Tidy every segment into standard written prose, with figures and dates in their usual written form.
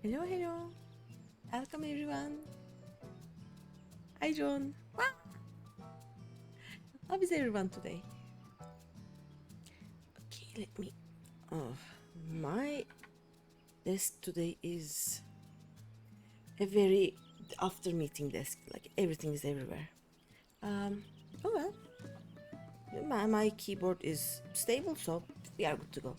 Hello, hello. Welcome everyone. Hi John. How is everyone today? Okay, let me. Oh, my desk today is a very after meeting desk. Like everything is everywhere. Oh well. My keyboard is stable, so we are good to go.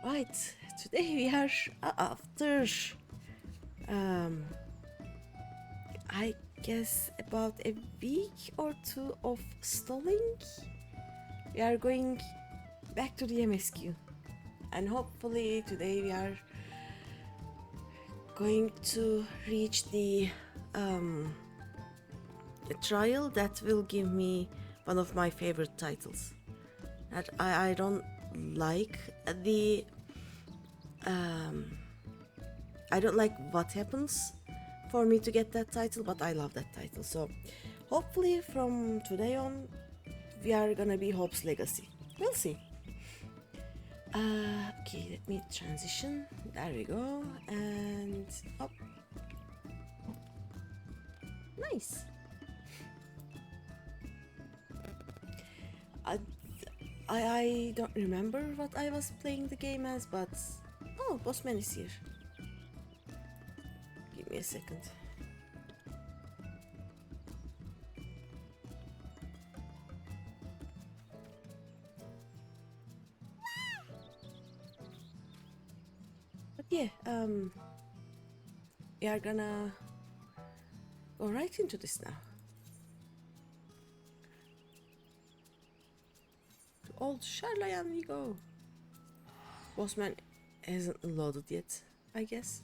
Right. Today we are after. I guess about a week or two of stalling, we are going back to the MSQ, and hopefully today we are going to reach the trial that will give me one of my favorite titles. That I don't like the I don't like what happens for me to get that title, but I love that title. So hopefully from today on we are gonna be Hope's Legacy. We'll see. Okay, let me transition. There we go. And up. Nice. I don't remember what I was playing the game as, but oh, Bossman is here. Give me a second. But yeah, we are gonna go right into this now. To Old Sharlayan we go. Bossman hasn't loaded yet, I guess.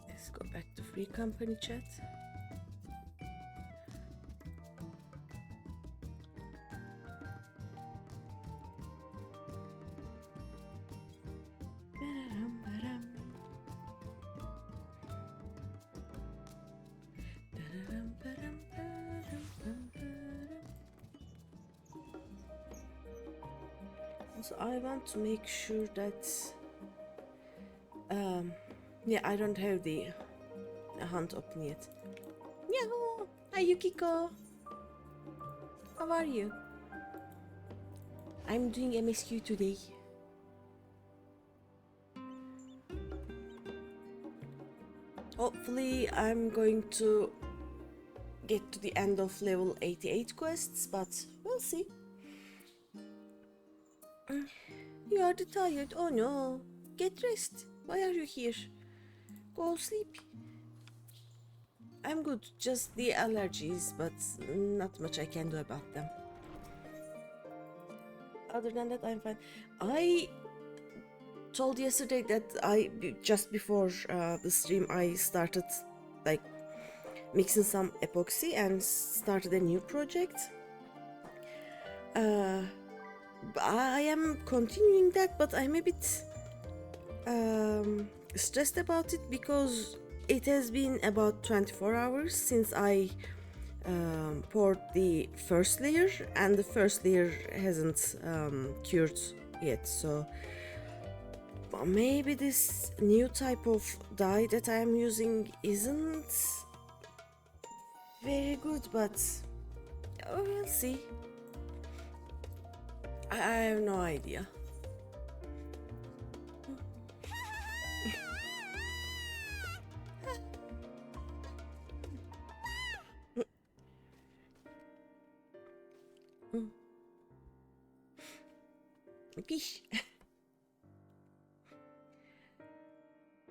Let's go back to free company chat. So I want to make sure that yeah, I don't have the hunt open yet. Yahoo! Hi Yukiko! How are you? I'm doing MSQ today. Hopefully I'm going to get to the end of level 88 quests, but we'll see. You are tired. Oh no. Get rest. Why are you here? Go sleep. I'm good. Just the allergies, but not much I can do about them. Other than that, I'm fine. I told yesterday that just before the stream I started like mixing some epoxy and started a new project. I am continuing that, but I'm a bit stressed about it because it has been about 24 hours since I poured the first layer, and the first layer hasn't cured yet. So maybe this new type of dye that I am using isn't very good, but we'll see. I have no idea.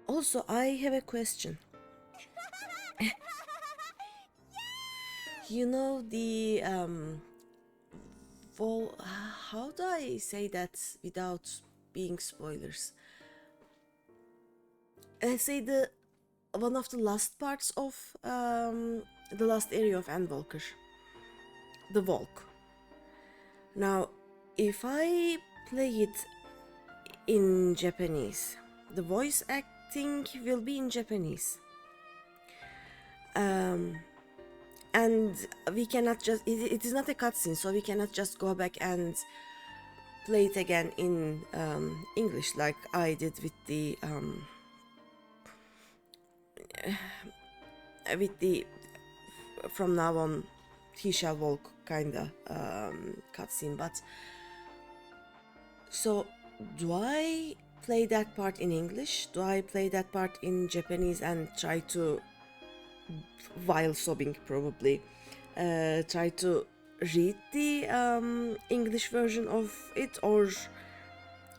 Also, I have a question. You know the how do I say that without being spoilers? I say the one of the last parts of the last area of Endwalker, the Volk. Now, if I play it in Japanese. The voice acting will be in Japanese. And we cannot just, it is not a cutscene, so we cannot just go back and play it again in English like I did with the from now on he shall walk kinda cutscene. But so do I play that part in English? Do I play that part in Japanese and try to, while sobbing probably, try to read the English version of it, or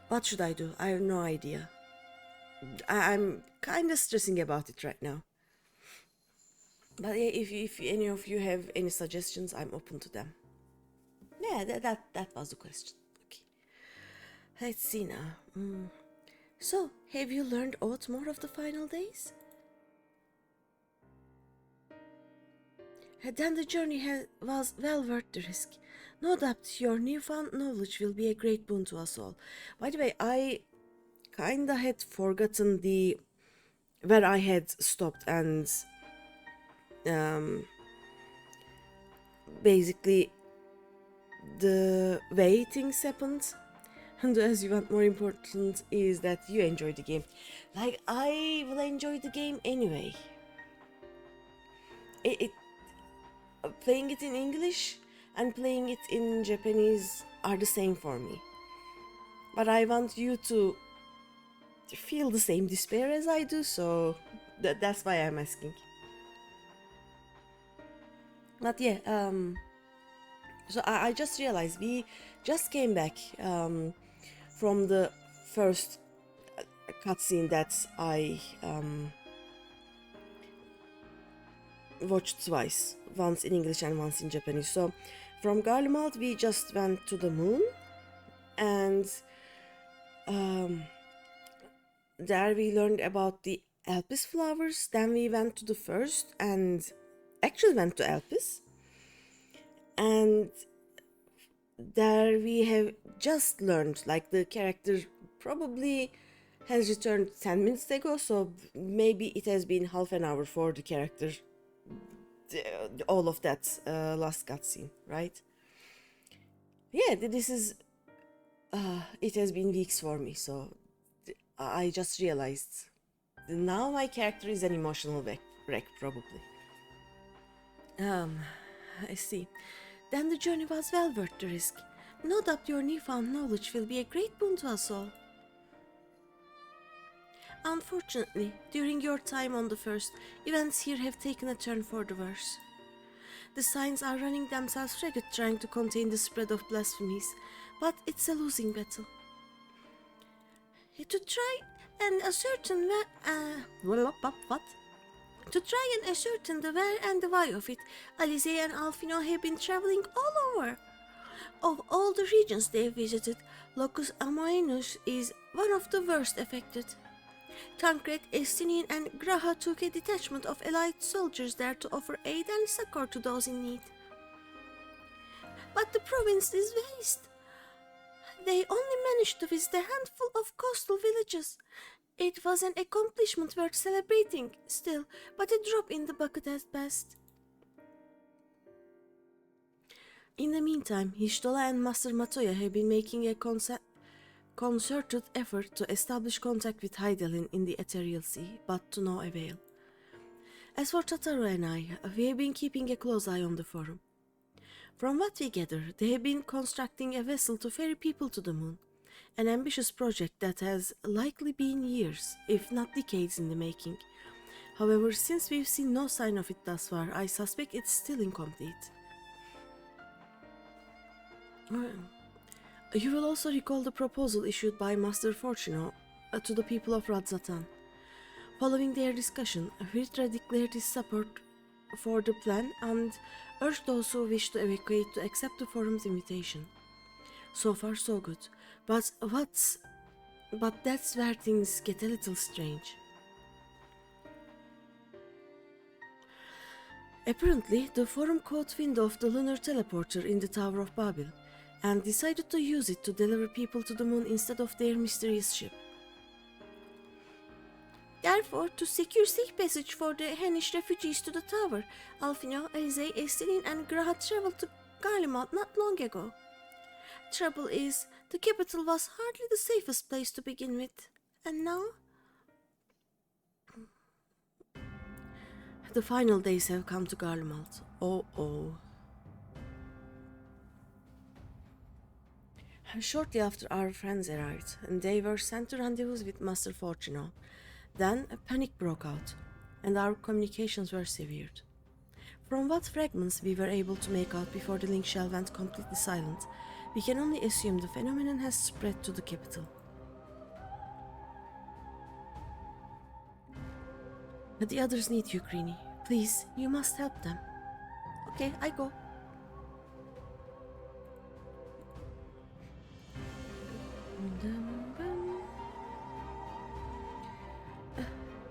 what should I do? I have no idea. I'm kind of stressing about it right now. But yeah, if any of you have any suggestions, I'm open to them. Yeah, that was the question. Okay, let's see now. So, have you learned aught more of the final days? Then the journey was well worth the risk. No doubt your newfound knowledge will be a great boon to us all. By the way, I kinda had forgotten where I had stopped, and basically the way things happened. And as you want, more important is that you enjoy the game. Like, I will enjoy the game anyway. Playing it in English and playing it in Japanese are the same for me. But I want you to feel the same despair as I do, so that's why I'm asking. But yeah, so I just realized we just came back from the first cutscene that I watched twice, once in English and once in Japanese. So from Garlemald we just went to the moon, and there we learned about the Elpis flowers. Then we went to the first and actually went to Elpis, and there we have just learned, like, the character probably has returned 10 minutes ago, so maybe it has been half an hour for the character, all of that last cutscene, right? Yeah, this is it has been weeks for me, so I just realized now my character is an emotional wreck probably. I see. Then the journey was well worth the risk. No doubt your newfound knowledge will be a great boon to us all. Unfortunately, during your time on the first, events here have taken a turn for the worse. The signs are running themselves ragged trying to contain the spread of blasphemies, but it's a losing battle. To try and ascertain what? To try and ascertain the where and the why of it, Alize and Alfino have been traveling all over. Of all the regions they have visited, Locus Amoenus is one of the worst affected. Tancred, Estinian, and Graha took a detachment of allied soldiers there to offer aid and succor to those in need. But the province is waste. They only managed to visit a handful of coastal villages. It was an accomplishment worth celebrating, still, but a drop in the bucket at best. In the meantime, Hishtola and Master Matoya have been making a concerted effort to establish contact with Hydaelyn in the Ethereal Sea, but to no avail. As for Tataru and I, we have been keeping a close eye on the forum. From what we gather, they have been constructing a vessel to ferry people to the moon, an ambitious project that has likely been years, if not decades, in the making. However, since we've seen no sign of it thus far, I suspect it's still incomplete. You will also recall the proposal issued by Master Fortuno to the people of Radzatan. Following their discussion, Virtra declared his support for the plan and urged those who wish to evacuate to accept the forum's invitation. So far so good, but that's where things get a little strange. Apparently, the forum caught wind of the lunar teleporter in the Tower of Babel. and decided to use it to deliver people to the moon instead of their mysterious ship. Therefore, to secure safe passage for the Hennish refugees to the tower, Alfino, Alize, Estelin and Graha traveled to Garlemald not long ago. Trouble is, the capital was hardly the safest place to begin with, and now the final days have come to Garlemald. Oh. Shortly after our friends arrived, and they were sent to rendezvous with Master Fortuno, then a panic broke out, and our communications were severed. From what fragments we were able to make out before the link shell went completely silent, we can only assume the phenomenon has spread to the capital. But the others need you, Greeny. Please, you must help them. Okay, I go.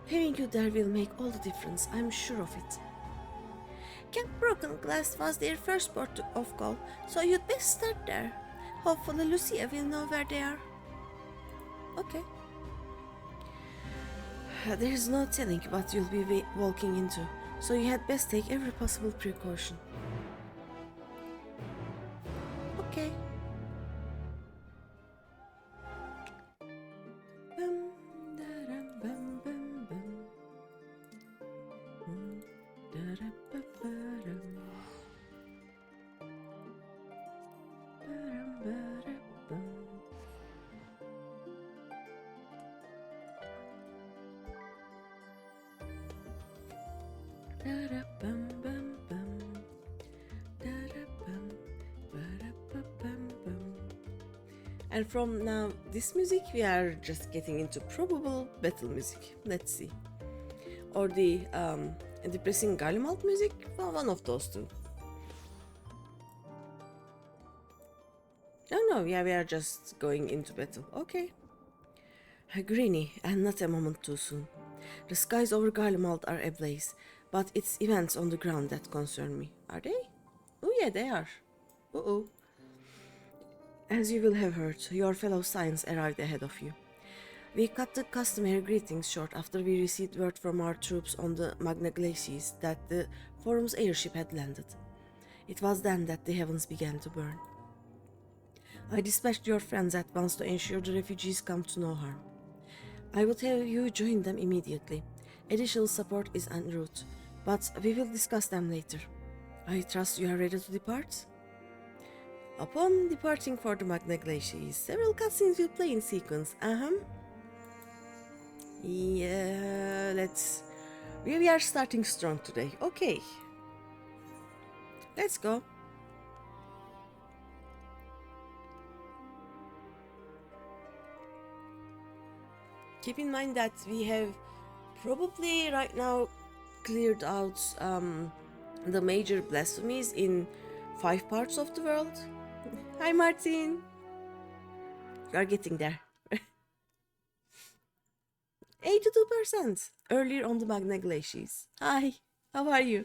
Having you there will make all the difference, I'm sure of it. Camp Broken Glass was their first port of call, so you'd best start there. Hopefully Lucia will know where they are. Okay. There's no telling what you'll be walking into, so you had best take every possible precaution. Okay. And from now, this music, we are just getting into probable battle music. Let's see. Or the depressing Garlemald music, well, one of those two. No, yeah, we are just going into battle. Okay. Greeny, and not a moment too soon. The skies over Garlemald are ablaze, but it's events on the ground that concern me. Are they? Oh yeah, they are. Uh-oh. As you will have heard, your fellow Science arrived ahead of you. We cut the customary greetings short after we received word from our troops on the Magna Glacies that the Forum's airship had landed. It was then that the heavens began to burn. I dispatched your friends at once to ensure the refugees come to no harm. I would have you join them immediately. Additional support is en route, but we will discuss them later. I trust you are ready to depart? Upon departing for the Magna Glacies, several cutscenes will play in sequence. Yeah, we are starting strong today. Okay. Let's go. Keep in mind that we have probably right now cleared out the major blasphemies in 5 parts of the world. Hi Martin! You are getting there. 82% earlier on the Magna Glacies. Hi, how are you?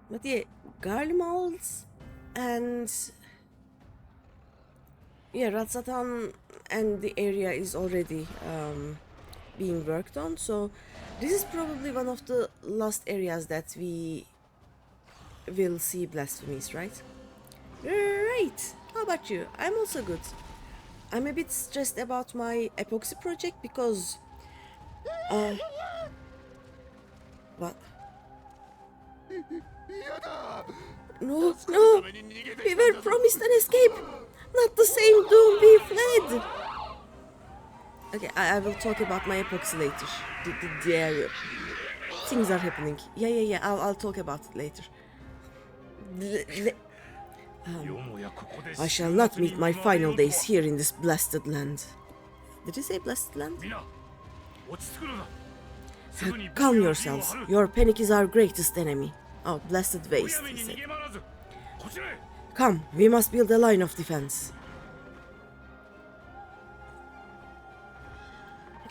But yeah, Garlemald and yeah, Ratsatan and the area is already being worked on, so this is probably one of the last areas that we will see blasphemies, right? Right! How about you? I'm also good. I'm a bit stressed about my epoxy project because... What? No! We were promised an escape! Not the same doom we fled! Okay, I will talk about my epoxy later. Things are happening. Yeah, I'll talk about it later. I shall not meet my final days here in this blasted land. Did you say blasted land? Calm yourselves. Your panic is our greatest enemy. Oh, blasted waste, he said. Come, we must build a line of defense.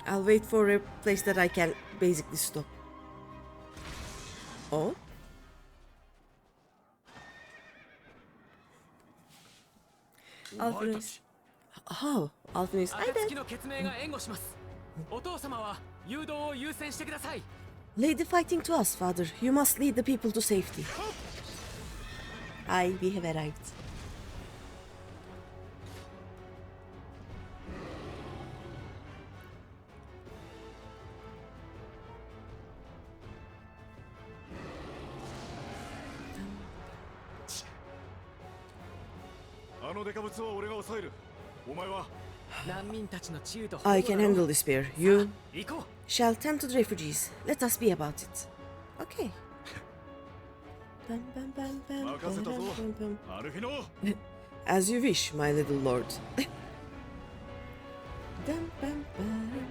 I'll wait for a place that I can basically stop. Oh? Alphonse. Oh, Alphonse. I did. の決命が援護します。お父様は誘導を優先してください。Lead the fighting to us, father. You must lead the people to safety. Aye, we have arrived. I can handle this bear. You shall tend to the refugees. Let us be about it. Okay. Bam, bam, bam, bam, bam, bam, bam. As you wish, my little lord. Bam, bam, bam.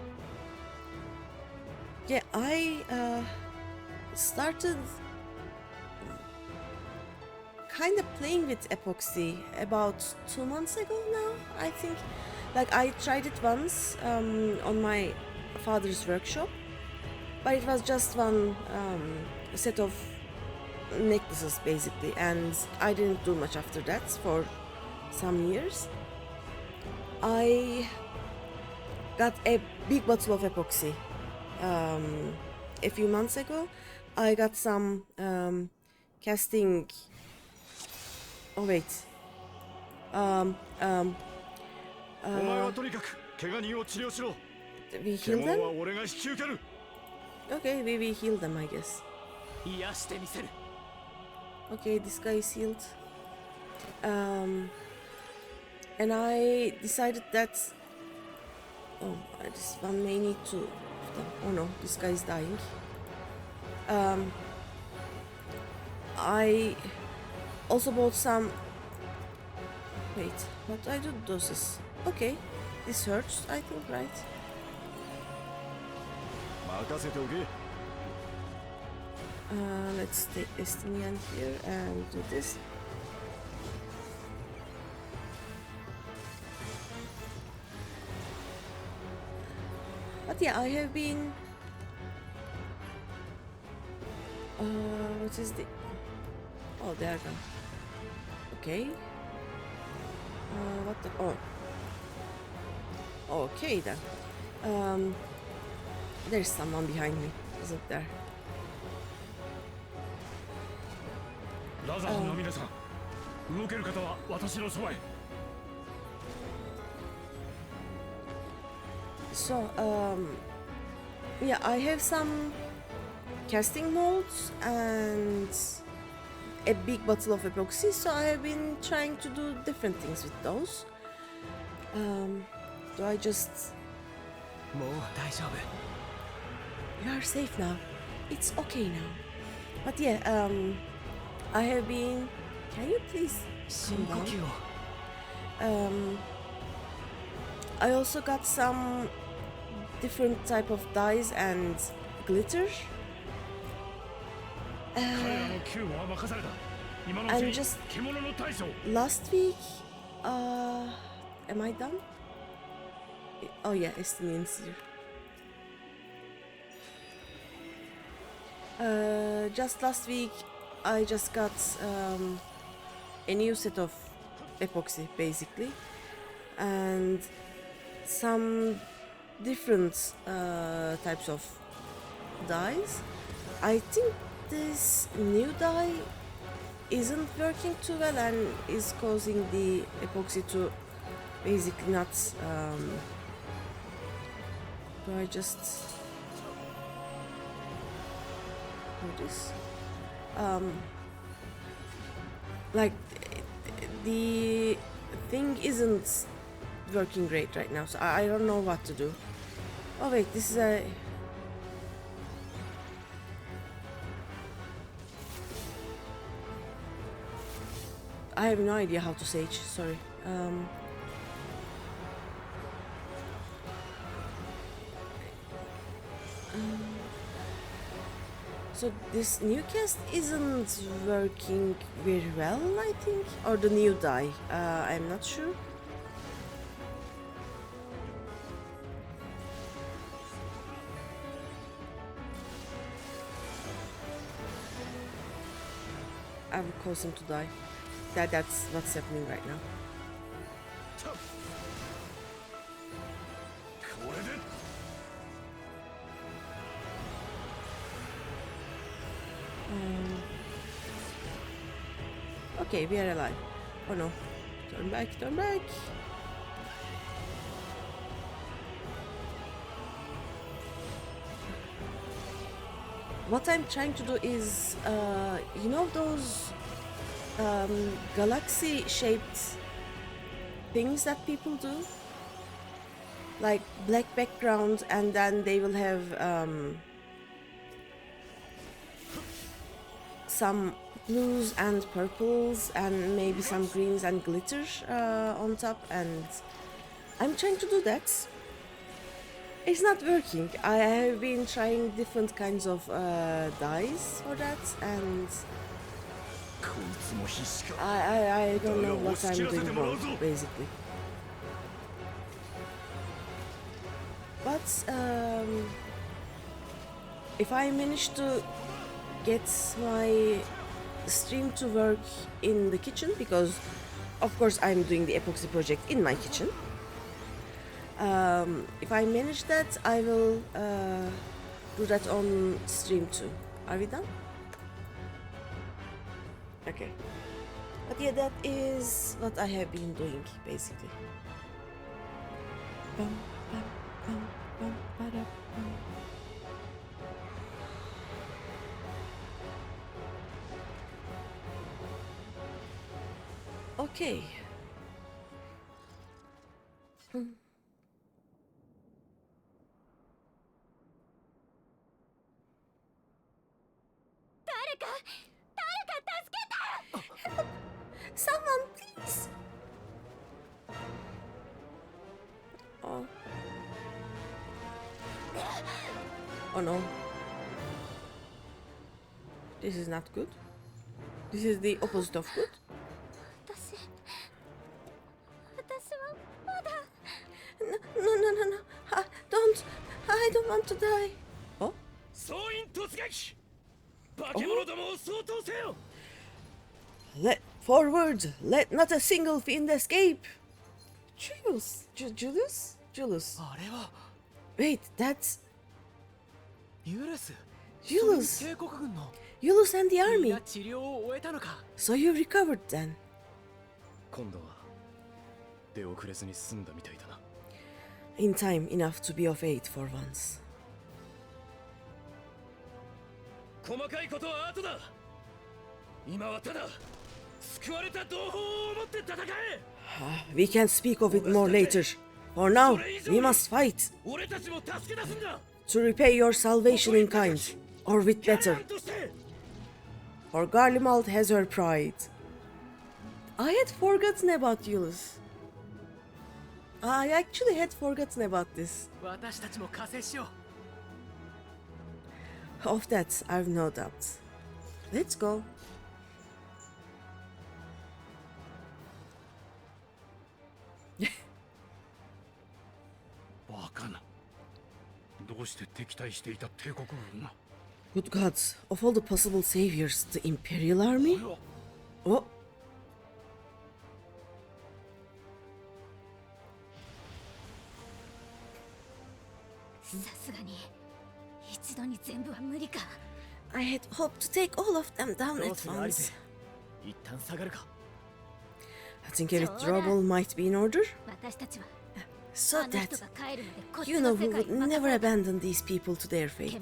Yeah, I started kind of playing with epoxy about 2 months ago now, I think. Like, I tried it once on my father's workshop, but it was just one set of necklaces basically, and I didn't do much after that for some years. I got a big bottle of epoxy a few months ago. I got some casting. Oh wait. We heal them? Okay, we heal them, I guess. Okay, this guy is healed. And I decided that... Oh, this one may need to... Oh no, this guy is dying. I also bought some... Wait, what do I do? Doses. Okay, this hurts, I think, right? Let's take Estinian here and do this. But yeah, I have been... what is the... Oh, they are gone. Okay. What the... Oh. Okay then. There's someone behind me, isn't there? So, yeah, I have some casting molds and a big bottle of epoxy, so I have been trying to do different things with those. Do I just... You are safe now. It's okay now. But yeah, I have been... Can you please calm down? I also got some different type of dyes and glitter. And just last week, am I done? Oh yeah, Estinian's here. Just last week, I just got a new set of epoxy, basically, and some different types of dyes. I think this new dye isn't working too well and is causing the epoxy to basically not... do I just do this? Like, the thing isn't working great right now, so I don't know what to do. Oh wait, this is a... I have no idea how to sage, sorry. So this new cast isn't working very well, I think, or the new dye, I'm not sure. I will cause him to die. That's what's happening right now. Okay, we are alive. Oh no. Turn back, turn back. What I'm trying to do is, you know those galaxy-shaped things that people do? Like black background and then they will have some blues and purples and maybe some greens and glitter on top, and I'm trying to do that. It's not working. I have been trying different kinds of dyes for that, and I don't know what I'm doing wrong, basically. But if I manage to get my stream to work in the kitchen, because of course I'm doing the epoxy project in my kitchen, if I manage that, I will do that on stream too. Are we done? Okay. But yeah, that is what I have been doing basically. Bum, bum, bum, bum, ba-da, bum. Okay. Someone, please. Oh. Oh no. This is not good. This is the opposite of good. No. I don't want to die. Oh? Let forward! Let not a single fiend escape! Julius? Wait, that's... Julius and the army. So you recovered then? In time enough to be of aid for once. We can speak of it more later. For now, we must fight. To repay your salvation in kind, or with better. For Garlemald has her pride. I had forgotten about Julius. I actually had forgotten about this. Of that, I've no doubt. Let's go. Good gods, of all the possible saviors, the Imperial Army? Oh. I had hoped to take all of them down at once. I think a withdrawal might be in order. So that you know who would never abandon these people to their fate.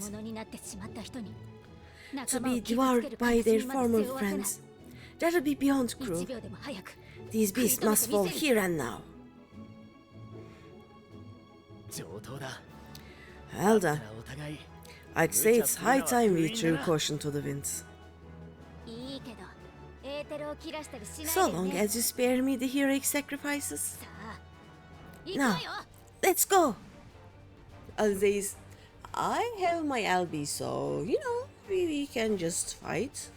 To be devoured by their former friends. That would be beyond cruel. These beasts must fall here and now. Well done. I'd say it's high time we threw caution to the winds. So long as you spare me the heroic sacrifices. Now, let's go. Always, I have my LB, so you know we can just fight.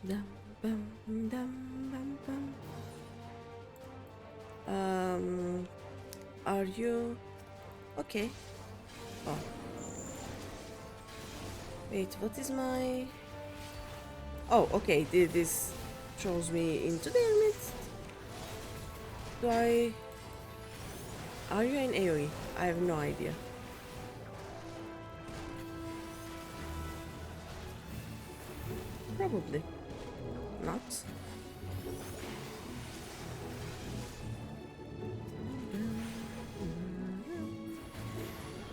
Dum, bum, dum, bum, bum. Are you okay? Oh. Wait, what is my... Oh, okay, this throws me into their midst. Do I... Are you in AoE? I have no idea. Probably. not.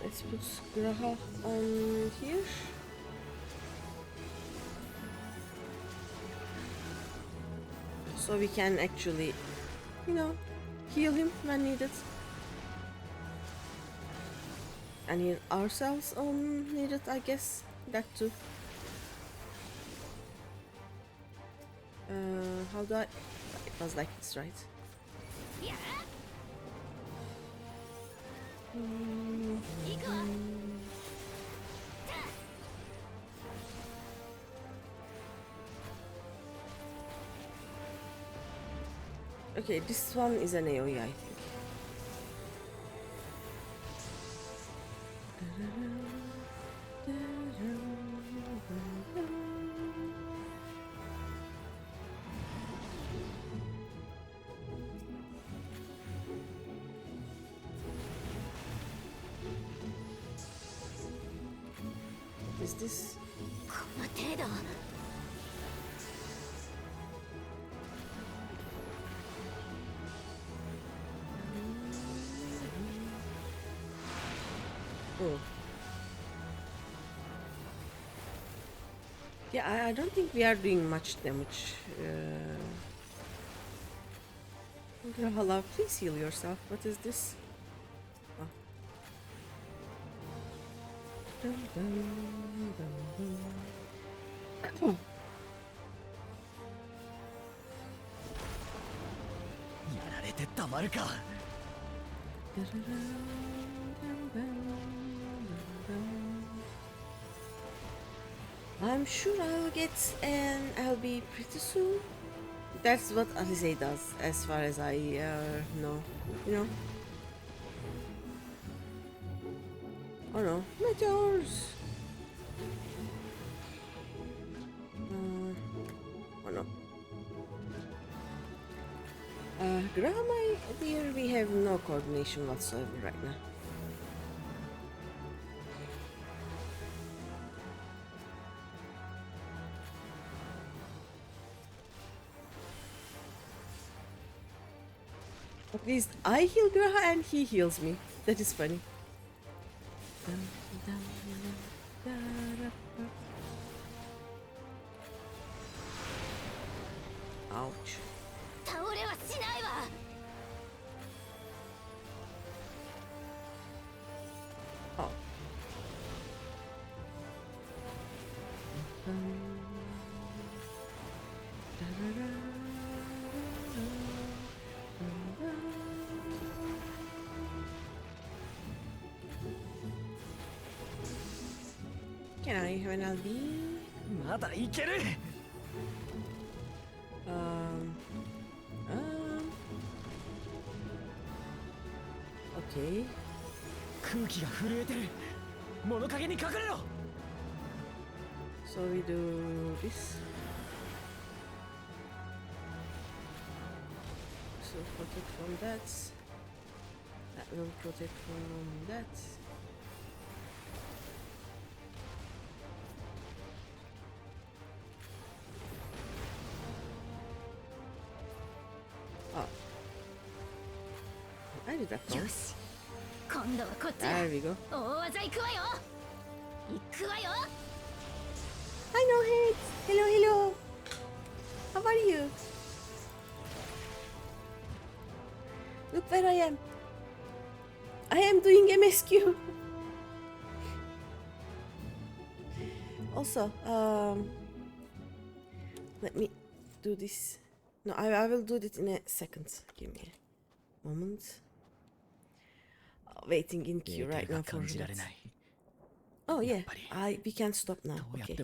Let's put Graha on here. So we can actually, you know, heal him when needed. And heal ourselves on needed, I guess. That too. How do I... It was like this, right? Okay, this one is an AoE, I think. What is this? Oh. Yeah, I don't think we are doing much damage. Grahala, please heal yourself. What is this? Oh. Dum, dum, dum, dum. やられてたまるか。 I'm sure I'll get an LB pretty soon. That's what Alize does, as far as I know. You know? Oh no, meteors! Oh no. Grandma, my dear, we have no coordination whatsoever right now. At least I heal Graha and he heals me. That is funny. Ouch. Oh. Can I have an LB? まだいける。 Okay. 空気が震えてる。物陰に隠れろ。 So we do this. So protect from that. That will protect from that. Oh. I did that wrong. There we go. Hi, no heads. Hello, hello. How are you? Look where I am. I am doing MSQ. Also, let me do this. No, I will do it in a second. Give me a moment. Waiting in queue right now for it. Oh yeah, we can't stop now. Okay.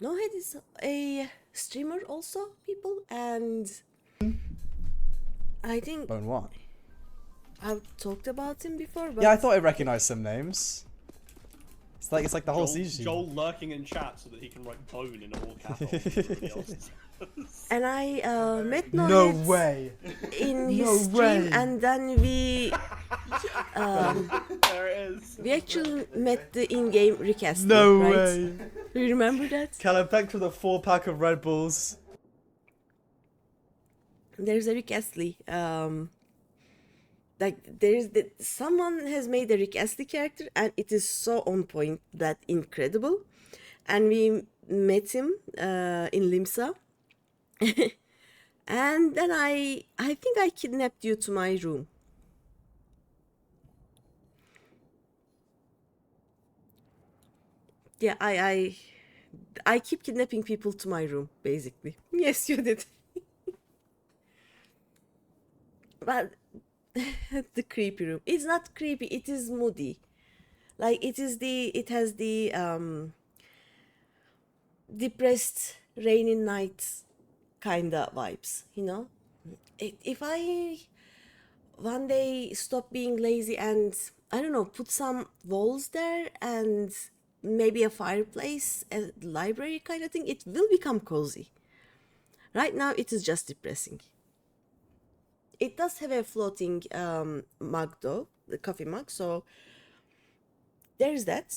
Nohead is a streamer also, people, and I think Bone what? I've talked about him before, but Yeah, I thought I recognized some names. It's like the whole season. Joel lurking in chat so that he can write bone in all capitals. and I met No Nohead way! in his No stream, way. and then we There it is. we actually met the in-game recast. No right? way! You remember that? Callum, thanks for the 4-pack of Red Bulls. There's a Rick Astley. Someone has made a Rick Astley character, and it is so on point that incredible. And we met him in Limsa. And then I think I kidnapped you to my room. Yeah, I keep kidnapping people to my room, basically. Yes, you did. But the creepy room. It's not creepy, it is moody. Like it has the depressed rainy nights kinda vibes, you know? If I one day stop being lazy and I don't know, put some walls there and maybe a fireplace, a library kind of thing, it will become cozy. Right now, it is just depressing. It does have a floating mug though, the coffee mug, so there's that.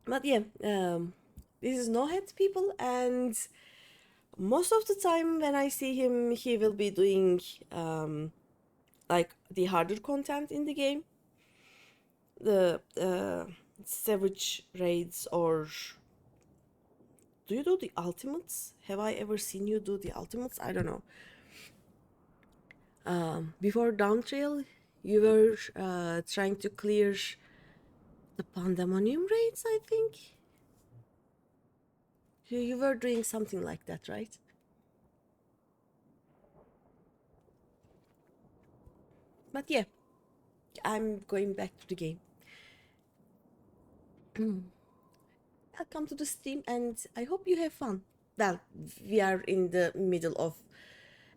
But yeah, this is no head people, and most of the time when I see him, he will be doing like the harder content in the game, the savage raids, or do you do the ultimates? Have I ever seen you do the ultimates? I don't know. Before Down Trail, you were trying to clear the Pandemonium raids, I think. You were doing something like that, right? But yeah, I'm going back to the game. I'll come to the stream and I hope you have fun. Well, we are in the middle of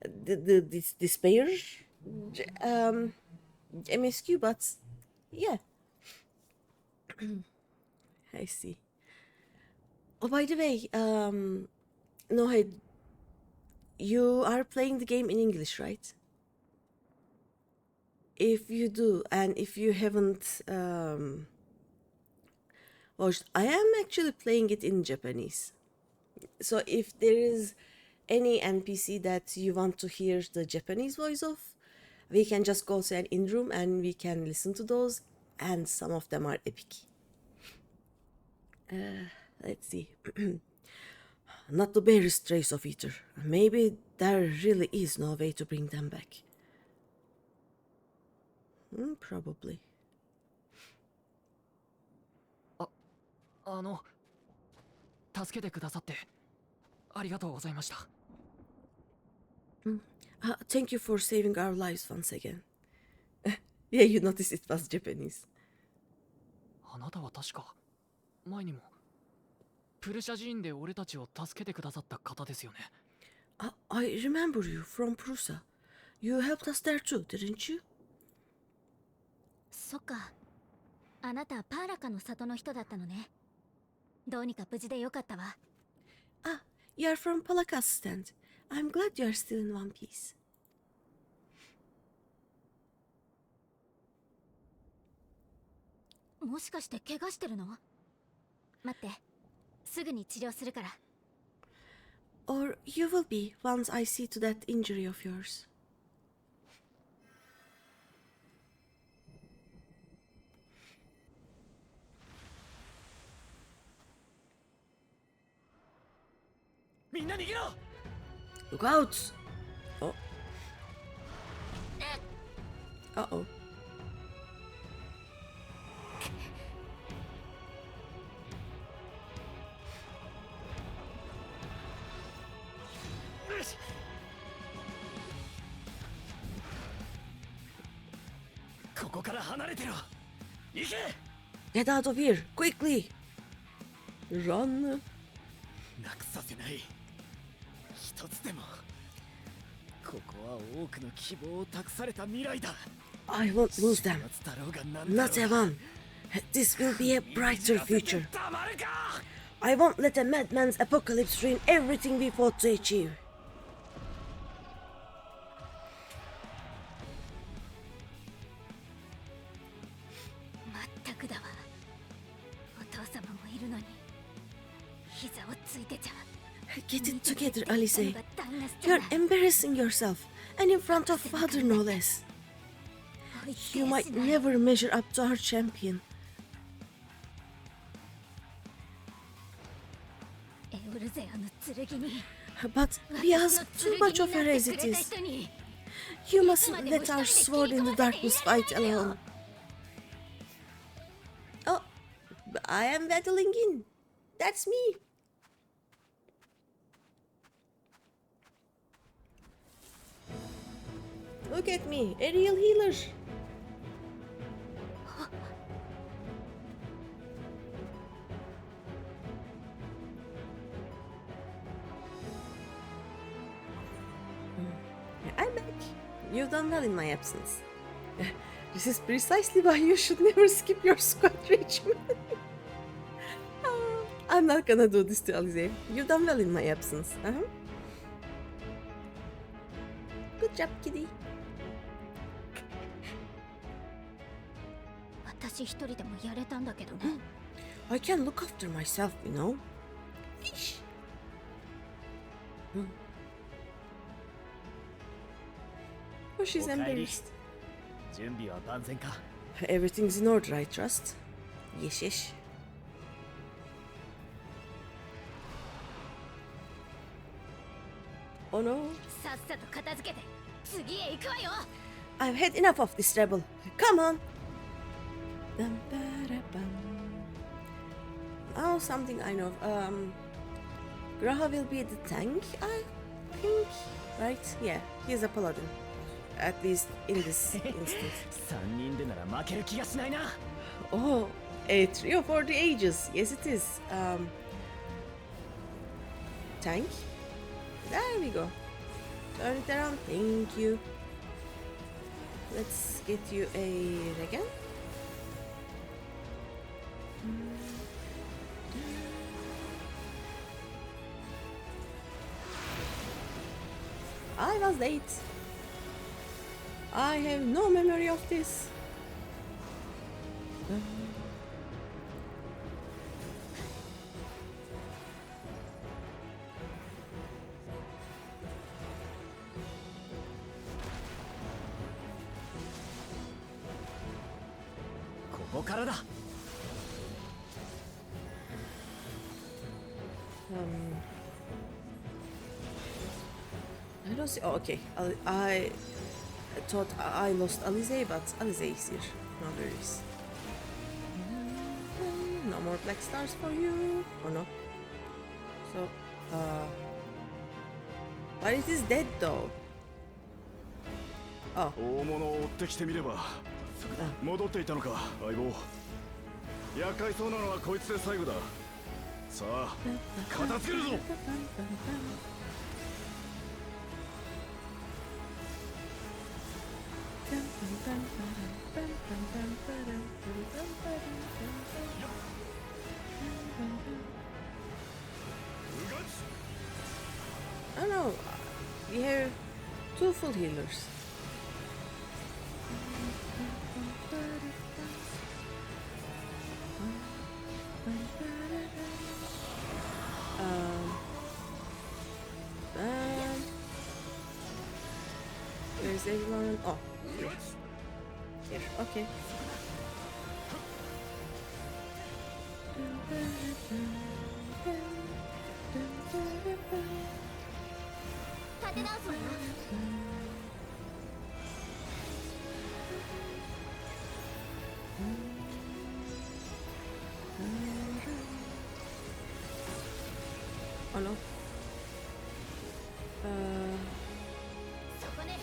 this despair MSQ, but yeah. I see. Oh, by the way, no, you are playing the game in English, right? If you do, and if you haven't watched, I am actually playing it in Japanese. So if there is any NPC that you want to hear the Japanese voice of, we can just go to an in-room and we can listen to those, and some of them are epic. Let's see. Not the barest trace of ether. Maybe there really is no way to bring them back. Probably. 助けてくださってありがとうございました。Thank you for saving our lives once again. Yeah, you noticed it was Japanese. あなたは確か前にもプルシャ寺院で俺たちを助けてくださった方ですよね。I remember you from Prusa. You helped us there too, didn't you? そっか。あなたパーラカの里の人だったのね。どうにか無事でよかったわ。You're from Palaka's stand. I'm glad you're still in one piece. もしかして怪我してるの？待って、すぐに治療するから。Or you will be once I see to that injury of yours. みんな逃げろ！ Look out! Oh. Uh-oh. ここから離れてろ。行け！ Get out of here, quickly! Run. なくさせない。一つでも。ここは多くの希望を託された未来だ。I won't lose them. Not a one. This will be a brighter future. I won't let a madman's apocalypse ruin everything we fought to achieve. まったくだわ。座をついてちゃ Get it together, Alice. You're embarrassing yourself, and in front of father, no less. You might never measure up to our champion. エウルゼアの剣に But we ask too much of her as it is. You mustn't let our sword in the darkness fight alone. Oh, I am battling in. That's me. Look at me, a real healer. I'm back. You've done well in my absence. This is precisely why you should never skip your squad regimen. I'm not gonna do this to Alize. You've done well in my absence. Good job, kitty. 私一人でもやれたんだけどね I can look after myself, you know. Fish. Oh, she's おかえり embarrassed. 準備は万全か Everything's in order, I trust. Yes, yes. Oh no. さっさと片付けて次へ行くわよ I've had enough of this rebel. Come on. Dum, ba-da-bum. Oh, something I know. Graha will be the tank, I think. Right? Yeah, he's a paladin. At least in this instance. 3人でなら負ける気がしないな Oh, a trio for the ages. Yes, it is. Tank. There we go. Turn it around. Thank you. Let's get you a regen. I was late. I have no memory of this.ここからだ I don't see. Oh, okay. I thought I lost Alize, but Alize is here. No worries. No more black stars for you. Or no? So, but it is dead though. Oh, 大物を追ってきてみれば戻っていたのか相棒厄介そうなのはこいつで最後ださあ片付けるぞ oh no. We have two full healers. Where's everyone? Oh, here. Here, okay. 立て直すわよ Oh no. そこね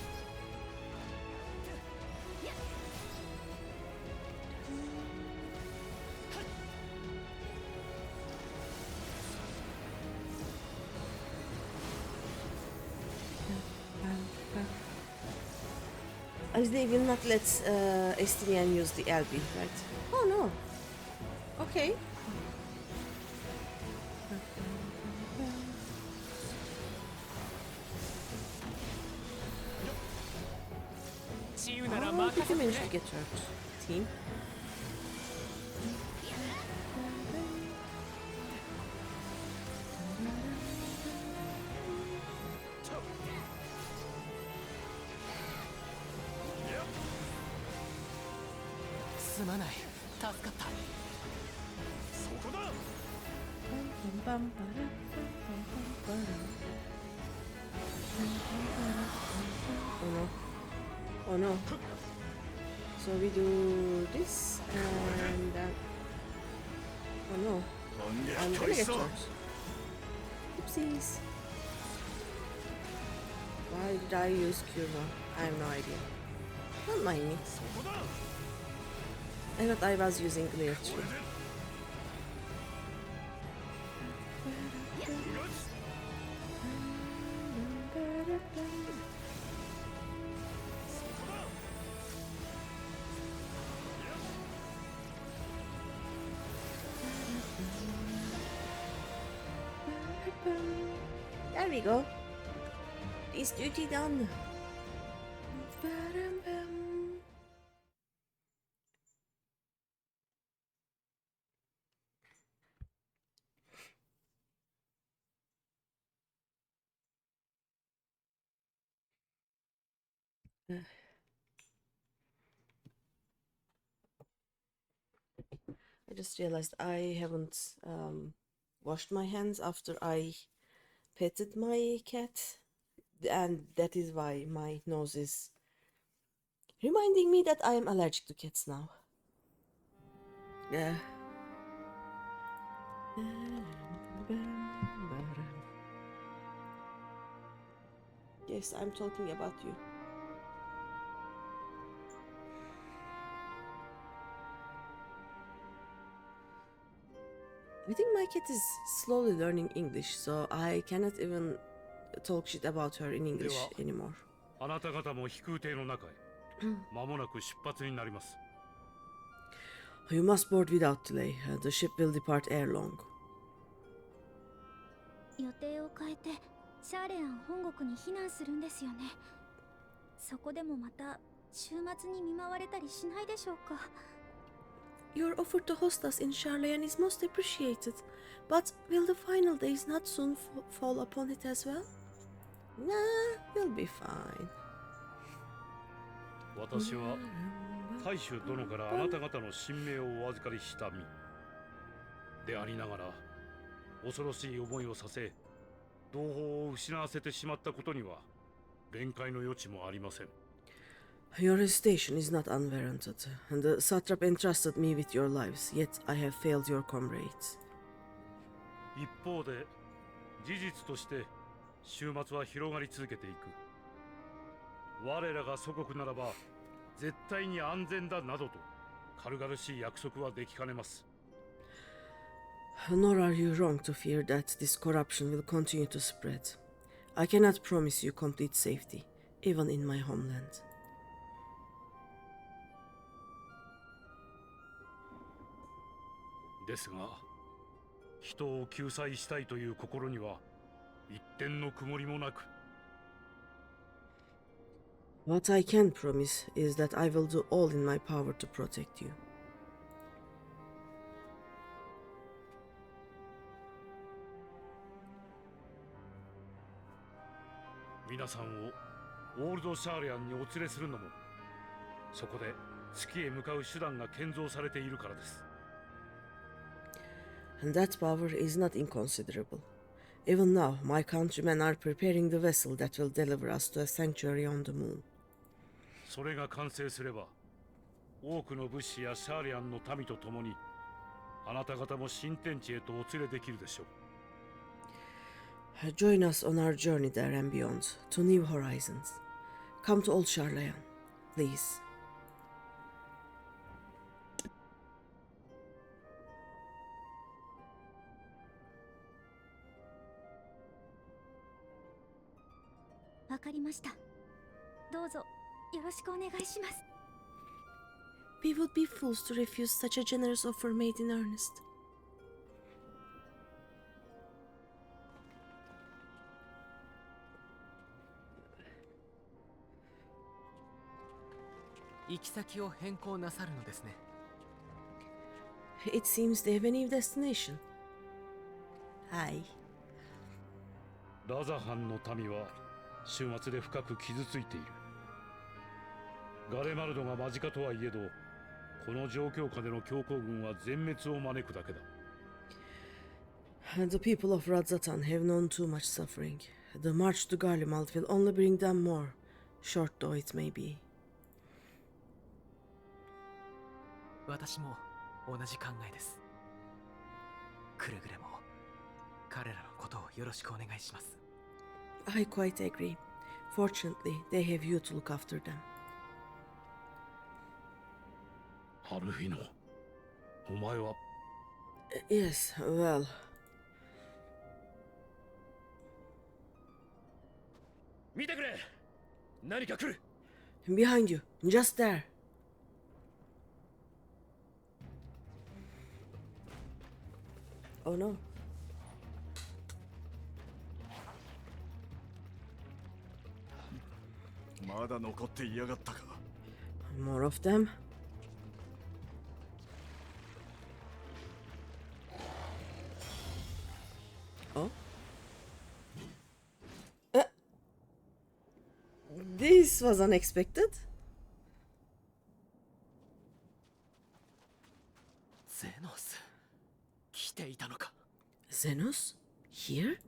As they will not let Estinian use the LB, right? Oh no. Okay. How did you manage to get hurt, team? すまない、助かった。そこだ。 Oh no. Oh no. So we do this and then... Oh no. I'm gonna get choked. Oopsies. Why did I use Curva? I have no idea. Don't mind me. I thought I was using Clear Tree. There we go. Is duty done? I just realized I haven't washed my hands after I petted my cat, and that is why my nose is reminding me that I am allergic to cats now. Yeah. Yes, I'm talking about you. I think my cat is slowly learning English, so I cannot even talk shit about her in English anymore. あなた方も飛空艇の中へ。間もなく出発になります。You must board without delay. The ship will depart ere long. 予定を変えてシャーレアン本国に避難するんですよね。そこでもまた週末に見舞われたりしないでしょうか。 Your offer to host us in Sharlayan is most appreciated, but will the final days not soon fall upon it as well? Nah, we'll be fine. 私は大衆殿からあなた方の神命をお預かりした身でありながら、恐ろしい思いをさせ、同胞を失わせてしまったことには弁解の余地もありません。 Your hesitation is not unwarranted, and the satrap entrusted me with your lives, yet I have failed your comrades. 一方で、事実として終末は広がり続けていく。我らが祖国ならば絶対に安全だなどと軽々しい約束はできかねます。 Nor are you wrong to fear that this corruption will continue to spread. I cannot promise you complete safety, even in my homeland. ですが、人を救済したいという心には一点の曇りもなく。 What I can promise is that I will do all in my power to protect you. 皆さんをオールドシャーレアンにお連れするのも、そこで月へ向かう手段が建造されているからです。 And that power is not inconsiderable. Even now, my countrymen are preparing the vessel that will deliver us to a sanctuary on the moon. それが完成すれば、多くの武士やシャーレアンの民と共に、あなた方も新天地へとお連れできるでしょう。 Join us on our journey there and beyond, to new horizons. Come to Old Sharlayan, please. わかりました。どうぞよろしくお願いします。 We would be fools to refuse such a generous offer made in earnest. 行き先を変更なさるのですね。 It seems they have a new destination. Hi. ラザハンの民は終末で深く傷ついている。ガレマルドが間近とはいえど、この状況下での強行軍は全滅を招くだけだ。 And the people of Radzatan have known too much suffering. The march to Garlemald will only bring them more, short though it may be. 私も同じ考えです。くれぐれも彼らのことをよろしくお願いします。 I quite agree. Fortunately, they have you to look after them. アルフィノ、お前は Yes, well, 見てくれ。何か来る。 behind you, just there. Oh no. まだ残っていやがったか。 More of them. Oh. This was unexpected. ゼノス来ていたのか。 Xenos? Here?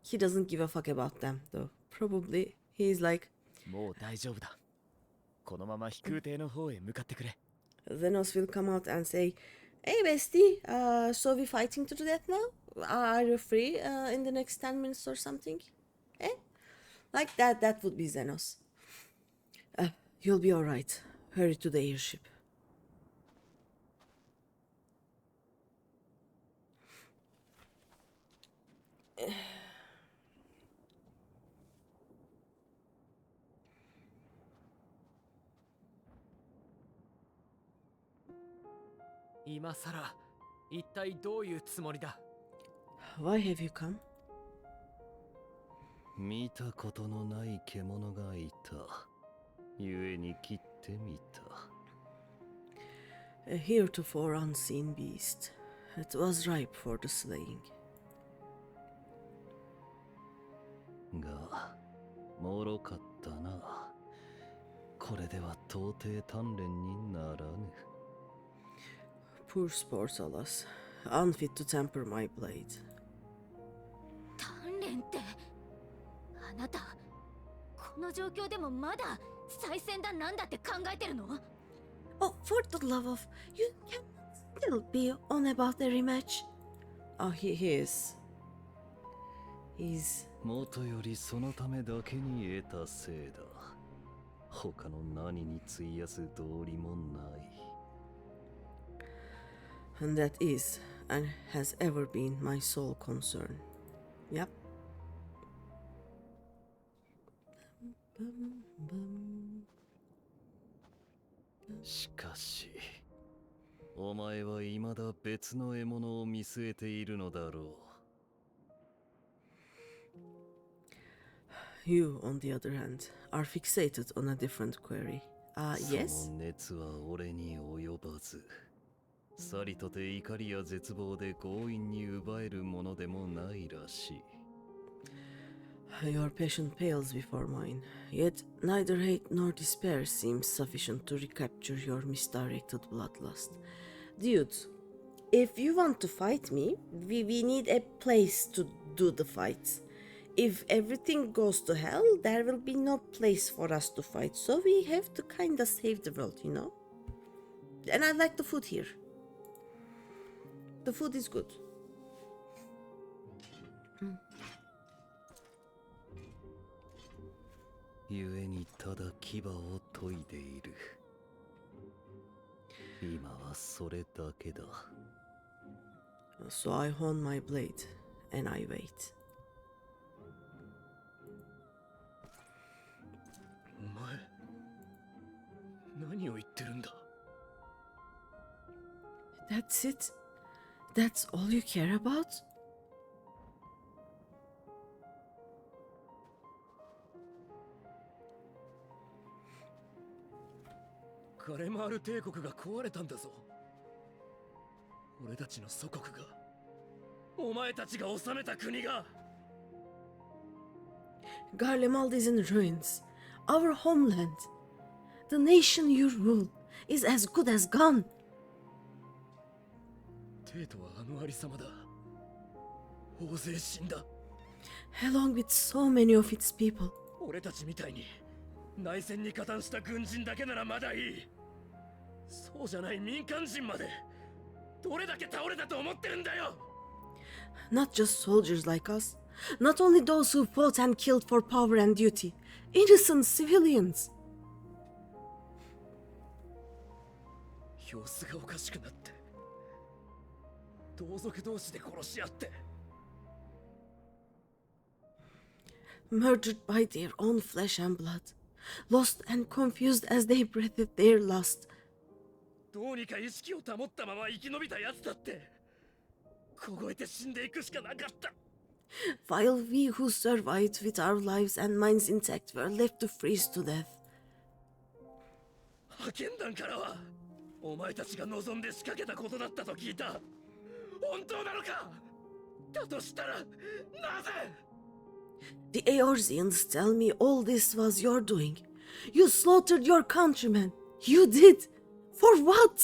He doesn't give a fuck about them, though. Probably he's like, もう大丈夫だ。このまま飛空艇の方へ向かってくれ。 Xenos will come out and say, Hey bestie, so we fighting to the death now? Are you free in the next 10 minutes or something? Eh? Like that would be Xenos. You'll be alright. Hurry to the airship. Why 今さら一体どういうつもりだ。 Why have you come? 見たことのない獣がいた。故に切ってみた。A heretofore unseen beast. It was ripe for the slaying. が、脆かったな。これでは到底鍛錬にならぬ。 Poor sports, alas. Unfit to temper my blade. 鍛錬って、あなたこの状況でもまだ再戦だなんだって考えてるの？ Oh, for the love of... You can still be on about the rematch. Oh, he is. He's... もとよりそのためだけに得たせいだ。他の何に費やす道理もない。 And that is, and has ever been, my sole concern. Yep. しかし、お前は未だ別の獲物を見据えているのだろう。 You, on the other hand, are fixated on a different query. Yes? その熱は俺に及ばず。さりとて怒りや絶望で強引に奪えるものでもないらしい。 Your passion pales before mine, yet neither hate nor despair seems sufficient to recapture your misdirected bloodlust. Dude, if you want to fight me, we need a place to do the fight. If everything goes to hell, there will be no place for us to fight, so we have to kinda save the world, you know? And I like the food here. The food is good. 故にただ牙を研いでいる。今はそれだけだ。So I hone my blade, and I wait. お前、何を言ってるんだ。 That's it? That's all you care about? ガレマール帝国が壊れたんだぞ。俺たちの祖国が、お前たちが治めた国が。 Garlemald is in ruins. Our homeland. The nation you rule is as good as gone. テートはあのありさまだ。大勢死んだ。Along with so many of its people. 俺たちみたいに内戦に加担した軍人だけならまだいい。そうじゃない民間人までどれだけ倒れたと思ってるんだよ。 Not just soldiers like us. Not only those who fought and killed for power and duty. Innocent civilians. 様子がおかしくなって、同族同士で殺し合って。 Murdered by their own flesh and blood. Lost and confused as they breathed their last. どうにか意識を保ったまま生き延びたやつだって凍えて死んでいくしかなかった。 While we who survived with our lives and minds intact were left to freeze to death. 派遣団からはお前たちが望んで仕掛けたことだったと聞いた。本当なのか。だとしたらなぜ。 The Eorzeans tell me all this was your doing. You slaughtered your countrymen. You did. For what?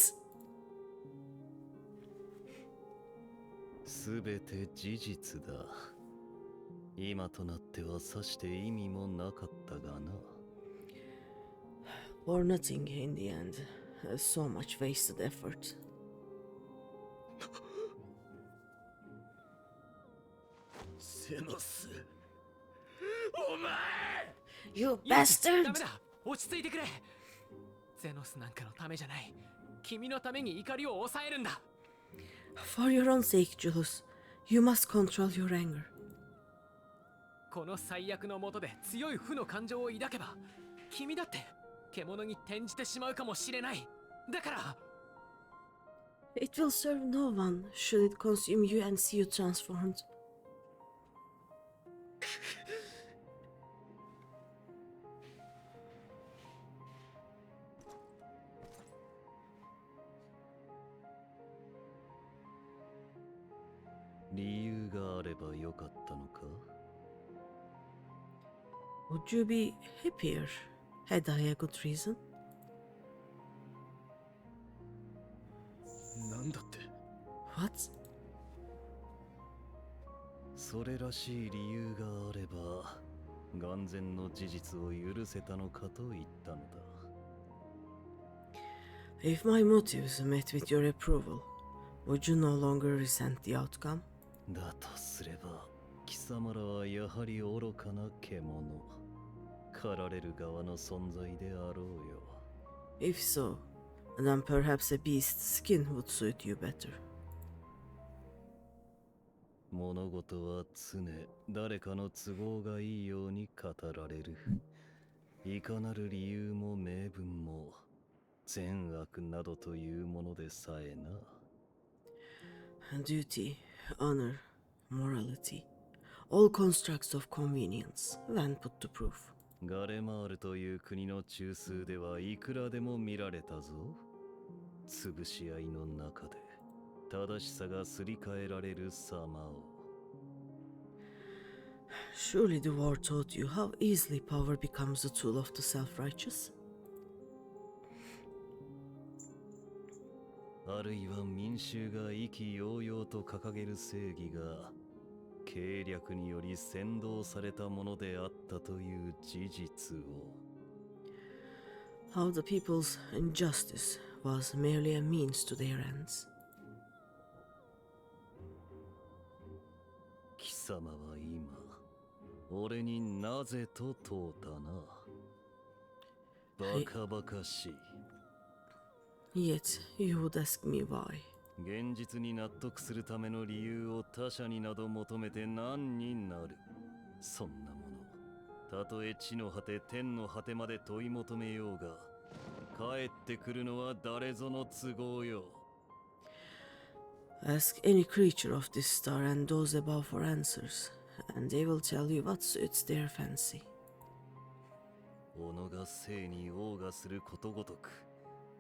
すべて事実だ。今となってはさして意味もなかったがな。 For nothing in the end. So much wasted effort. セノス、お前 You ダ bastard! メだ、落ち着いてくれ。ゼノスなんかのためじゃない。君のために怒りを抑えるんだ。 For your own sake, Julius, you must control your anger. この最悪の下で強い負の感情を抱けば、君だって獣に転じてしまうかもしれない。だから It will serve no one should it consume you and see you transformed. 理由があればよかったのか。 Would you be happier had I a good reason? なんだって。 What? それらしい理由があれば、眼前の事実を許せたのかと言ったのだ。 If my motives met with your approval, would you no longer resent the outcome? だとすれば、貴様らはやはり愚かな獣。狩られる側の存在であろうよ。 If so, then perhaps a beast's skin would suit you better. 物事は常誰かの都合がいいように語られる。いかなる理由も名分も善悪などというものでさえな。 Duty, honor, morality, all constructs of convenience when put to proof. ガレマールという国の中枢ではいくらでも見られたぞ。潰し合いの中で正しさがすり替えられる様を。 Surely the war taught you how easily power becomes a tool of the self-righteous? あるいは民衆が意気揚々と掲げる正義が計略により扇動されたものであったという事実を。 How the people's injustice was merely a means to their ends. 貴様は今、俺になぜと問うたな。バカバカしい。Yet you would ask me why. 現実に納得するための理由を他者になど求めて何になる。そんなもの、たとえ地の果て天の果てまで問い求めようが、帰ってくるのは誰ぞの都合よ。 Ask any creature of this star and those above for answers, and they will tell you what suits their fancy. 己が生に謳歌することごとく、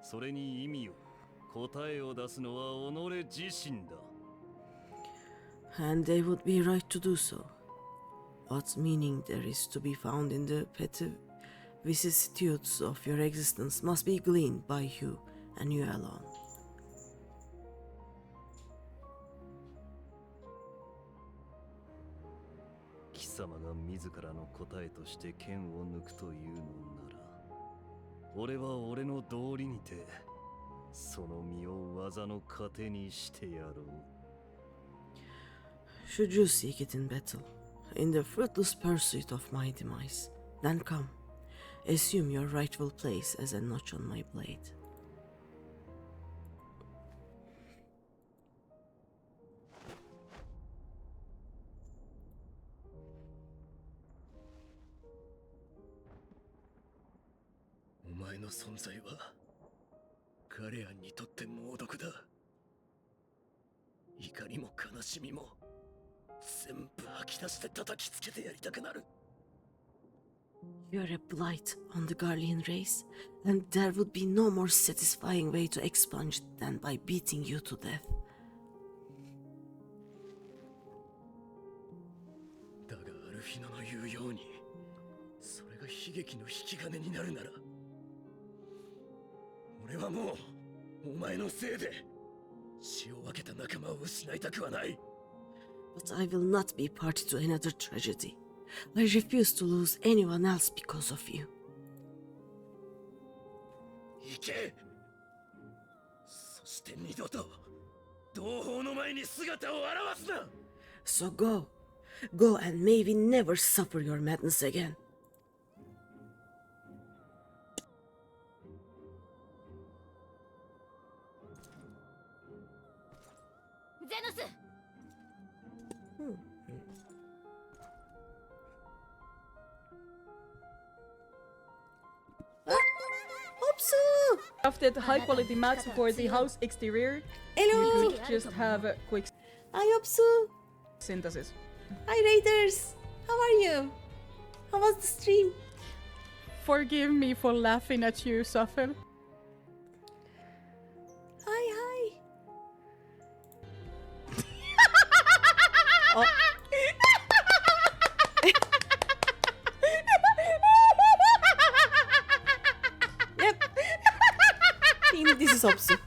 それに意味を、答えを出すのは己自身だ。 And they would be right to do so. What meaning there is to be found in the vicissitudes of your existence must be gleaned by you and you alone. "貴様が自らの答えとして剣を抜くというのなら、俺は俺の道理にてその身を技の糧にしてやろう。Should you seek it in battle, in the fruitless pursuit of my demise, then come, assume your rightful place as a notch on my blade." お前の存在はガレアンにとって猛毒だ。怒りも悲しみも全部吐き出して叩きつけてやりたくなる。 You're a blight on the Garlean race, and there would be no more satisfying way to expunge it than by beating you to death. だがアルフィノの言うように、それが悲劇の引き金になるなら、俺はもうお前のせいで血を分けた仲間を失いたくはない。 But I will not be party to another tragedy. I refuse to lose anyone else because of you. 行け。そして二度と同胞の前に姿を現すな。 So go. Go and maybe never suffer your madness again. ゼノス。 Crafted high quality mats for the house exterior. Hello! You could just have a quick Hi, Opsu! synthesis. Hi, Raiders! How are you? How was the stream? Forgive me for laughing at you, Safel. Hi, hi! Oh. Yep. Yine this is Opsu.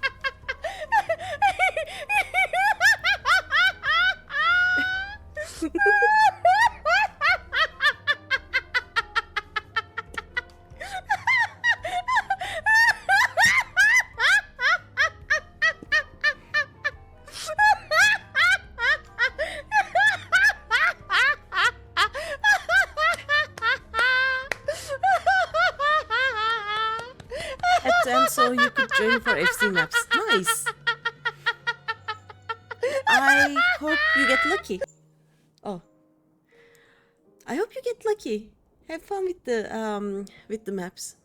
At the end, so you could join for FC maps. Nice. I hope you get lucky. Oh, I hope you get lucky. Have fun with the maps.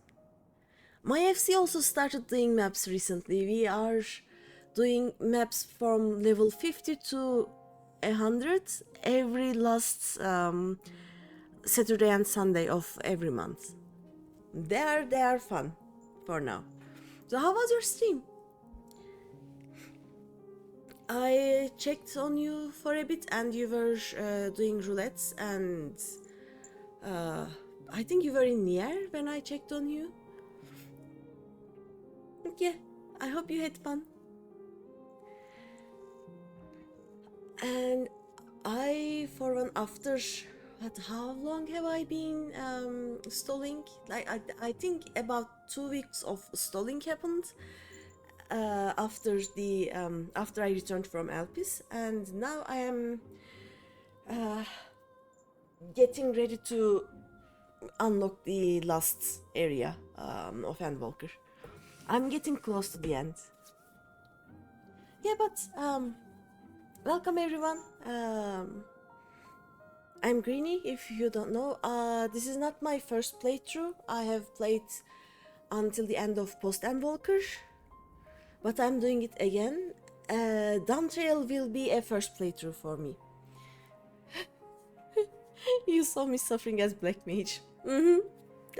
My FC also started doing maps recently. We are doing maps from level 50 to 100 every last Saturday and Sunday of every month. They are fun for now. So how was your stream? I checked on you for a bit and you were doing roulettes and I think you were in Nier when I checked on you. Yeah, I hope you had fun. And I, for one, after how long have I been stalling? Like I think about 2 weeks of stalling happened after I returned from Alpis, and now I am getting ready to unlock the last area of Endwalker. I'm getting close to the end. Yeah, but welcome everyone. I'm Greeny, if you don't know. This is not my first playthrough. I have played until the end of Post-Endwalker, but I'm doing it again. Dawntrail will be a first playthrough for me. You saw me suffering as Black Mage.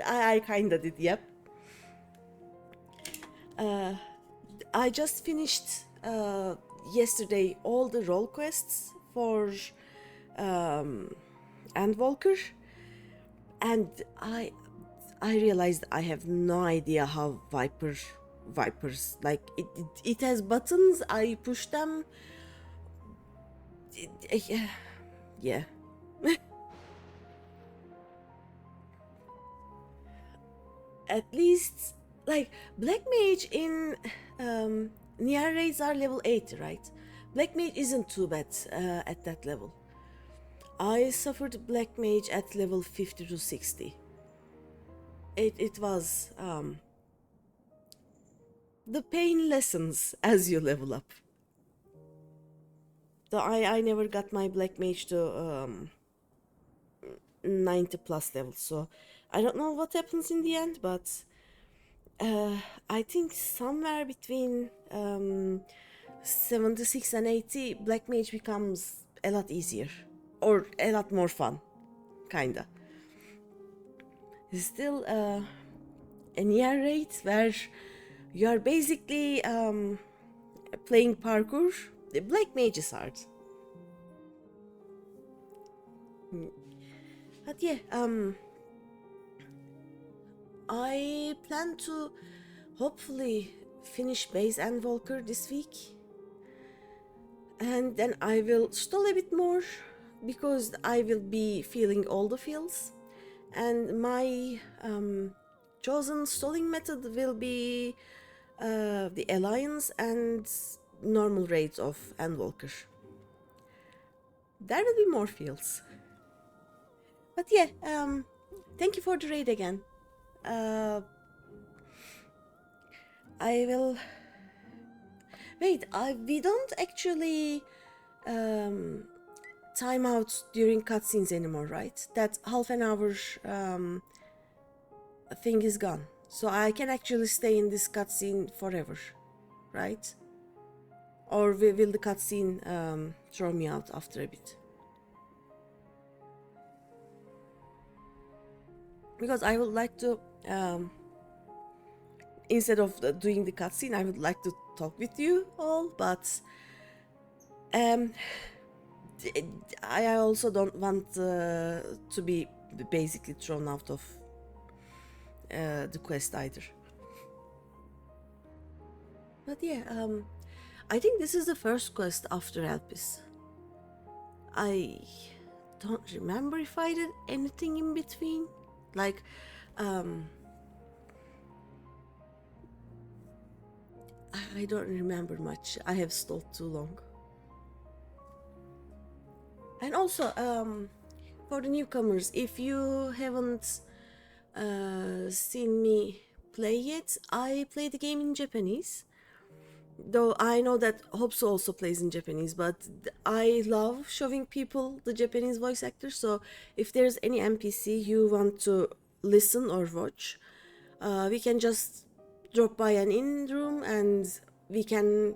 I kinda did, yep. I just finished yesterday all the role quests for Endwalker, and I realized I have no idea how Vipers, like it has buttons, I push them. Yeah. At least, like, Black Mage in Nier raids are level 80, right? Black Mage isn't too bad at that level. I suffered Black Mage at level 50 to 60. It was the pain lessens as you level up. So I never got my Black Mage to 90 plus levels, so I don't know what happens in the end, but I think somewhere between 76 and 80, Black Mage becomes a lot easier, or a lot more fun, kinda. It's still a Nier raid where you are basically playing parkour. The Black Mage is hard. But yeah, I plan to hopefully finish Base and Volker this week. And then I will stall a bit more because I will be feeling all the feels. And my chosen stalling method will be the Alliance and normal raids of Endwalker. There will be more fields. But yeah, thank you for the raid again. I will... Wait, we don't actually time out during cutscenes anymore, right? That half an hour thing is gone. So I can actually stay in this cutscene forever, right? Or will the cutscene throw me out after a bit? Because I would like to, instead of doing the cutscene, I would like to talk with you all, but I also don't want to be basically thrown out of the quest either. But yeah, I think this is the first quest after Elpis. I don't remember if I did anything in between. Like, I don't remember much. I have stalled too long. And also, for the newcomers, if you haven't seen me play yet, I play the game in Japanese. Though I know that Hopsu also plays in Japanese, but I love showing people the Japanese voice actors. So if there's any NPC you want to listen or watch, we can just drop by an in room and we can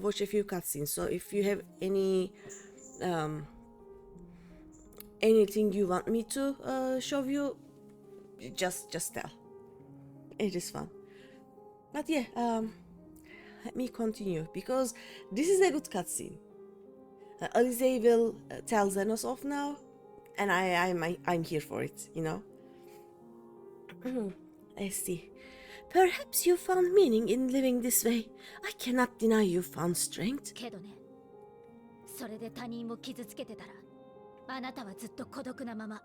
watch a few cutscenes. So if you have any anything you want me to show you, just tell. It is fun. But yeah, let me continue because this is a good cutscene. Alize will tell Xenos off now, and I'm here for it, you know. Let's see. Perhaps you found meaning in living this way. I cannot deny you found strength. けどね、それで他人を傷つけてたら、あなたはずっと孤独なまま。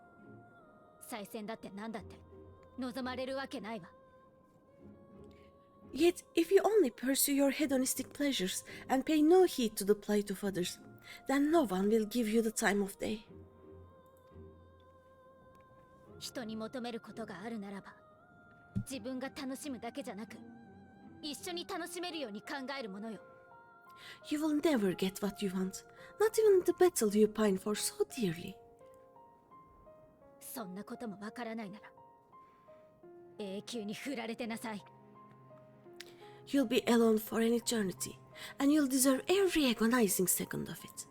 再戦だってなんだって望まれるわけないわ。Yet, if you only pursue your hedonistic pleasures and pay no heed to the plight of others, then no one will give you the time of day. 人に求めることがあるならば、自分が楽しむだけじゃなく、一緒に楽しめるように考えるものよ。You will never get what you want, not even the battle you pine for so dearly. そんなこともわからないなら、永久に振られてなさい。You'll be alone for an eternity, and you'll deserve every agonizing second of it.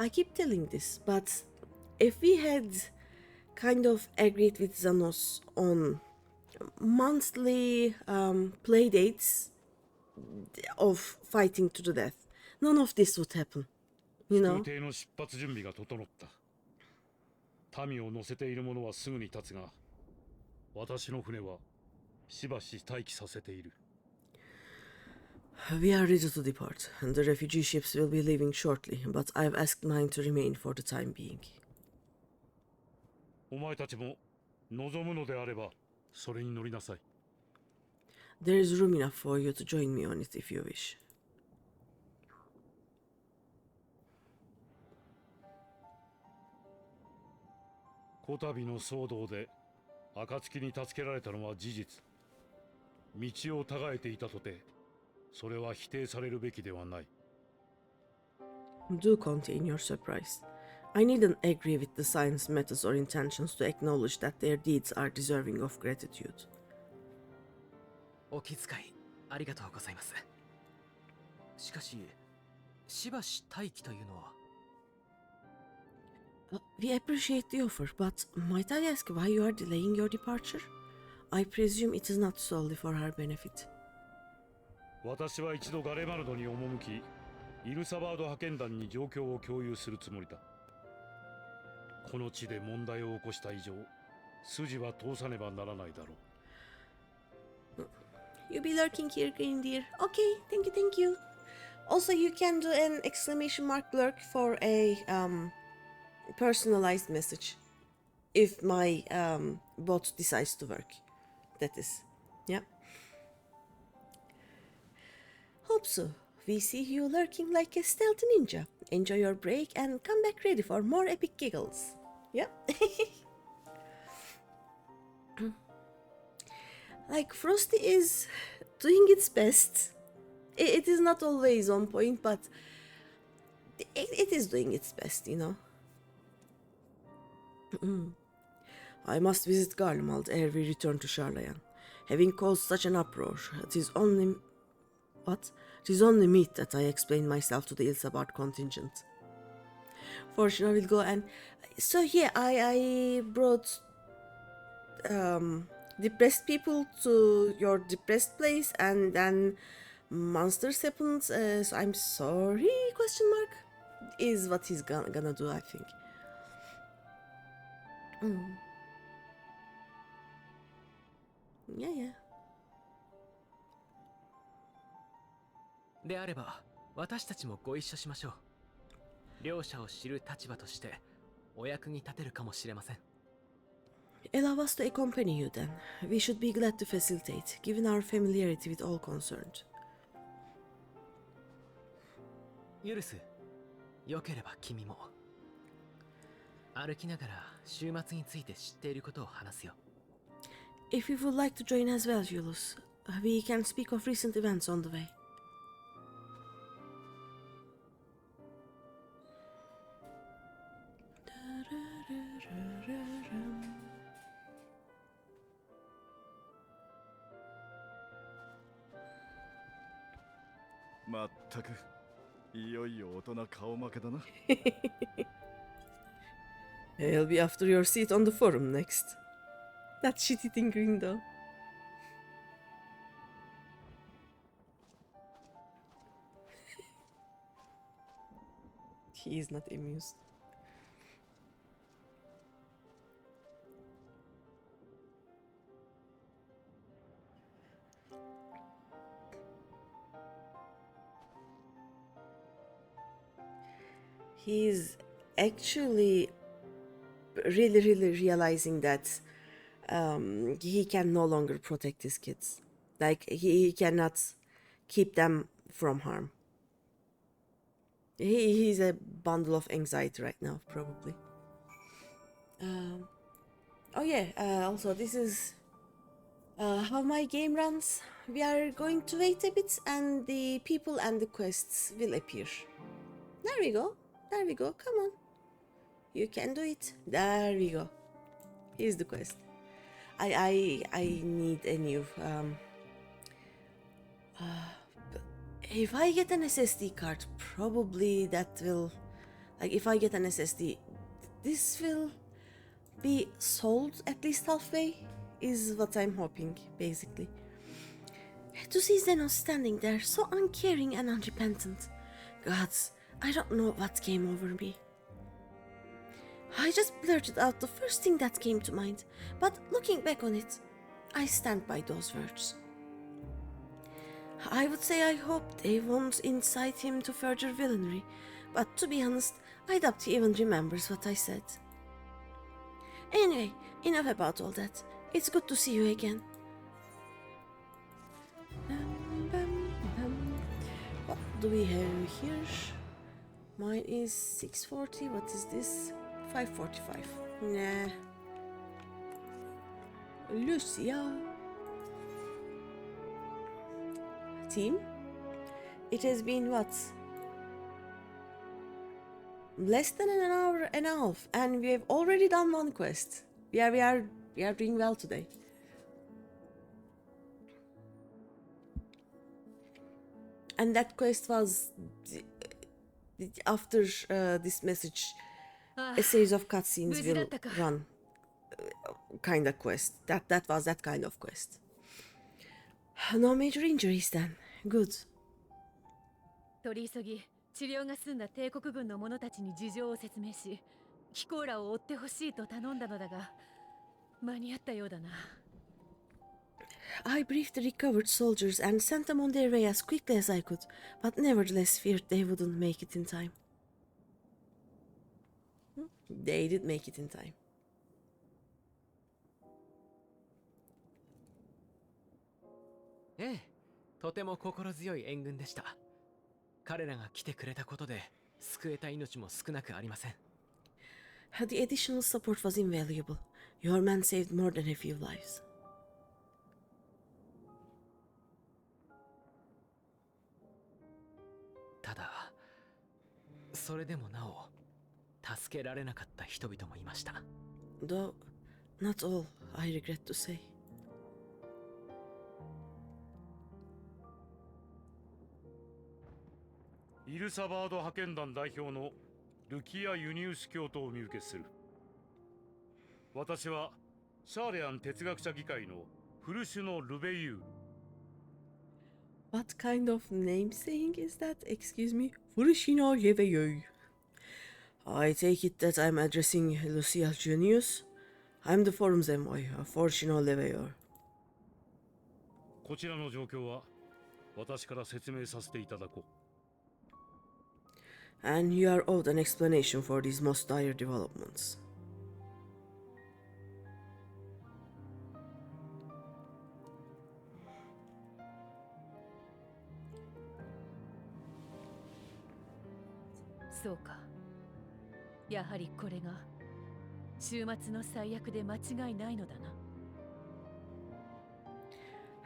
I keep telling this, but if we had kind of agreed with Zanos on monthly play dates of fighting to the death, none of this would happen, you 空 know? 挺の出発準備が整った。民を乗せている者はすぐに立つが、私の船はしばし待機させている。We are ready to depart, and the refugee ships will be leaving shortly, but I've asked mine to remain for the time being. お前たちも望むのであれば、それに乗りなさい。There is room enough for you to join me on it if you wish. こたびの騒動で暁に助けられたのは事実。道を違えていたとて、それは否定されるべきではない。Do contain your surprise. I needn't agree with the science methods or intentions to acknowledge that their deeds are deserving of gratitude. お気遣いありがとうございます。しかし、しばし待機というのは。We appreciate the offer, but might I ask why you are delaying your departure? I presume it is not solely for our benefit. 私は一度ガレマルドに赴き、イルサバード派遣団に状況を共有するつもりだ。この地で問題を起こした以上、筋は通さねばならないだろう。You be lurking here, Green Deer. Okay, thank you. Also, you can do an exclamation mark lurk for a personalized message if my bot decides to work. That is, yeah. Hope so. We see you lurking like a stealthy ninja. Enjoy your break and come back ready for more epic giggles. Yeah. Like, Frosty is doing its best. It is not always on point, but it is doing its best, you know. I must visit Garlemald ere we return to Sharlayan. Having caused such an uproar, it is only... What? It is only meet that I explain myself to the Ilsabard contingent. Fortuna will go and... So yeah, I brought depressed people to your depressed place, and then monsters happened, so I'm sorry, question mark, is what he's gonna do, I think. Yeah. であれば、私たちもご一緒しましょう。両者を知る立場として、お役に立てるかもしれません。Allow us to accompany you then. We should be glad to facilitate, given our familiarity with all concerned. ユルス、よければ君も。歩きながら週末について知っていることを話すよ。If you would like to join as well, Julius, we can speak of recent events on the way. I'll be after your seat on the forum next. That shit-eating green though. He is not amused. He's actually really realizing that he can no longer protect his kids. Like, he cannot keep them from harm. He's a bundle of anxiety right now, probably. Oh yeah, also this is how my game runs. We are going to wait a bit and the people and the quests will appear. There we go, come on. You can do it. There we go. Here's the quest. I need a new if I get an SSD card, probably that will Like if I get an SSD, this will be sold at least halfway, is what I'm hoping, basically. To see Zenos standing there, so uncaring and unrepentant. Gods, I don't know what came over me. I just blurted out the first thing that came to mind, but looking back on it, I stand by those words. I would say I hope they won't incite him to further villainy, but to be honest, I doubt he even remembers what I said. Anyway, enough about all that. It's good to see you again. What do we have here? Mine is 640. What is this? 545. Nah. Lucia. Team? It has been what? Less than an hour and a half, and we have already done one quest. We are doing well today. And that quest was after this message, a series of cutscenes will run. Kind of quest. That was that kind of quest. No major injuries then. Good. 取り急ぎ治療が済んだ帝国軍の者たちに事情を説明し、キコーラを追ってほしいと頼んだのだが、間に合ったようだな。I briefed the recovered soldiers and sent them on their way as quickly as I could, but nevertheless feared they wouldn't make it in time. They did make it in time. ええ、とても心強い援軍でした。彼らが来てくれたことで救えた命も少なくありません。The additional support was invaluable. Your man saved more than a few lives. ただ、それでもなお助けられなかった人々もいました。Though, not all, I regret to say. イルサバード派遣団代表のルキア・ユニウス教徒を見受けする。私はシャーレアン哲学者議会のフルシュノ・ルベユー。What kind of name saying is that? Excuse me? Furishino Yeveyu. I take it that I'm addressing Lucia Junius. I'm the forum's envoy, Furishino Leveyor. こちらの状況は私から説明させていただこう。And you are owed an explanation for these most dire developments. So か。やはりこれが週末の最悪で間違いないのだな。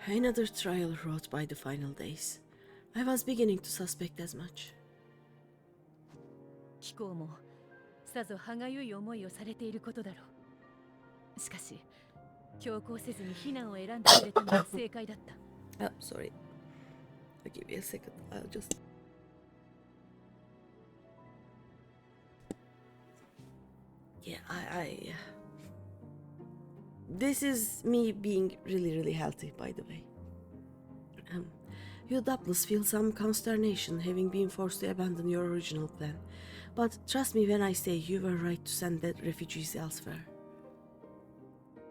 Another trial wrought by the final days. I was beginning to suspect as much. 貴公もさぞ歯がゆい思いをされていることだろう。しかし強行せずに避難を選んでくれたのは正解だった。Oh, sorry. Give me a second. I'll just. Yeah, This is me being really healthy, by the way. You doubtless feel some consternation having been forced to abandon your original plan. But trust me when I say you were right to send the refugees elsewhere.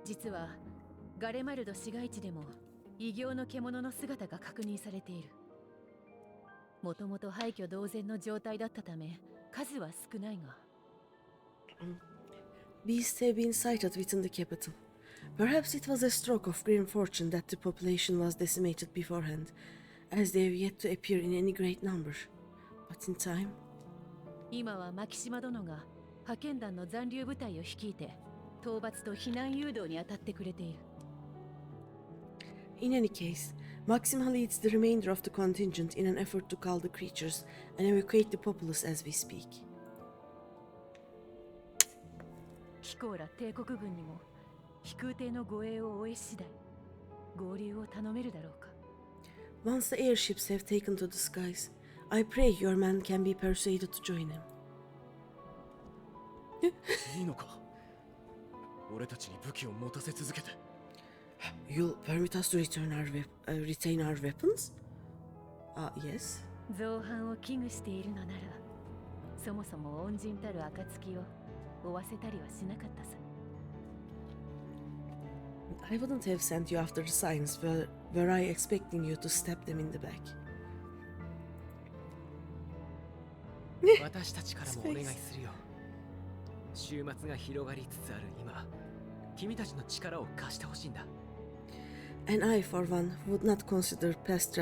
実はガレマルド市街地でも異形の獣の姿が確認されている。もともと廃墟同然の状態だったため数は少ないが。Beasts have been sighted within the capital. Perhaps it was a stroke of grim fortune that the population was decimated beforehand, as they have yet to appear in any great number. But in time... 今はマキシマ殿が派遣団の残留部隊を率いて討伐と避難誘導に当たってくれている。In any case, Maxima leads the remainder of the contingent in an effort to cull the creatures and evacuate the populace as we speak. キコーラ帝国軍にも飛空艇の護衛を終え次第合流を頼めるだろうか。 Once the airships have taken to the skies, I pray your man can be persuaded to join him. いいのか？俺たちに武器を持たせ続けて。You'll permit us to retain our weapons? Yes. 造反を危惧しているのなら、そもそも恩人たる暁を負わせたりはしなかったさ。I wouldn't have sent you after the signs, were I expecting you to stab them in the back. 私たちからもお願いするよ。週末が広がりつつある今、君たちの力を貸してほしいんだ。And I, for one, would not consider past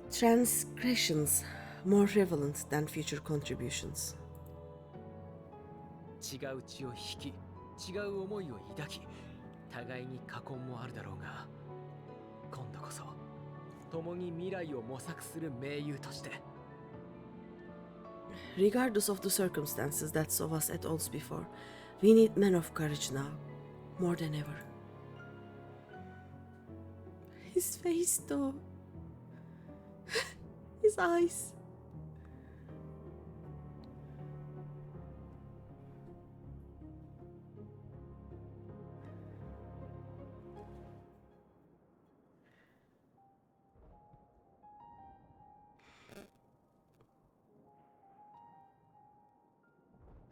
transgressions more relevant than future contributions. 違う血を引き、違う思いを抱き、互いに禍根もあるだろうが、今度こそ共に未来を模索する盟友として。Regardless of the circumstances that saw us at odds before, we need men of courage now, more than ever. His face, though. His eyes.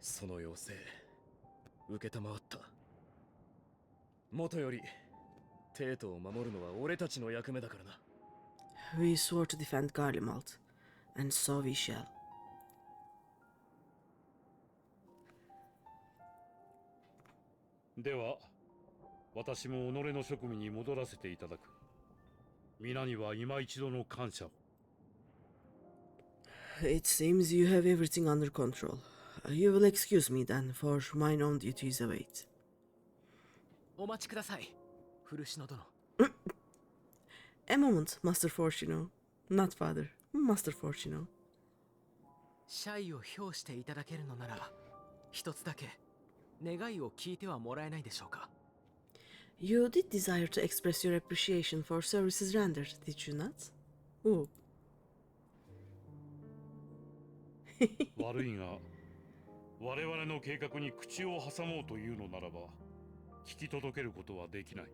"その要請承った。もとより帝都を守るのは俺たちの役目だからな。We swore to defend Garlemald, and so we shall." では、私も己の職務に戻らせていただく。皆には今一度の感謝を。It seems you have everything under control. You will excuse me then, for mine own duties await. お待ちください、古篠殿。A moment, Master Fortuno. Not father, Master Fortuno. 謝意を表していただけるのなら、一つだけ願いを聞いてはもらえないでしょうか。You did desire to express your appreciation for services rendered, did you not? Oh. 悪いが、我々の計画に口を挟もうというのならば、聞き届けることはできない。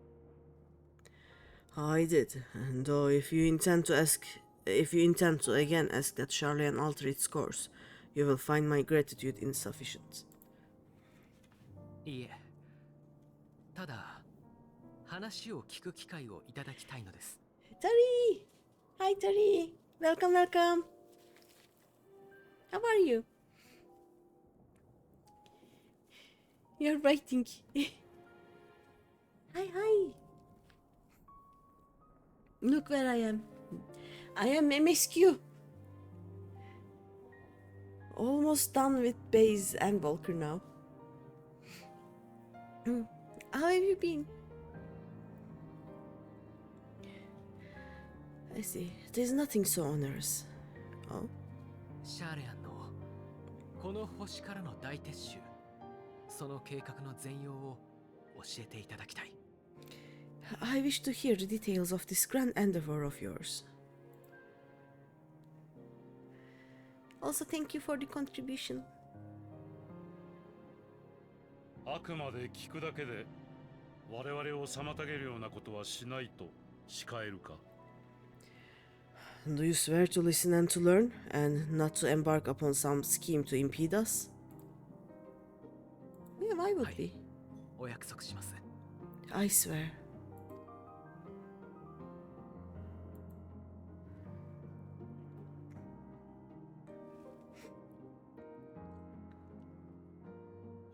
I did, and though if you intend to again ask that Sharlayan alter its course, you will find my gratitude insufficient. いいえ、ただ話を聞く機会をいただきたいのです。Tari! Hi, Tari! Welcome, welcome! How are you? You're writing. Hi, hi! Look where I am. I am MSQ. Almost done with Baze and Volker now. How have you been? I see. There's nothing so onerous. Oh? シャーレアンのこの星からの大撤収、その計画の全容を教えていただきたい。I wish to hear the details of this grand endeavor of yours. Also, thank you for the contribution. あくまで聞くだけで我々を妨げるようなことはしないと誓えるか。Do you swear to listen and to learn, and not to embark upon some scheme to impede us? Yeah, why would we? お約束します。I swear.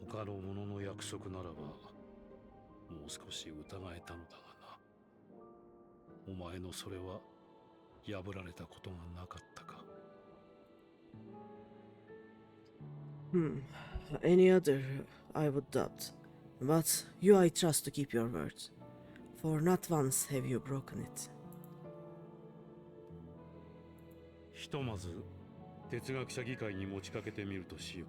他の者の約束ならば、もう少し疑えたのだがな。お前のそれは破られたことがなかったか。Any other I would doubt. But you I trust to keep your word. For not once have you broken it. ひとまず哲学者議会に持ちかけてみるとしよう。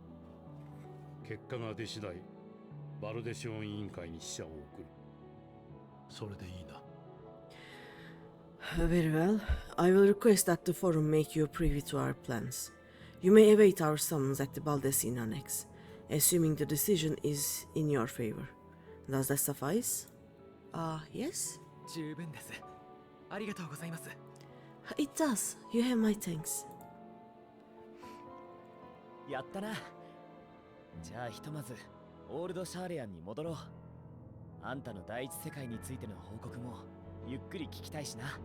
結果が出次第、バルデシオン委員会に使者を送る。それでいいな。Very well. I will request that the forum make you privy to our plans. You may await our summons at the Baldacin Annex, assuming the decision is in your favor. Does that suffice? Yes? 十分です。ありがとうございます。It does. You have my thanks. やったな。じゃあひとまずオールドシャーレアンに戻ろう。あんたの第一世界についての報告もゆっくり聞きたいしな。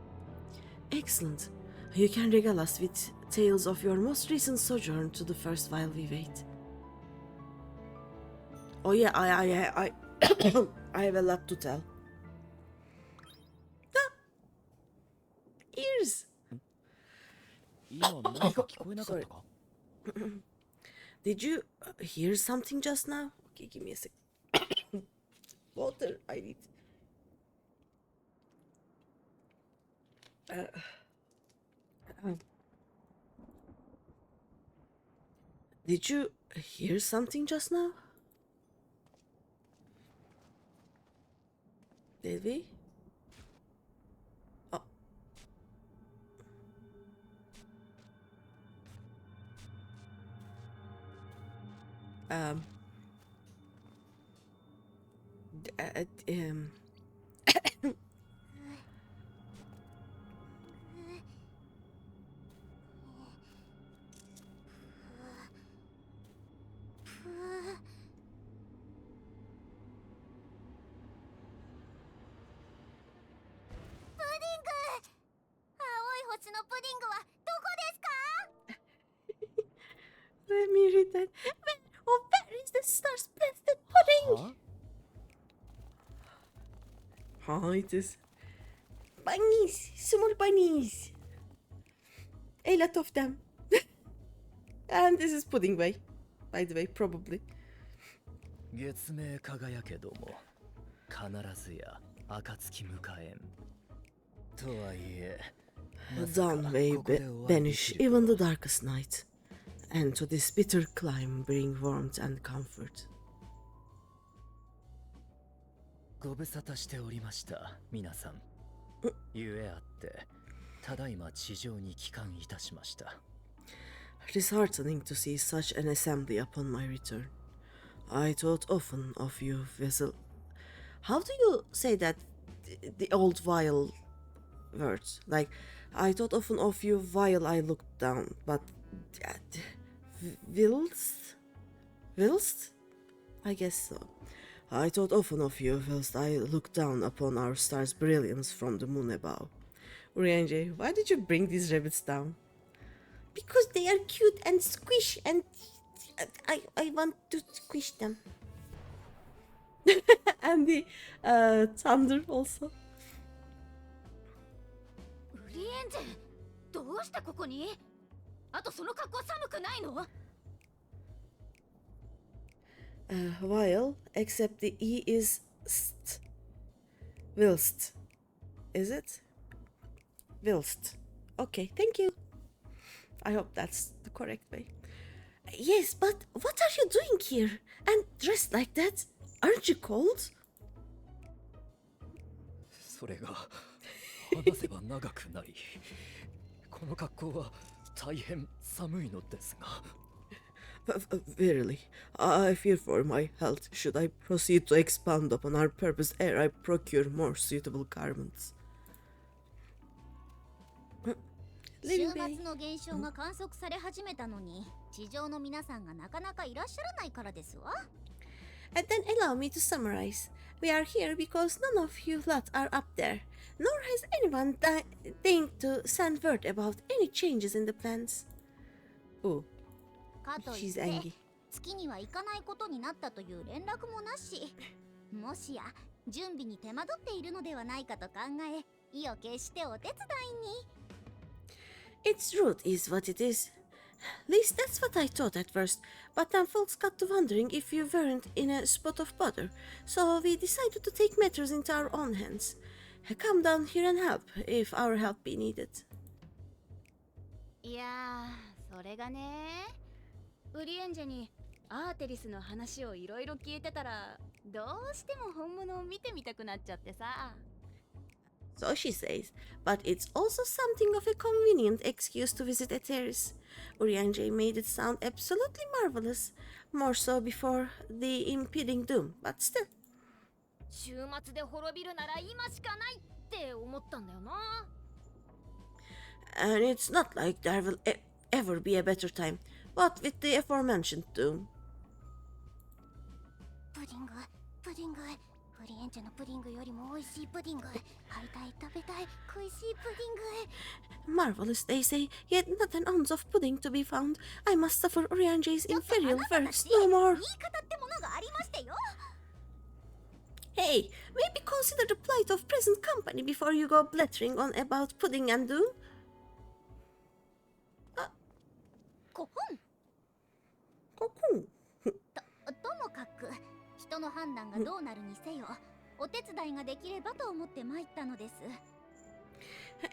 Excellent. You can regale us with tales of your most recent sojourn to the first while we wait. Oh yeah, I I have a lot to tell. Ears. 今何か聞こえなかったか？ Did you hear something just now? Okay, give me a sec. Water, I need. Did you hear something just now? Did we? Oh. D- um. 星のプディングはどこですか？ Let me read that. Where is the star-splendid pudding? It is. Bunnies, small bunnies. A lot of them. And this is pudding by the way, probably. 月明輝けども必ずや暁迎えん。とはいえ。 Dawn may banish even the darkest night, and to this bitter clime bring warmth and comfort. ご無沙汰しておりました、皆さん。ゆえあって、ただいま地上に帰還いたしました。Disheartening to see such an assembly upon my return. I thought often of you, vessel. How do you say that? The old vile words, like. I thought often of you while I looked down, but whilst? I guess so. I thought often of you whilst I looked down upon our star's brilliance from the moon above. Urianji, why did you bring these rabbits down? Because they are cute and squish, and I want to squish them. And the thunder also. リエンジェどうしてここに？あとその格好寒くないの？ While, except the E is st. Whilst. Is it? Whilst. Okay, thank you. I hope that's the correct way. Yes, but what are you doing here? And dressed like that? Aren't you cold? それが話せば長くなり、この格好は大変寒いのですが。Verily, I fear for my health. Should I proceed to expound upon our purpose ere I procure more suitable garments? 週末の現象が観測され始めたのに、地上の皆さんがなかなかいらっしゃらないからですわ。And then allow me to summarize. We are here because none of you lot are up there, nor has anyone deigned to send word about any changes in the plans. Oh, かといっ she's て angry. 月には行かないことになったという連絡もなし、もしや準備に手間取っているのではないかと考え、意を決してお手伝いに。It's rude is what it is. Least that's what I thought at first, but then folks got to wondering if you weren't in a spot of bother, so we decided to take matters into our own hands. Come down here and help, if our help be needed. いやー、それがね、ウリエンジェにアーテリスの話をいろいろ聞いてたら、どうしても本物を見てみたくなっちゃってさ。So she says, but it's also something of a convenient excuse to visit a terrace. Urianger made it sound absolutely marvelous, more so before the impending doom, but still. 週末で滅びるなら今しかないって思ったんだよな。And it's not like there will ever be a better time, what with the aforementioned doom. プディング、プディング。オリエンジェのプディングよりも美味しいプディング。買いたい、食べたい、恋しいプディング。 Marvelous, they say, yet not an ounce of pudding to be found. I must suffer Urianger's inferior verdict no more. 言い方ってものがありましてよ。Hey, maybe consider the plight of present company before you go blathering on about pudding and doom. こほん。ここん。ともかく人の判断がどうなるにせよ、お手伝いができればと思って参ったのです。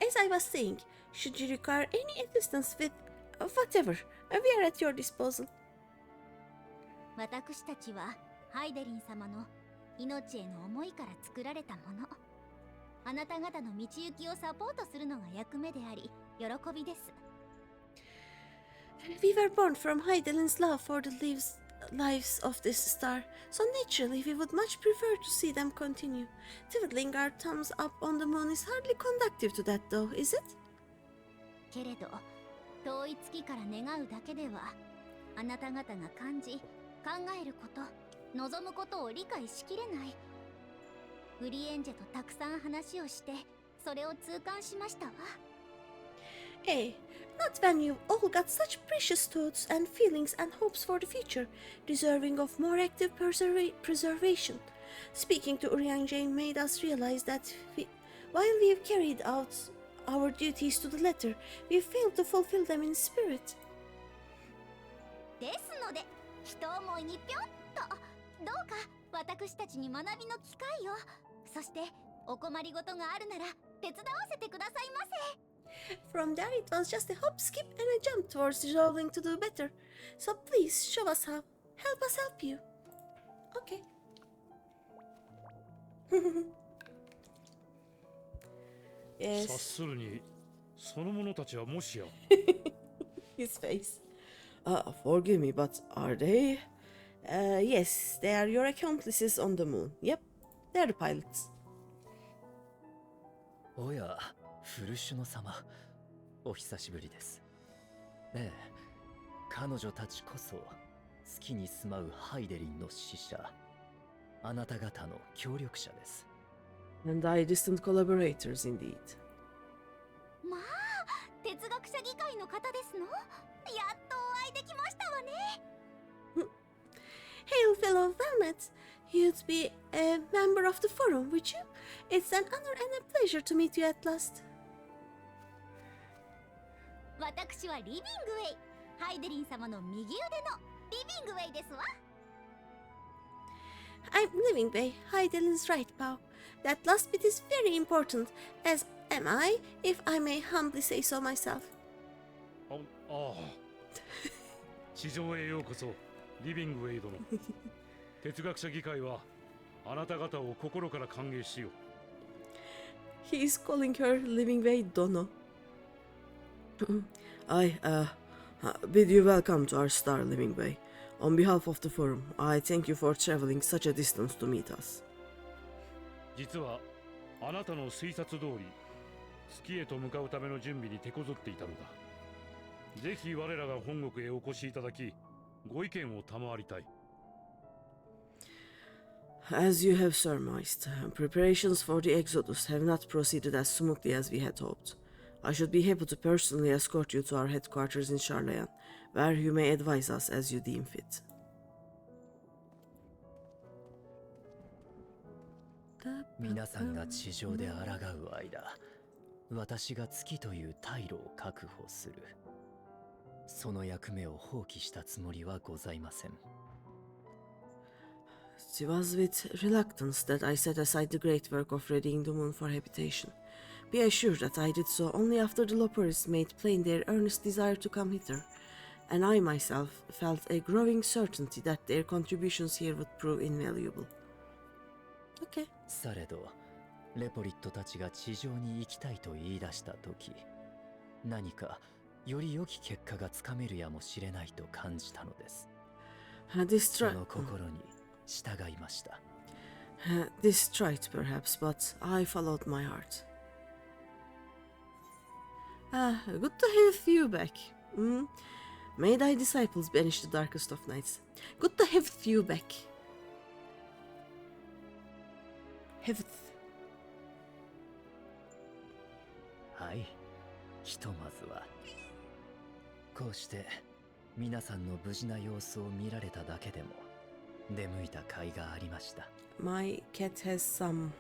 As I was saying, should you require any assistance with whatever, we are at your disposal. 私たちはハイデリン様の命への思いから作られたもの。あなた方の道行きをサポートするのが役目であり、喜びです。We were born from Heidelin's love for the lives of this star, so naturally we would much prefer to see them continue. Twiddling our thumbs up on the moon is hardly conducive to that, though, is it? けれど、遠い月から願うだけでは、あなた方が感じ、考えること、望むことを理解しきれない。ウリエンジェとたくさん話をして、それを痛感しましたわ。Hey, not when you've all got such precious thoughts and feelings and hopes for the future, deserving of more active preservation. Speaking to Urianger made us realize that while we've carried out our duties to the letter, we've failed to fulfill them in spirit. ですので、一思いにぴょんと、どうか私たちに学びの機会を、そしてお困りごとがあるなら手伝わせてくださいませ。From there, it was just a hop, skip, and a jump towards resolving to do better. So please show us how. Help us help you. Okay. Yes. 察するに、その者たちはもしや。His face. Forgive me, but are they? Yes, they are your accomplices on the moon. Yep, they're the pilots. おや、フルシュノ様、お久しぶりです。ええ、彼女たちこそ月に住まうハイデリンの使者、あなた方の協力者です。And I distant collaborators indeed. まあ、哲学者議会の方ですの？やっとお会いできましたわね。Hail, fellow Velmet! You'd be a member of the forum, would you? It's an honor and a pleasure to meet you at last. 私はリビングウェイ、ハイデリン様の右腕のリビングウェイですわ。I'm Living Bay, Heidelin's right paw. That last bit is very important, as am I, if I may humbly say so myself. ああ。地上へようこそ、リビングウェイ殿。哲学者議会はあなた方を心から歓迎しよう。He is calling her Living Bay Dono. I bid you welcome to our star, Living Bay. On behalf of the forum, I thank you for traveling such a distance to meet us. 実はあなたの推察通り、月へと向かうための準備に手こずっていたのだ。ぜひ我らが本国へお越しいただき、ご意見を賜りたい。As you have surmised, preparations for the Exodus have not proceeded as smoothly as we had hoped. I should be happy to personally escort you to our headquarters in Sharlayan, where you may advise us as you deem fit. 皆さんが地上で抗う間、私が月という退路を確保する。その役目を放棄したつもりはございません。It was with reluctance that I set aside the great work of readying the moon for habitation. Be assured that I did so only after the Loperists made plain their earnest desire to come hither, and I myself felt a growing certainty that their contributions here would prove invaluable. Okay. されど、レポリットたちが地上に行きたいと言い出した時、何かより良き結果がつかめるやもしれないと感じたのです。その心に従いました。Distraught perhaps, but I followed my heart. Good to have you back. May thy disciples banish the darkest of nights. Good to have you back. Have. はい、ひとまずはこうして皆さんの無事な様子を見られただけでも出向いた甲斐がありました。My cat has some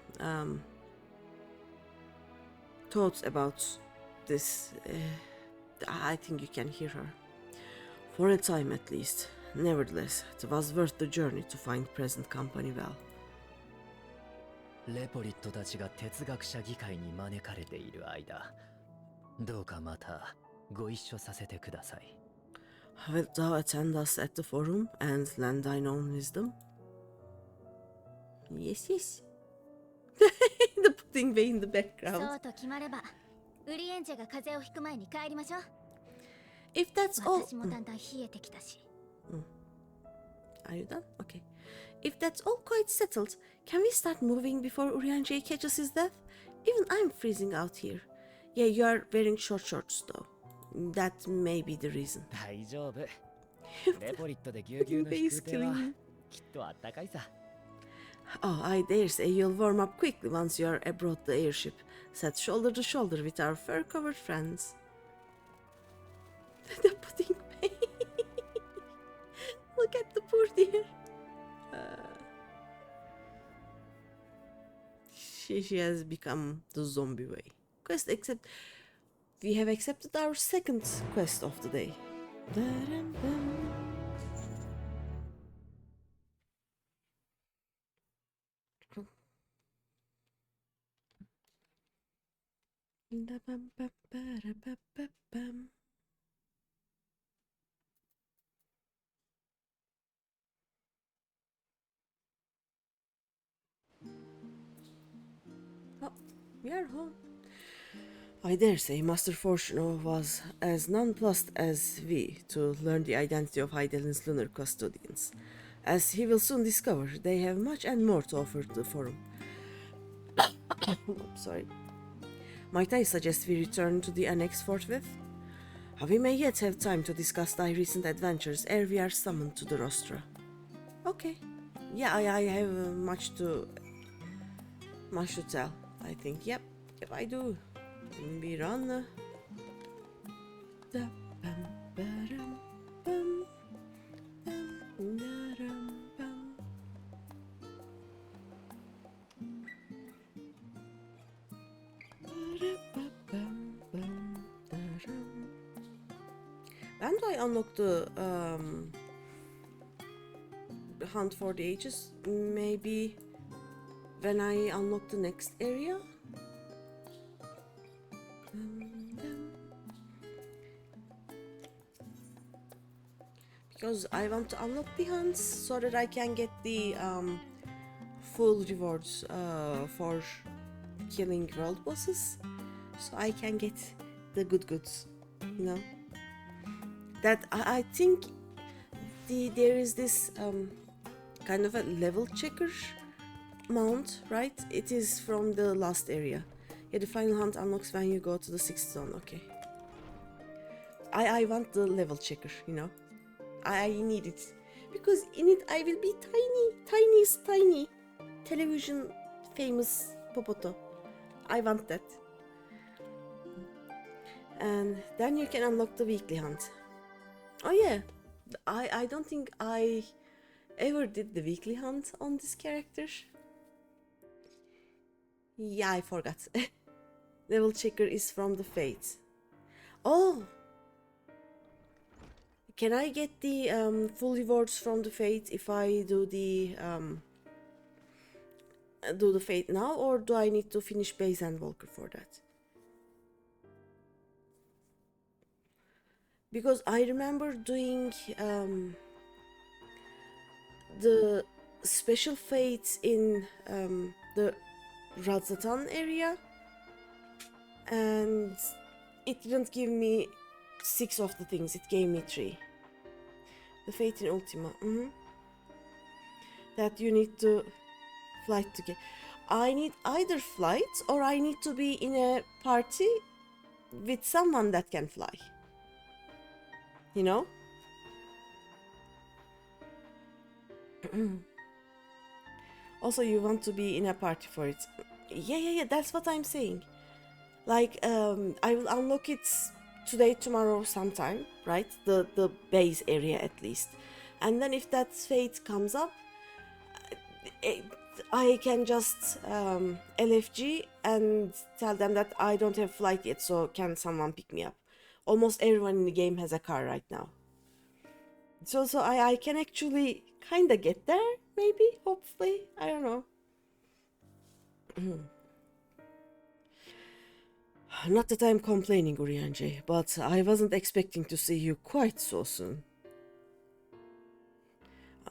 thoughts about this. I think you can hear her. For a time at least. Nevertheless, it was worth the journey to find present company well. レポリットたちが哲学者議会に招かれている間、どうかまたご一緒させてください。Wilt thou attend us at the forum and lend thine own wisdom? Yes, yes. The pudding way in the background. そうと決まれば、ウリエンジェが風邪をひく前に帰りましょう。If that's all. 私もだんだん冷えてきたし。Are you done? Okay. If that's all quite settled, can we start moving before Urianger catches his death? Even I'm freezing out here. Yeah, you are wearing short shorts though. That may be the reason. 大丈夫。レポリットでぎゅうぎゅうの飛空艇はきっとあったかいさ。Oh, I dare say you'll warm up quickly once you're aboard the airship, set shoulder to shoulder with our fur-covered friends. The pudding bay. Look at the poor dear. She has become the zombie way. Quest except we have accepted our second quest of the day. Oh, we are home. I dare say Master Fortuno was as nonplussed as we to learn the identity of Heidelin's lunar custodians. As he will soon discover, they have much and more to offer to the forum. Sorry. Might I suggest we return to the annex forthwith? We may yet have time to discuss thy recent adventures ere we are summoned to the rostra. Okay. Yeah, I have much to tell, I think. Yep, I do. We run. When do I unlock the hunt for the ages? Maybe when I unlock the next area? Because I want to unlock the hunts so that I can get the full rewards for killing world bosses, so I can get the goods, you know. That I think there is this kind of a level checker mount, right? It is from the last area. Yeah, the final hunt unlocks when you go to the 6th zone. Okay. I want the level checker, you know. I need it because in it I will be tiny television famous Popoto. I want that. And then you can unlock the weekly hunt. Oh yeah, I don't think I ever did the weekly hunt on this character. Yeah, I forgot. Level checker is from the Fate. Oh! Can I get the full rewards from the Fate if I do the Fate now, or do I need to finish Base and Walker for that? Because I remember doing the special fates in the Radzatan area, and it didn't give me 6 of the things, it gave me 3. The Fate in Ultima. That you need to flight to get. I need either flight or I need to be in a party with someone that can fly. You know? Also, you want to be in a party for it. Yeah, that's what I'm saying. Like, I will unlock it today, tomorrow, sometime, right? The base area at least. And then if that fate comes up, I can just LFG and tell them that I don't have flight yet, so can someone pick me up? Almost everyone in the game has a car right now. So I can actually kinda get there, maybe, hopefully, I don't know. Not that I'm complaining, Urianger, but I wasn't expecting to see you quite so soon.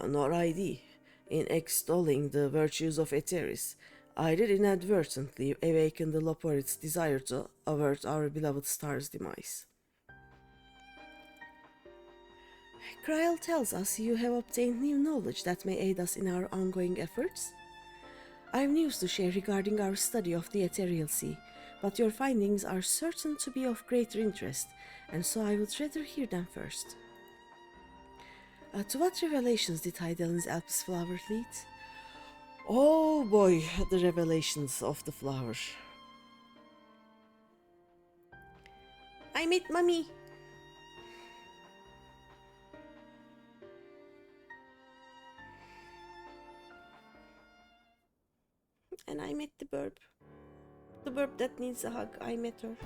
Nor I. In extolling the virtues of Eteris, I did inadvertently awaken the Loporit's desire to avert our beloved star's demise. Kryl tells us you have obtained new knowledge that may aid us in our ongoing efforts. I have news to share regarding our study of the Ethereal Sea, but your findings are certain to be of greater interest, and so I would rather hear them first. To what revelations did Hydaelyn's Alp's flower lead? Oh boy, the revelations of the flower. I met Mummy. And I met the burb. The burb that needs a hug, I met her.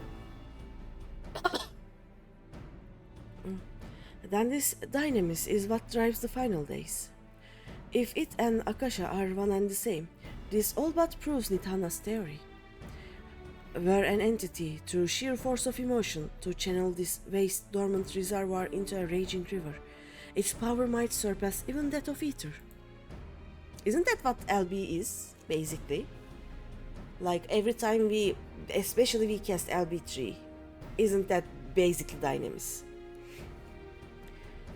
Then this dynamis is what drives the final days. If it and Akasha are one and the same, this all but proves Nitana's theory. Were an entity, through sheer force of emotion, to channel this vast dormant reservoir into a raging river, its power might surpass even that of Ether. Isn't that what LB is, basically? Like, every time especially we cast LB3, isn't that basically dynamis?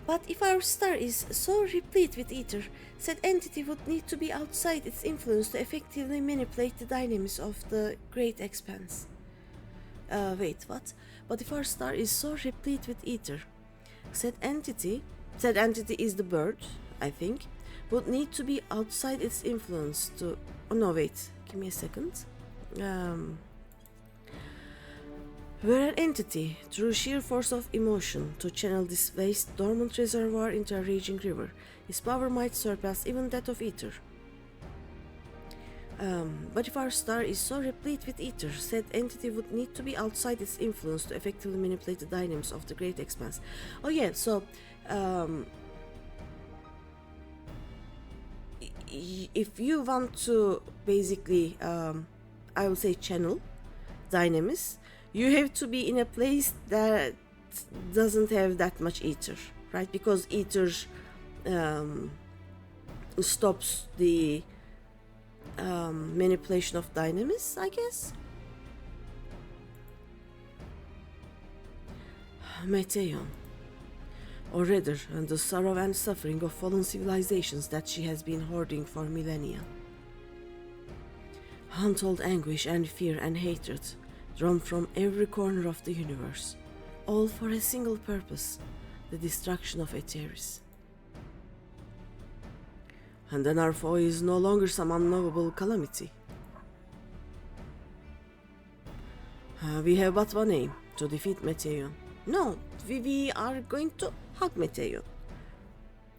But if our star is so replete with ether, said entity would need to be outside its influence to effectively manipulate the dynamics of the great expanse. Wait, what? But if our star is so replete with ether, said entity is the bird, I think, would need to be outside its influence to... Oh no, wait, give me a second. Were an entity, through sheer force of emotion, to channel this vast dormant reservoir into a raging river, his power might surpass even that of ether. But if our star is so replete with ether, said entity would need to be outside its influence to effectively manipulate the dynamics of the great expanse. Oh yeah, so if you want to basically, I would say channel dynamics, you have to be in a place that doesn't have that much ether, right? Because ether stops the manipulation of dynamics, I guess. Meteion, or rather, the sorrow and suffering of fallen civilizations that she has been hoarding for millennia. Untold anguish and fear and hatred, drawn from every corner of the universe, all for a single purpose, the destruction of Eteris. And then our foe is no longer some unknowable calamity. We have but one aim, to defeat Meteion. No, we are going to hug Meteion.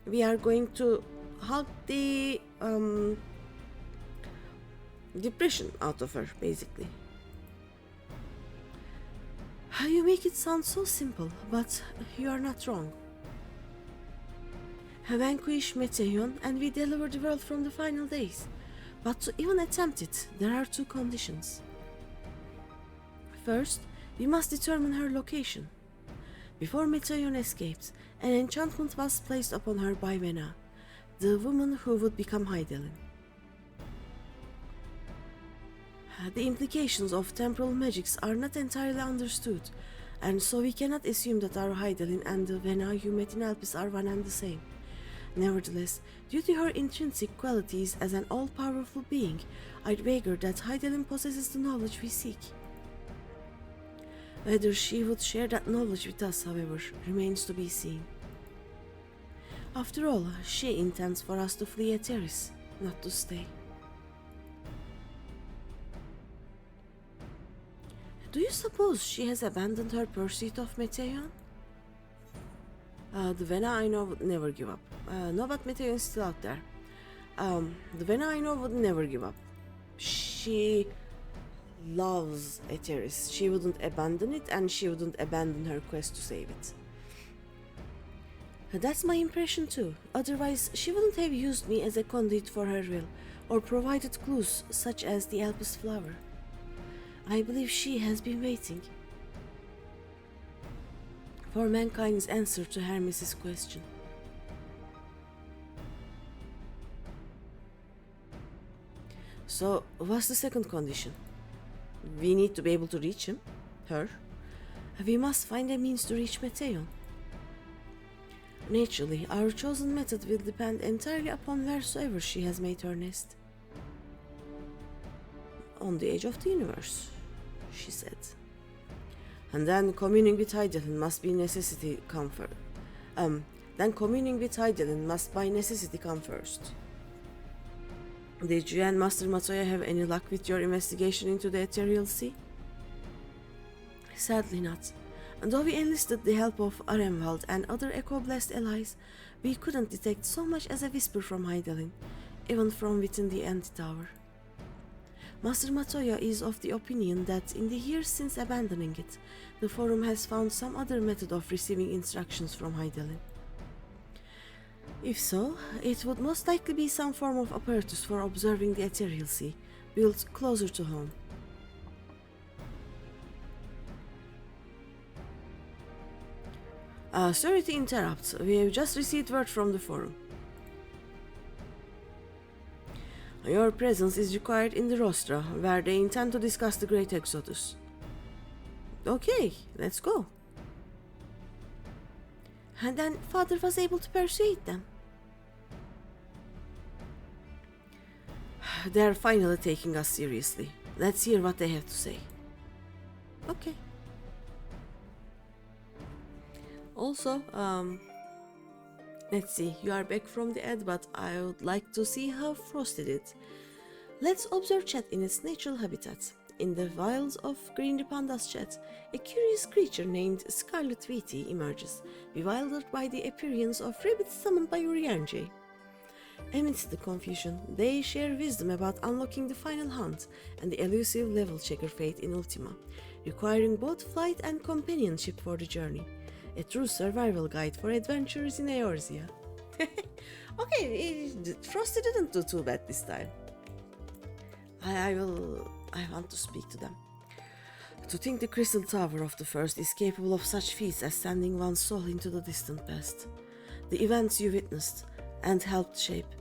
We are going to hug the depression out of her, basically. You make it sound so simple, but you are not wrong. Vanquish Meteion and we deliver the world from the final days. But to even attempt it, there are two conditions. First, we must determine her location. Before Meteion escaped, an enchantment was placed upon her by Vena, the woman who would become Hydaelyn. The implications of temporal magics are not entirely understood, and so we cannot assume that our Hydaelyn and the Vena you met in Alpes are one and the same. Nevertheless, due to her intrinsic qualities as an all-powerful being, I'd wager that Hydaelyn possesses the knowledge we seek. Whether she would share that knowledge with us, however, remains to be seen. After all, she intends for us to flee Eteris, not to stay. Do you suppose she has abandoned her pursuit of Meteion? The Vena I know would never give up. No, but Meteion is still out there. The Vena I know would never give up. She loves Eteris. She wouldn't abandon it, and she wouldn't abandon her quest to save it. That's my impression too. Otherwise, she wouldn't have used me as a conduit for her will, or provided clues such as the Alpes flower. I believe she has been waiting for mankind's answer to Hermes' question. So, what's the second condition? We need to be able to reach him, her. We must find a means to reach Meteion. Naturally, our chosen method will depend entirely upon wheresoever she has made her nest. On the edge of the universe, she said. And then communing with Hydaelyn must by necessity come first. Did you and Master Matoya have any luck with your investigation into the Ethereal Sea? Sadly not. And though we enlisted the help of Garlemald and other echo-blessed allies, we couldn't detect so much as a whisper from Hydaelyn, even from within the Antitower. Master Matoya is of the opinion that in the years since abandoning it, the Forum has found some other method of receiving instructions from Hydaelyn. If so, it would most likely be some form of apparatus for observing the Ethereal Sea, built closer to home. Sorry to interrupt, we have just received word from the Forum. Your presence is required in the Rostra, where they intend to discuss the Great Exodus. Okay, let's go. And then Father was able to persuade them. They're finally taking us seriously. Let's hear what they have to say. Okay. Also, let's see, you are back from the ad, but I would like to see how Frost did it. Let's observe chat in its natural habitat. In the wilds of GreenyThePanda's chat, a curious creature named Scarlet Viti emerges, bewildered by the appearance of rabbits summoned by Urianger. Amidst the confusion, they share wisdom about unlocking the final hunt and the elusive level checker fate in Ultima, requiring both flight and companionship for the journey. A true survival guide for adventurers in Eorzea. Okay, Frosty didn't do too bad this time. I want to speak to them. To think the crystal tower of the first is capable of such feats as sending one's soul into the distant past. The events you witnessed and helped shape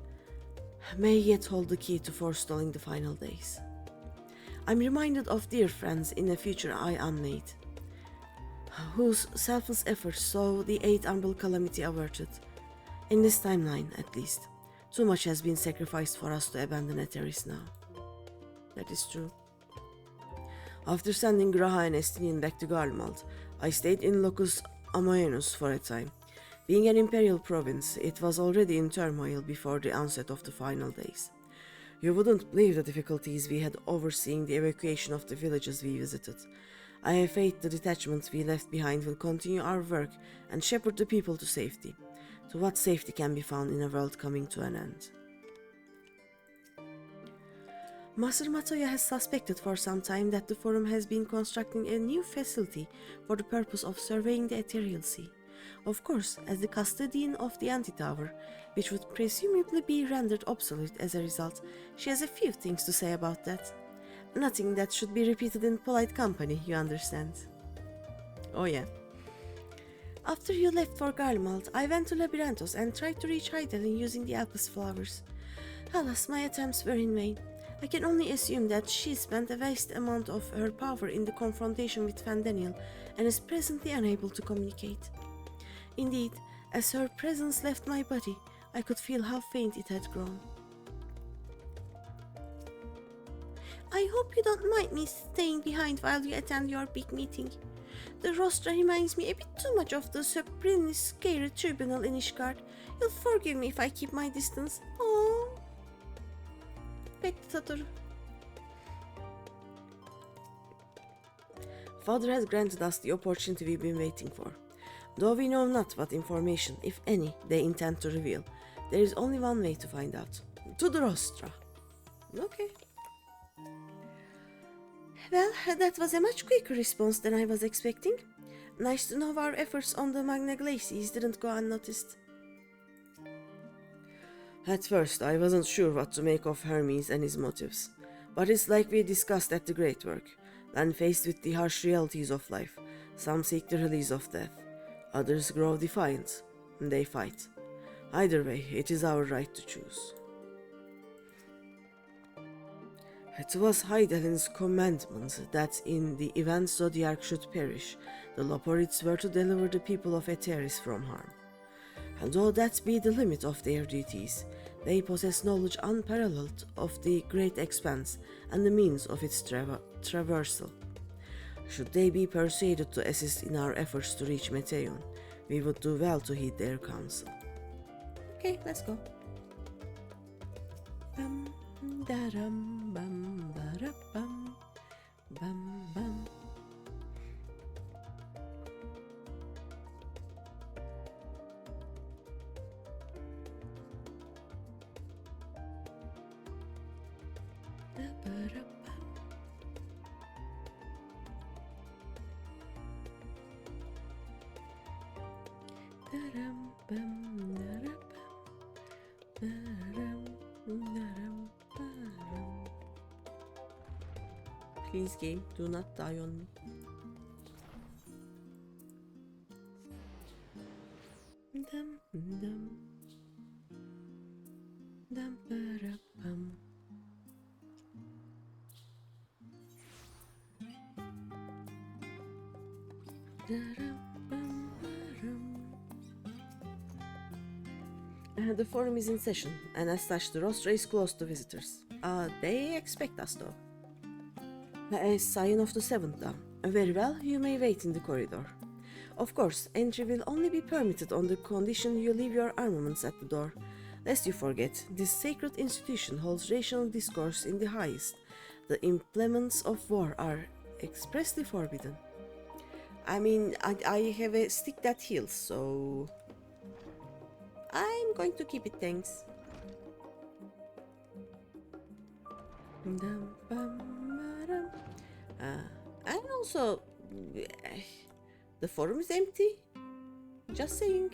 may yet hold the key to forestalling the final days. I'm reminded of dear friends in a future I unmade, whose selfless efforts saw the 8th Umbral calamity averted. In this timeline, at least, too much has been sacrificed for us to abandon Eteris now. That is true. After sending Graha and Estinian back to Garlemald, I stayed in Locus Amoenus for a time. Being an imperial province, it was already in turmoil before the onset of the final days. You wouldn't believe the difficulties we had overseeing the evacuation of the villages we visited. I have faith the detachment we left behind will continue our work and shepherd the people to safety. To what safety can be found in a world coming to an end? Master Matoya has suspected for some time that the Forum has been constructing a new facility for the purpose of surveying the Ethereal Sea. Of course, as the custodian of the Antitower, which would presumably be rendered obsolete as a result, she has a few things to say about that. Nothing that should be repeated in polite company, you understand. Oh yeah. After you left for Garlemald, I went to Labyrinthos and tried to reach Hydaelyn using the Alpes flowers. Alas, my attempts were in vain. I can only assume that she spent a vast amount of her power in the confrontation with Fandaniel and is presently unable to communicate. Indeed, as her presence left my body, I could feel how faint it had grown. I hope you don't mind me staying behind while you attend your big meeting. The rostra reminds me a bit too much of the supremely scary tribunal in Ishgard. You'll forgive me if I keep my distance. Oh, Totoro. Father has granted us the opportunity we've been waiting for. Though we know not what information, if any, they intend to reveal, there is only one way to find out. To the rostra. Okay. Well, that was a much quicker response than I was expecting. Nice to know our efforts on the Magna Glacies didn't go unnoticed. At first, I wasn't sure what to make of Hermes and his motives. But it's like we discussed at the Great Work. When faced with the harsh realities of life, some seek the release of death. Others grow defiant. They fight. Either way, it is our right to choose. It was Hydaelyn's commandment that in the event Zodiac should perish, the Loporids were to deliver the people of Eteris from harm. And though that be the limit of their duties, they possess knowledge unparalleled of the great expanse and the means of its traversal. Should they be persuaded to assist in our efforts to reach Meteion, we would do well to heed their counsel. Okay, let's go. Bum, da-dum, bum, ba-da-bum, bum, bum. Please, game, do not die on me. Dum dum dum ba-da-bum. The forum is in session, and as such, the rostra is closed to visitors. They expect us, though. A sign of the seventh dawn. Very well, you may wait in the corridor. Of course, entry will only be permitted on the condition you leave your armaments at the door. Lest you forget, this sacred institution holds rational discourse in the highest. The implements of war are expressly forbidden. I mean, I have a stick that heals, so I'm going to keep it, thanks. And also, the forum is empty. Just saying.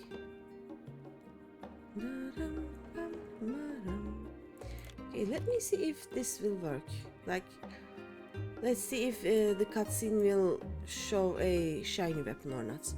Okay, let me see if this will work. Like, let's see if the cutscene will show a shiny weapon or not.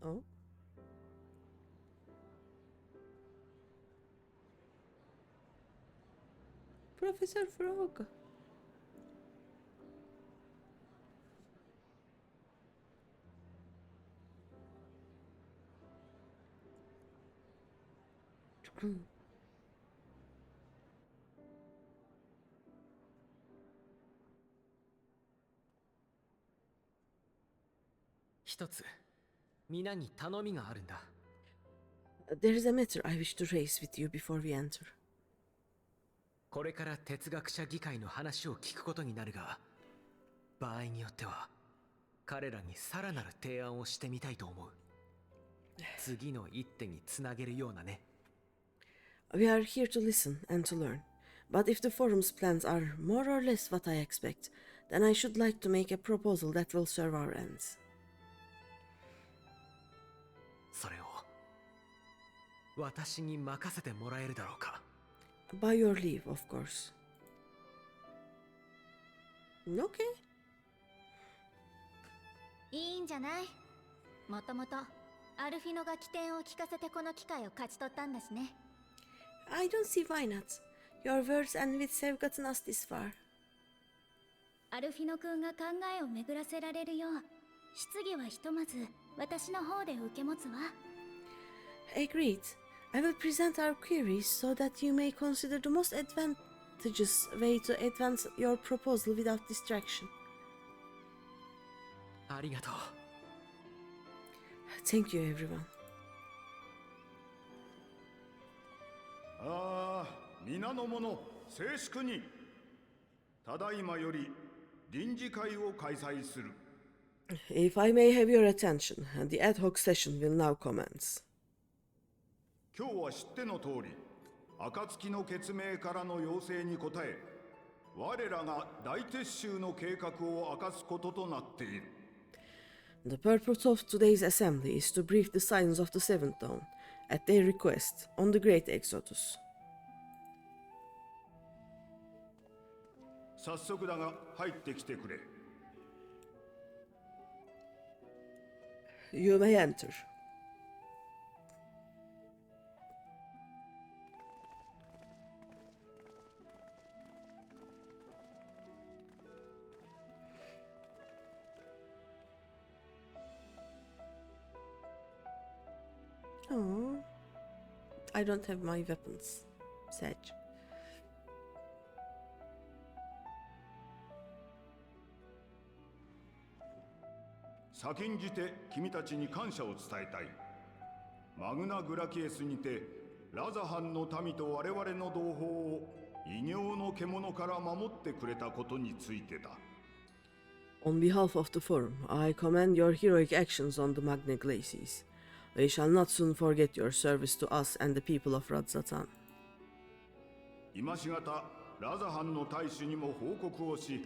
Oh. Professor Frog. There is a matter I wish to raise with you before we enter. これから哲学者議会の話を聞くことになるが、場合によっては彼らにさらなる提案をしてみたいと思う。次の一手につなげるようなね。We are here to listen and to learn, but if the forum's plans are more or less what I expect, then I should like to make a proposal that will serve our ends. それを私に任せてもらえるだろうか。 By your leave, of course. Okay. いいんじゃない。もともとアルフィノが起点を聞かせてこの機会を勝ち取ったんだしね。I don't see why not. Your words and wits have gotten us this far. アルフィノ君が考えを巡らせられるよう、質疑はひとまず私の方で受け持つわ。Agreed. I will present our queries so that you may consider the most advantageous way to advance your proposal without distraction. ありがとう。 Thank you, everyone. ああ、皆の者、静粛に。ただいまより臨時会を開催する。 If I may have your attention, the ad hoc session will now commence. 今日は知っての通り、暁の決命からの要請に応え、我らが大撤収の計画を明かすこととなっている。 The purpose of today's assembly is to brief the Scions of the Seventh Dawn, at their request, on the Great Exodus. 早速だが入ってきてくれ。 You may enter. Oh, I don't have my weapons. Sad. 先んじて君たちに感謝を伝えたい。マグナ・グラキエスにてラザハンの民と我々の同胞を異形の獣から守ってくれたことについてだ。 On behalf of the Forum, I commend your heroic actions on the Magna Glacies. We shall not soon forget your service to us and the people of Radzatan. 今しがたラザハンの大使にも報告をし、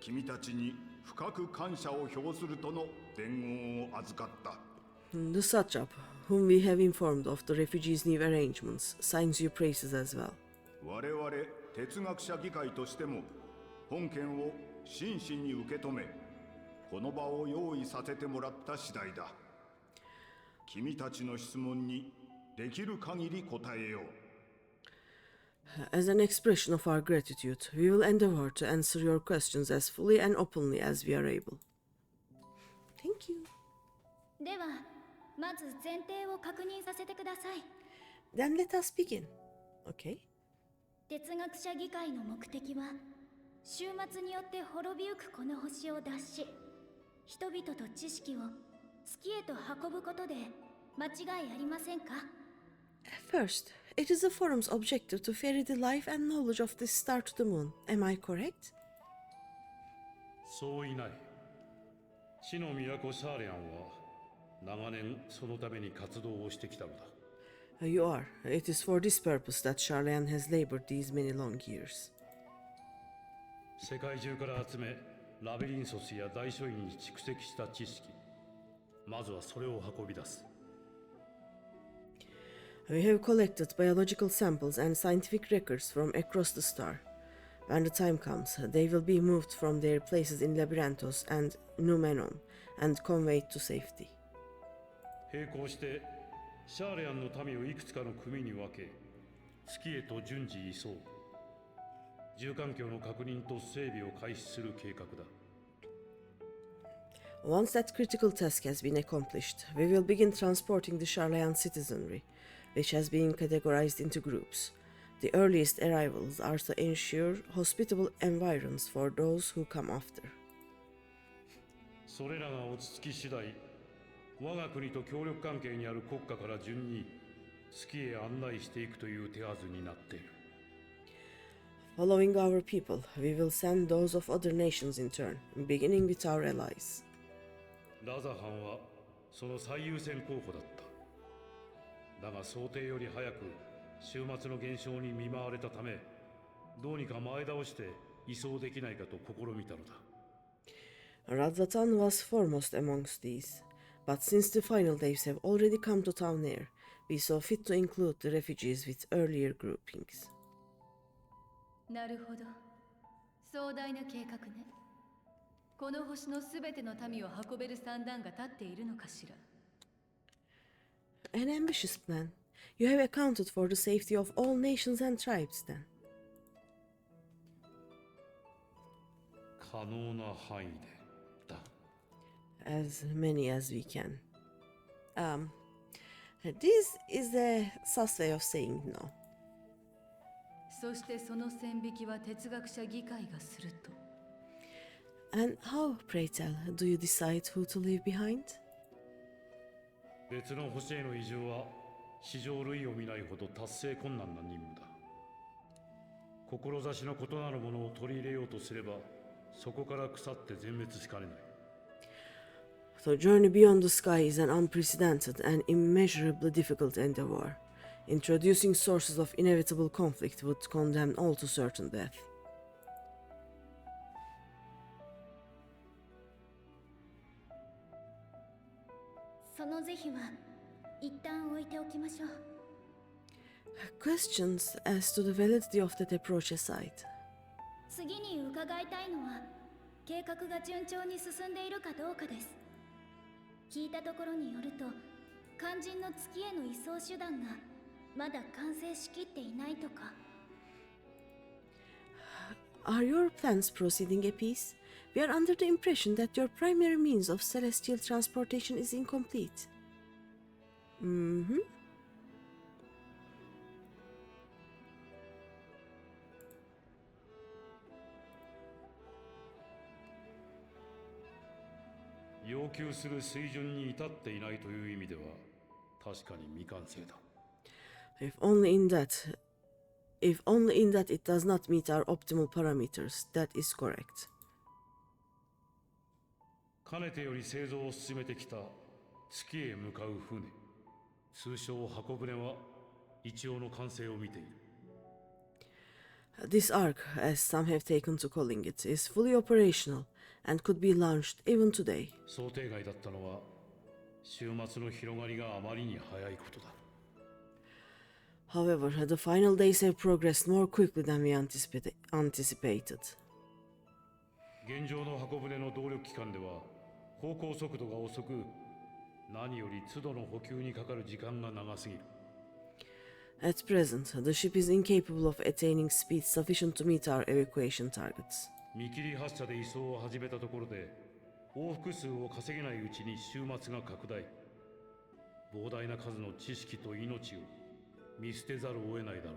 君たちに深く感謝を表するとの伝言を預かった。 The Satrap, whom we have informed of the refugees' new arrangements, signs you praises as well. 我々哲学者議会としても本件を真摯に受け止め、この場を用意させてもらった次第だ。君たちの質問にできる限り答えよう。 As an expression of our gratitude, we will endeavor to answer your questions as fully and openly as we are able. Thank you. では、まず前提を確認させてください。 Then let us begin. Okay? 哲学者議会の目的は、終末によって滅びゆくこの星を脱し、人々と知識を月へと運ぶことで間違いありませんか？ First, it is the Forum's objective to ferry the life and knowledge of this star to the moon. Am I correct? そういない。死の都シャーレアンは長年そのために活動をしてきたのだ。You are. It is for this purpose that Sharlayan has labored these many long years. 世界中から集め、ラビリンソスや大書院に蓄積した知識。まずはそれを運び出す。We have collected biological samples and scientific records from across the star. When the time comes, they will be moved from their places in Labyrinthos and Numenon and conveyed to safety. 並行して、シャーレアンの民をいくつかの組に分け、月へと順次移送。住環境の確認と整備を開始する計画だ。Once that critical task has been accomplished, we will begin transporting the Sharlayan citizenry, which has been categorized into groups. The earliest arrivals are to ensure hospitable environs for those who come after. それらが落ち着き次第、我が国と協力関係にある国家から順に月へ案内していくという手はずになっている。Following our people, we will send those of other nations in turn, beginning with our allies. ラザハンはその最優先候補だった。だが想定より早く終末の現象に見舞われたため、どうにか前倒して移送できないかと試みたのだ。Radzatan was foremost amongst these, but since the final days have already come to town air, we saw fit to include the refugees with earlier groupings. なるほど。壮大な計画ね。この星のすべての民を運べる算段が立っているのかしら。An ambitious plan. You have accounted for the safety of all nations and tribes, then. 可能な範囲でだ。As many as we can. This is a sus way of saying no. そしてその線引きは哲学者議会がすると。And how, pray tell, do you decide who to leave behind? 別の星への移住は史上類を見ないほど達成困難な任務だ。志の異なるものを取り入れようとすれば、そこから腐って全滅しかねない。The journey beyond the sky is an unprecedented and immeasurably difficult endeavor. Introducing sources of inevitable conflict would condemn all to certain death. その是非は一旦置いておきましょう。Questions as to the validity of that approach aside. 次に伺いたいのは計画が順調に進んでいるかどうかです。聞いたところによると肝心の月への移送手段がまだ完成しきっていないとか。Are your plans proceeding apace? We are under the impression that your primary means of celestial transportation is incomplete. Mm-hmm. 要求する水準に至っていないという意味では確かに未完成だ。If only in that it does not meet our optimal parameters, that is correct. かねてより製造を進めてきた月へ向かう船、通称箱舟は一応の完成を見ている。This ark, as some have taken to calling it, is fully operational and could be launched even today. 想定外だったのは週末の広がりがあまりに早いことだ。However, the final days have progressed more quickly than we anticipated. 現状の箱舟の動力機関では航行速度が遅く、何より都度の補給にかかる時間が長すぎる。At present, the ship is incapable of attaining speed sufficient to meet our evacuation targets. 見切り発車で移送を始めたところで往復数を稼げないうちに終末が拡大。膨大な数の知識と命を見捨てざるを得ないだろう。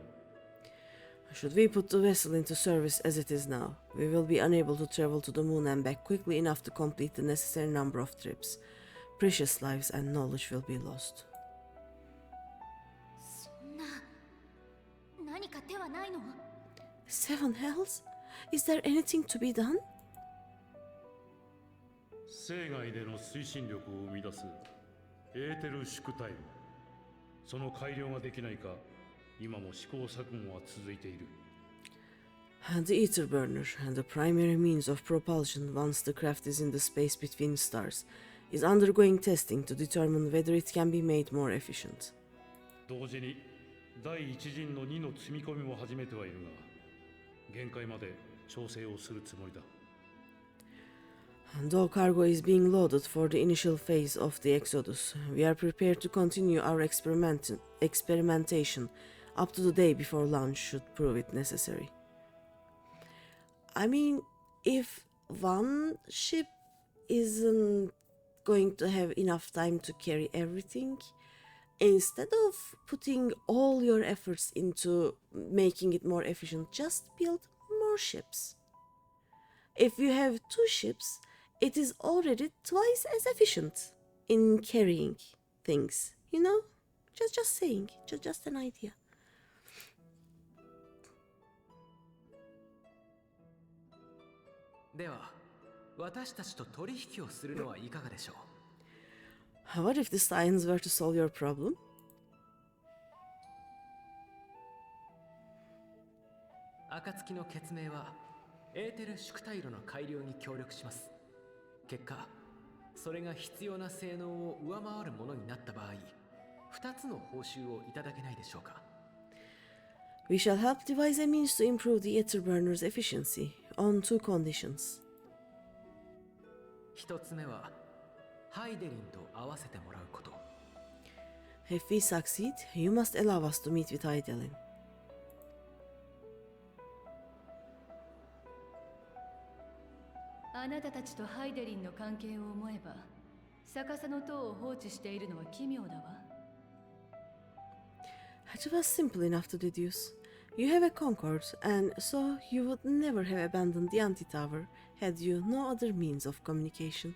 Should we put the vessel into service as it is now, we will be unable to travel to the moon and back quickly enough to complete the necessary number of trips. Precious lives and knowledge will be lost. そんな何か手はないの？ Seven hells? Is there anything to be done? 生涯での推進力を生み出すエーテル縮体。その改良ができないか、今も試行錯誤は続いている。The ether burner, the primary means of propulsion once the craft is in the space between stars, is undergoing testing to determine whether it can be made more efficient. 同時に第一陣の2の積み込みも始めてはいるが、限界まで調整をするつもりだ。Though cargo is being loaded for the initial phase of the exodus, we are prepared to continue our experimentation up to the day before launch should prove it necessary. I mean, if one ship isn't going to have enough time to carry everything, instead of putting all your efforts into making it more efficient, just build more ships. If you have 2 ships, it is already twice as efficient in carrying things, you know? Just saying, just an idea. では、私たちと取引をするのはいかがでしょう？ What if the science were to solve your problem? 暁の決明はエーテル縮体炉の改良に協力します。結果、それが必要な性能を上回るものになった場合、2つの報酬をいただけないでしょうか。 We shall help devise a means to improve the Etherburner's efficiency on 2 conditions. 1つ目はハイデリンと会わせてもらうこと。 If we succeed, you must allow us to meet with Heidelin. あなたたちとハイデリンの関係を思えば、逆さの塔を放置しているのは奇妙だわ。 It was simple enough to deduce. You have a Concord, and so you would never have abandoned the anti-tower had you no other means of communication.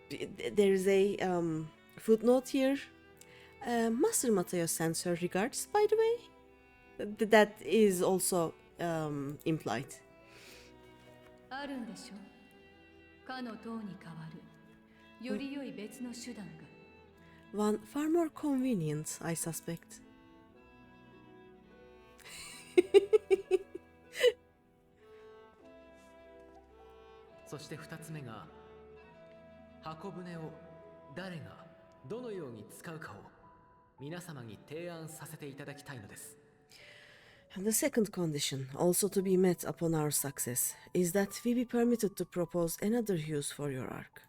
There is a footnote here. Master Mateo sends her regards, by the way. That is also implied. あるんでしょ。かの塔に代わるより良い別の手段が。 One far more convenient, I suspect. そして2つ目が箱舟を誰がどのように使うかを皆様に提案させていただきたいのです。 And the second condition, also to be met upon our success, is that we be permitted to propose another use for your ark.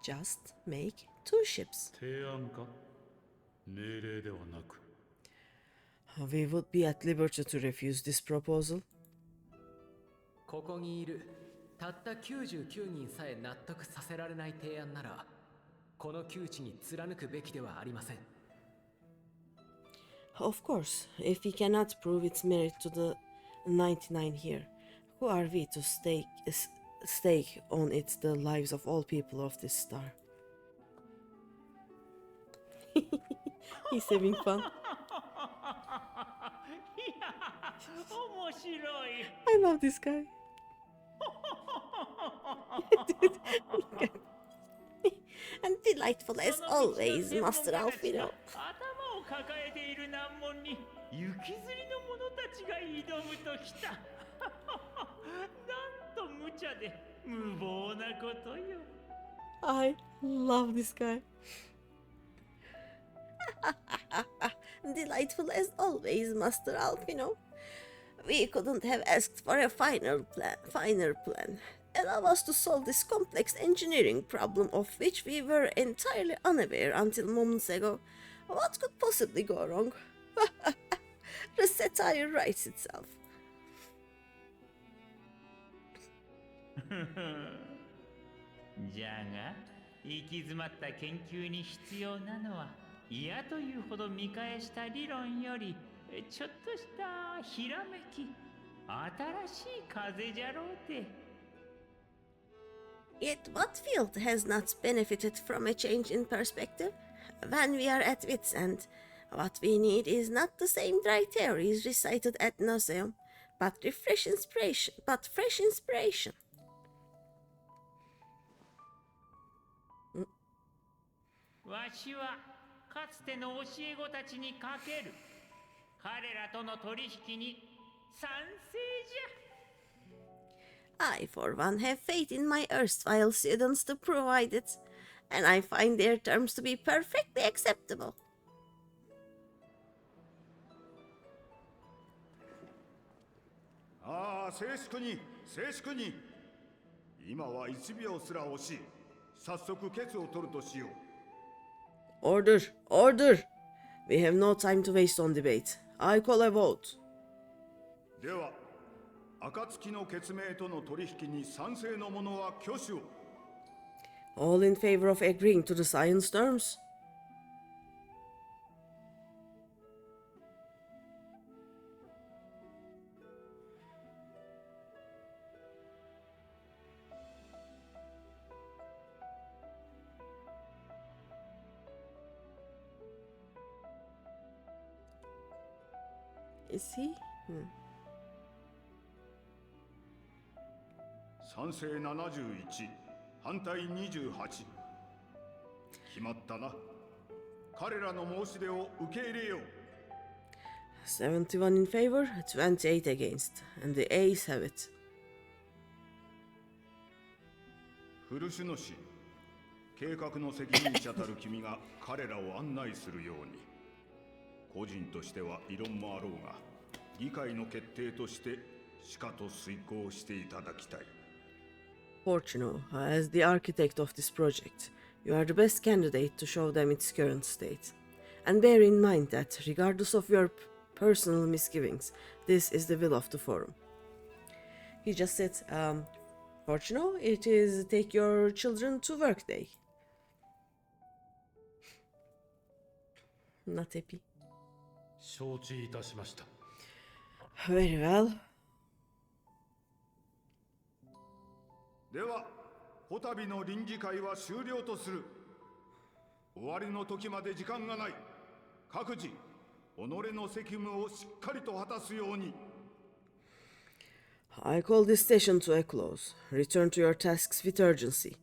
Just make 2 ships. 提案か命令ではなく。 We would be at liberty to refuse this proposal. ここにいるたった99人さえ納得させられない提案ならこの窮地に貫くべきではありません。 Of course, if we cannot prove its merit to the 99 here, who are we to stake on it the lives of all people of this star? He's having fun. I love this guy. And delightful as always, Master Alfino. 頭を抱えている難問に行きずりの者たちが挑むときた。なんと無茶で無謀なことよ。 I love this guy. Delightful as always, Master Alpino. We couldn't have asked for a finer plan. Allow us to solve this complex engineering problem of which we were entirely unaware until moments ago. What could possibly go wrong? The satire writes itself. じゃが、行き詰まった研究に必要なのは嫌というほど見返した理論よりちょっとしたひらめき、新しい風じゃろうて。 Yet what field has not benefited from a change in perspective? When we are at wit's end, what we need is not the same dry theories recited ad nauseum, but fresh inspiration. わしはかつての教え子たちにかける。彼らとの取引に賛成じゃ。 I, for one, have faith in my erstwhile students to provide it, and I find their terms to be perfectly acceptable. ああ、静粛に、静粛に。今は1秒すら惜しい。早速決を取るとしよう。Order! Order! We have no time to waste on debate. I call a vote. では、暁の決命との取引に賛成の者は挙手を。All in favor of agreeing to the science terms? Is he? 賛成71、反対28。決まったな。彼らの申し出を受け入れよう。71 in favor, 28 against, and the A's have it. 古主の氏、計画の責任者たる君が彼らを案内するように。個人としては異論もあろうが、議会の決定としてしかと遂行していただきたい。Fortuno, as the architect of this project, you are the best candidate to show them its current state. And bear in mind that, regardless of your personal misgivings, this is the will of the forum. He just said, Fortuno, it is take your children to work day. Not happy. 承知いたしました。Very well. では、こたびの臨時会は終了とする。終わりの時まで時間がない。各自、己の責務をしっかりと果たすように。I call this session to a close. Return to your tasks with urgency.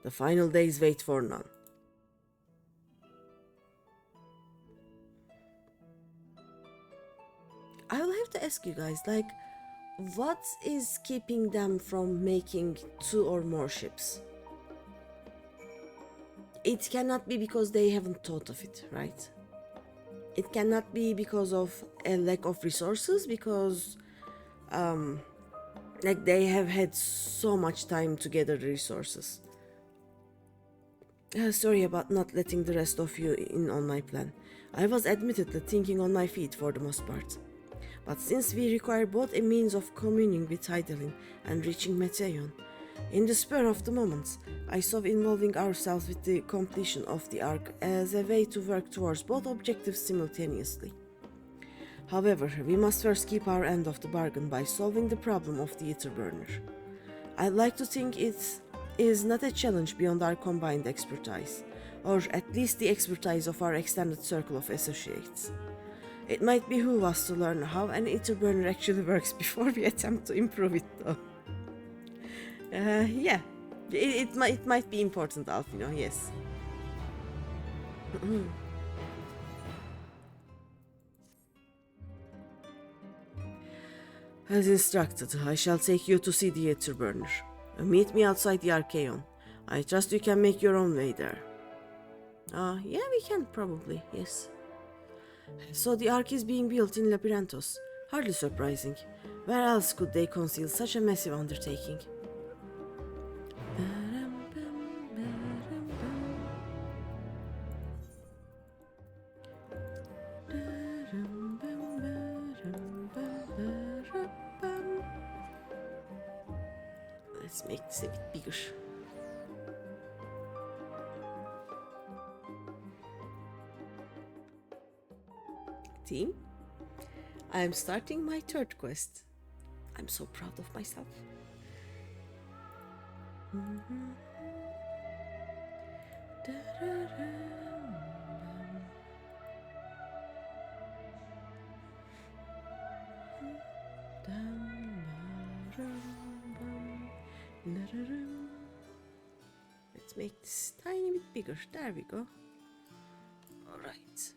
The final days wait for none. I will have to ask you guys, like, what is keeping them from making 2 or more ships? It cannot be because they haven't thought of it, right? It cannot be because of a lack of resources, because like they have had so much time to gather the resources. Sorry about not letting the rest of you in on my plan. I was admittedly thinking on my feet for the most part. But since we require both a means of communing with Hydaelyn and reaching Metaion, in the spur of the moment, I saw involving ourselves with the completion of the Ark as a way to work towards both objectives simultaneously. However, we must first keep our end of the bargain by solving the problem of the Ether Burner. I'd like to think it is not a challenge beyond our combined expertise, or at least the expertise of our extended circle of associates. It might behoove us to learn how an Ether Burner actually works before we attempt to improve it, though. Yeah, it might be important, Alfino, yes. As instructed, I shall take you to see the Ether Burner. Meet me outside the Archaeon. I trust you can make your own way there. Yeah, we can, probably, yes. So the Ark is being built in Labyrinthos. Hardly surprising. Where else could they conceal such a massive undertaking? Let's make this a bit bigger. Team, I am starting my 3rd quest. I'm so proud of myself. Let's make this tiny bit bigger. There we go. All right.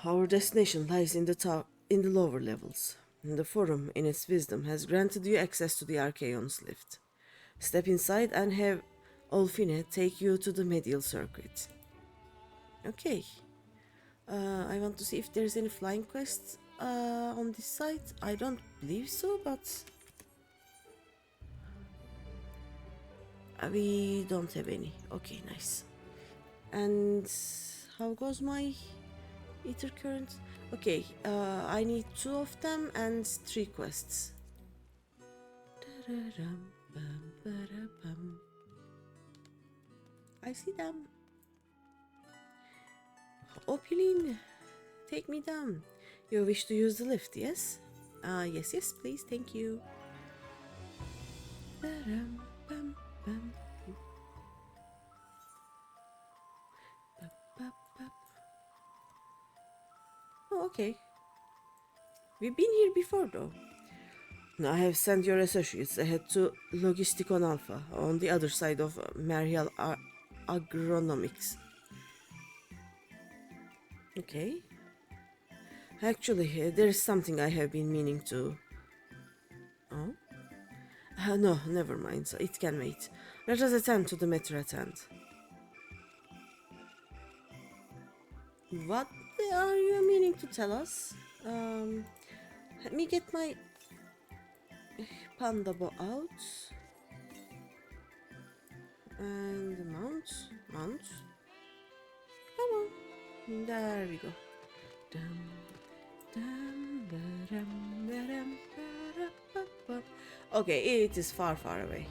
Our destination lies in the lower levels. The Forum, in its wisdom, has granted you access to the Archaeon's lift. Step inside and have Olfine take you to the medial circuit. Okay. I want to see if there's any flying quests on this side. I don't believe so, but we don't have any. Okay, nice. And how goes my ether current? Okay, I need 2 of them and 3 quests. I see them. Opilin, take me down. You wish to use the lift, yes? Yes, please, thank you. Oh, okay. We've been here before, though. I have sent your associates ahead to Logisticon Alpha, on the other side of Marial Agronomics. Okay. Actually, there is something I have been meaning to. Oh? No, never mind. So it can wait. Let us attend to the matter at hand. What are you meaning to tell us? Let me get my panda bow out. And mount. Come on. There we go. Okay, it is far, far away.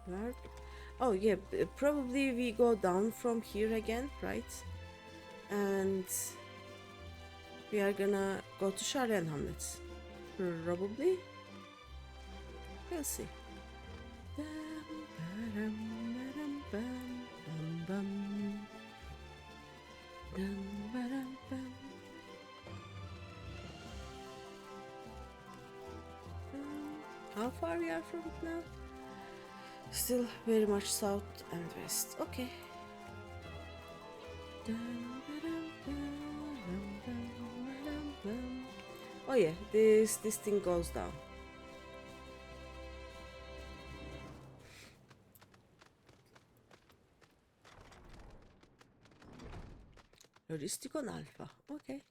Where? Oh yeah, probably we go down from here again, right? And we are gonna go to Sharlayan Hamlets. Probably. We'll see. How far we are from it now? Still very much south and west. Okay. Oh yeah, this thing goes down. Logisticon Alpha. Okay.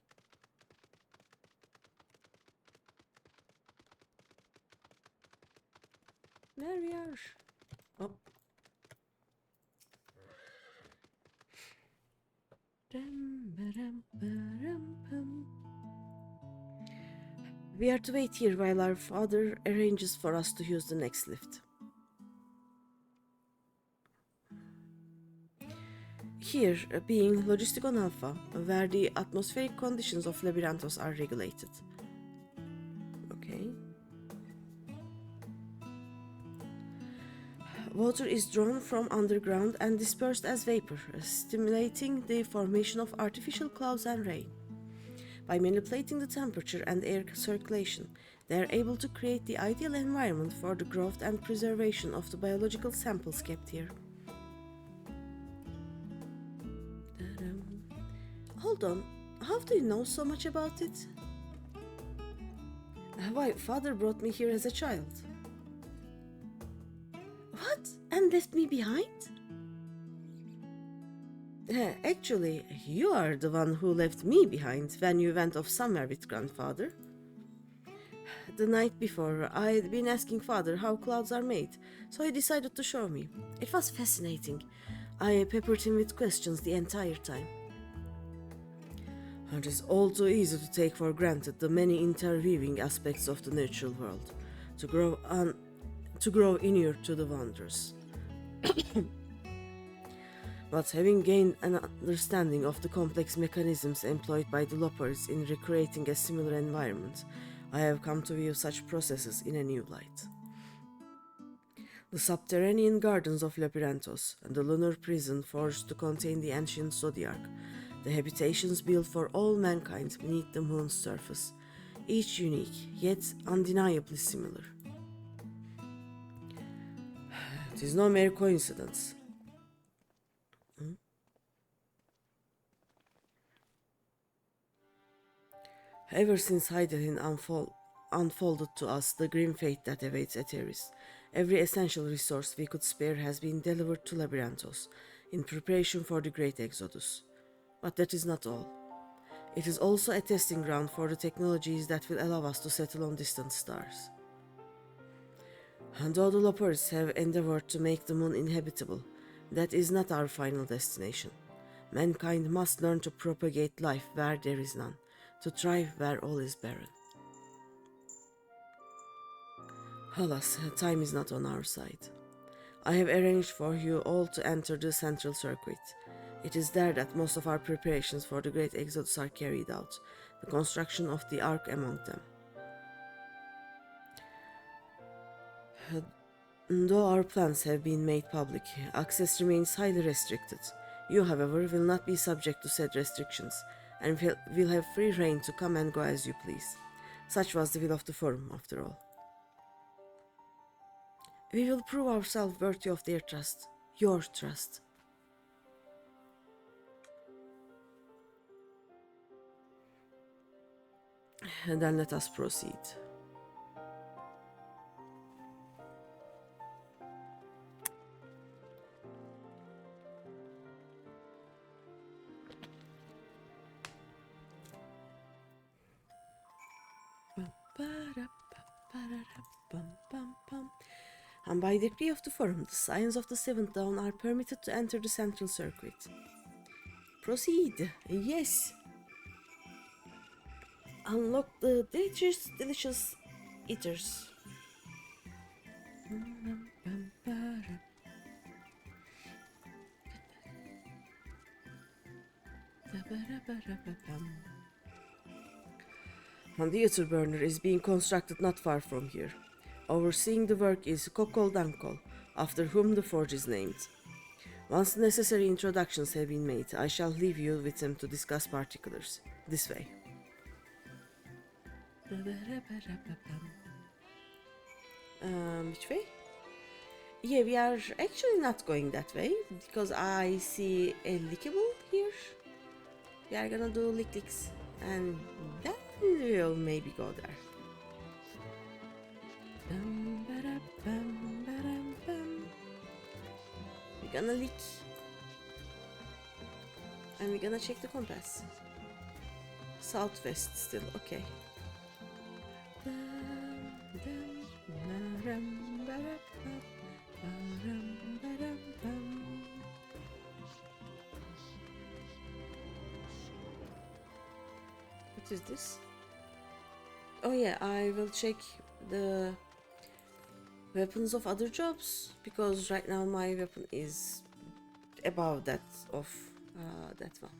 There we are. Oh. We are to wait here while our father arranges for us to use the next lift. Here being Logisticon Alpha, where the atmospheric conditions of Labyrinthos are regulated. Okay. Water is drawn from underground and dispersed as vapor, stimulating the formation of artificial clouds and rain. By manipulating the temperature and air circulation, they are able to create the ideal environment for the growth and preservation of the biological samples kept here. Hold on, how do you know so much about it? Why, father brought me here as a child. What? And left me behind? Actually, you are the one who left me behind when you went off somewhere with grandfather. The night before, I'd been asking father how clouds are made, so he decided to show me. It was fascinating. I peppered him with questions the entire time. It is all too easy to take for granted the many interweaving aspects of the natural world, to grow inured to the wonders. But having gained an understanding of the complex mechanisms employed by the Loppers in recreating a similar environment, I have come to view such processes in a new light. The subterranean gardens of Labyrinthos and the lunar prison forged to contain the ancient zodiac, the habitations built for all mankind beneath the moon's surface, each unique, yet undeniably similar. It is no mere coincidence. Ever since Hydaelyn unfolded to us the grim fate that awaits Eteris, every essential resource we could spare has been delivered to Labyrinthos in preparation for the Great Exodus. But that is not all. It is also a testing ground for the technologies that will allow us to settle on distant stars. And though the Loppers have endeavored to make the moon inhabitable, that is not our final destination. Mankind must learn to propagate life where there is none, to thrive where all is barren. Alas, time is not on our side. I have arranged for you all to enter the central circuit. It is there that most of our preparations for the great exodus are carried out, the construction of the ark among them. Though our plans have been made public, access remains highly restricted. You, however, will not be subject to said restrictions, and will have free rein to come and go as you please. Such was the will of the Forum, after all. We will prove ourselves worthy of their trust, your trust. And then let us proceed. And by decree of the Forum, the Scions of the Seventh Dawn are permitted to enter the central circuit. Proceed. Yes. Unlock the delicious eaters. And the Eater Burner is being constructed not far from here. Overseeing the work is Kokol Dankol, after whom the forge is named. Once the necessary introductions have been made, I shall leave you with him to discuss particulars. This way. Which way? Yeah, we are actually not going that way, because I see a lickable here. We are gonna do lick-licks, and then we'll maybe go there. We're gonna lick. And we're gonna check the compass. Southwest still, okay. What is this? Oh yeah, I will check the weapons of other jobs, because right now my weapon is above that of that one.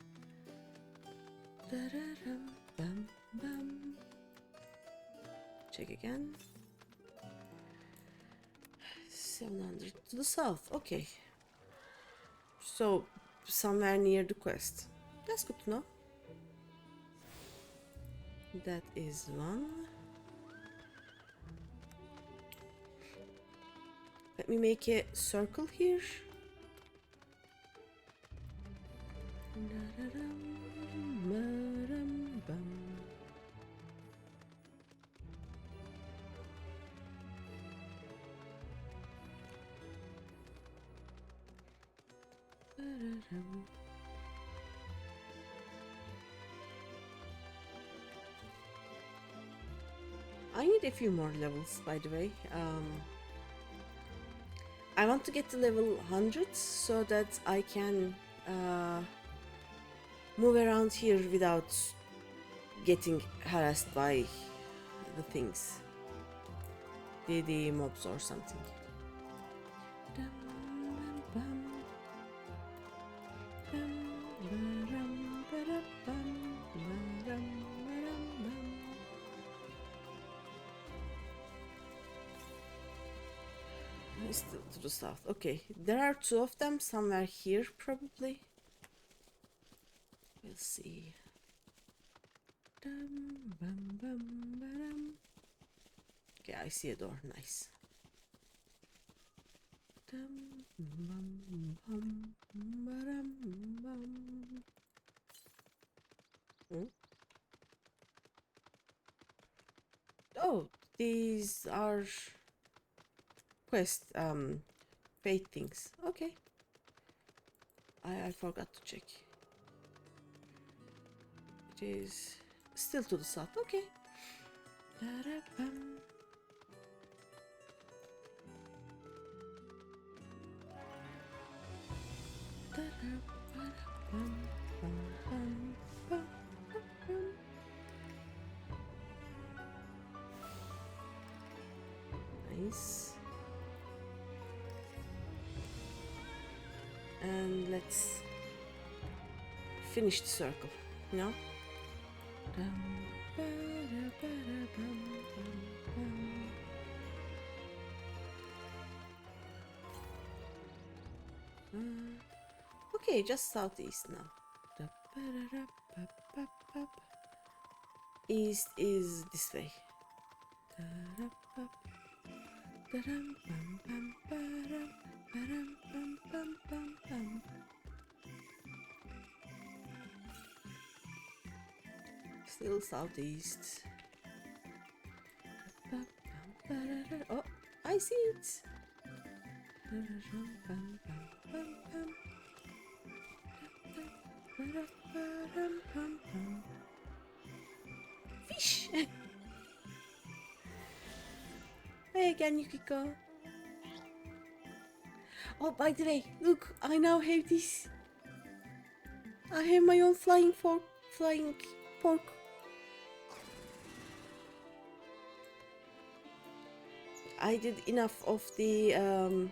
Check again. 700 to the south, okay. So, somewhere near the quest. That's good to know. That is one. Let me make a circle here. I need a few more levels, by the way. I want to get to level 100 so that I can move around here without getting harassed by the things, the mobs or something. Still to the south. Okay, there are two of them somewhere here, probably. We'll see. Okay, I see a door. Nice. Oh, these are quest fate things. Okay. I forgot to check. It is still to the south. Okay. Nice. And let's finish the circle, you know? Okay, just southeast now. East is this way. Still southeast. Oh, I see it. Fish! Hey again, Yukiko. Oh, by the way, look, I now have this. I have my own flying pork. I did enough of the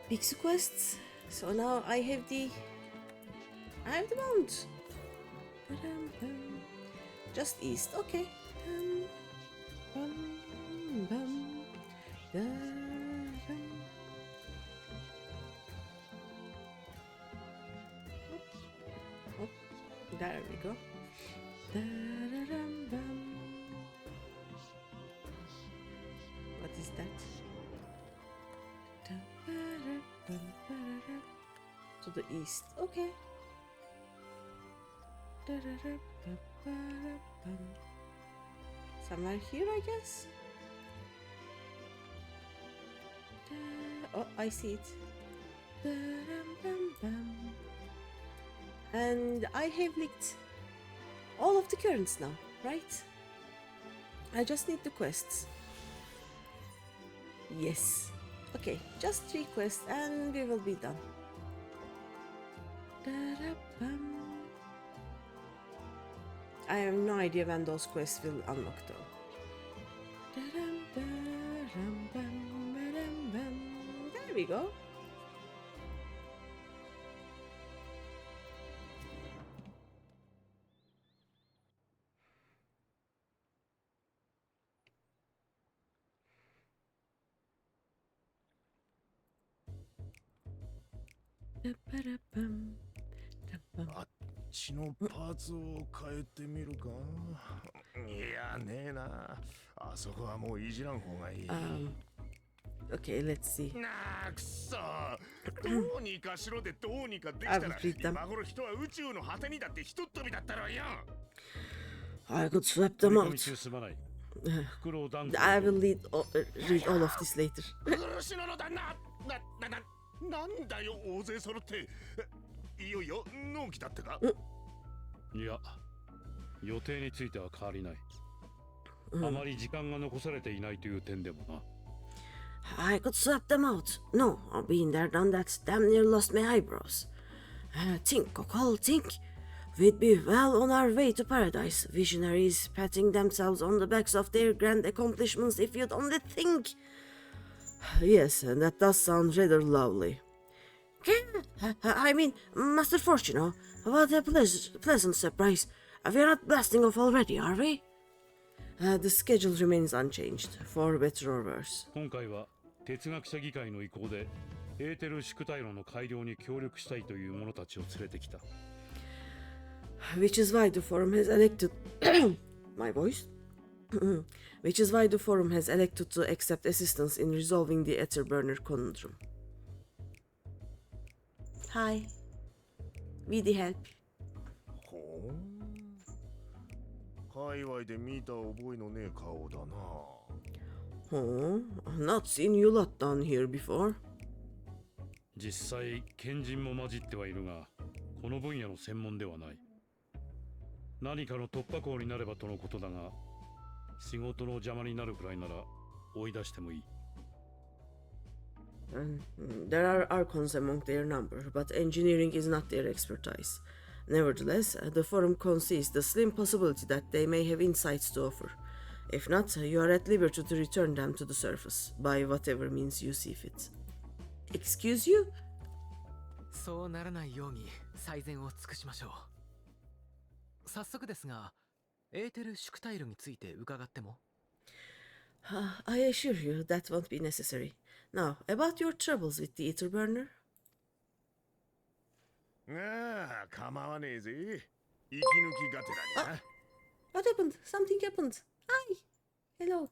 Pixie quests, so now I have the mount. Just east, okay. There we go. What is that? To the east, okay. Somewhere here, I guess. Oh, I see it. And I have licked all of the currents now, right? I just need the quests. Yes. Okay, just 3 quests and we will be done. I have no idea when those quests will unlock though. There we go.あっちのパーツを変えてみるか。いやねえな。あそこはもういじらん方がいい。Okay, let's see. なあくそ。どうにかしろでどうにかできたら今頃人は宇宙の果てにだってひとっ飛びだったろよ。I could swap them out. I will read all of this later. なんだよ大勢揃っていよいよ納期だってか。いや予定については変わりない。あまり時間が残されていないという点でもな。I could swap them out. No, I've been there, done that. Damn near lost my eyebrows. Think, Kokol, think. We'd be well on our way to paradise. Visionaries patting themselves on the backs of their grand accomplishments if you'd only think. Yes, that does sound rather lovely. I mean, Master Fortuno, what a pleasant surprise. We're not blasting off already, are we? The schedule remains unchanged, for better or worse. 今回は哲学者議会の意向でエーテル宿体路の改良に協力したいという者たちを連れてきた。Which is why the forum has elected my voice. Which is why the forum has elected to accept assistance in resolving the Etherburner conundrum. Hi. We the help. ほう。界隈で見た覚えのねえ顔だな。Oh, I've not seen you lot down here before. 実際賢人も混じってはいるが、この分野の専門ではない。何かの突破口になればとのことだが、仕事の邪魔になるくらいなら追い出してもいい。There are archons among their number, but engineering is not their expertise. Nevertheless, the forum concedes the slim possibility that they may have insights to offer. If not, you are at liberty to return them to the surface, by whatever means you see fit. Excuse you? そうならないように最善を尽くしましょう。早速ですが、エーテルシュクタイルについて伺っても？ I assure you that won't be necessary. Now, about your troubles with the ether burner. ああ、構わねえぜ。息抜きがてらにな。What happened? Something happened. Hi. Hello.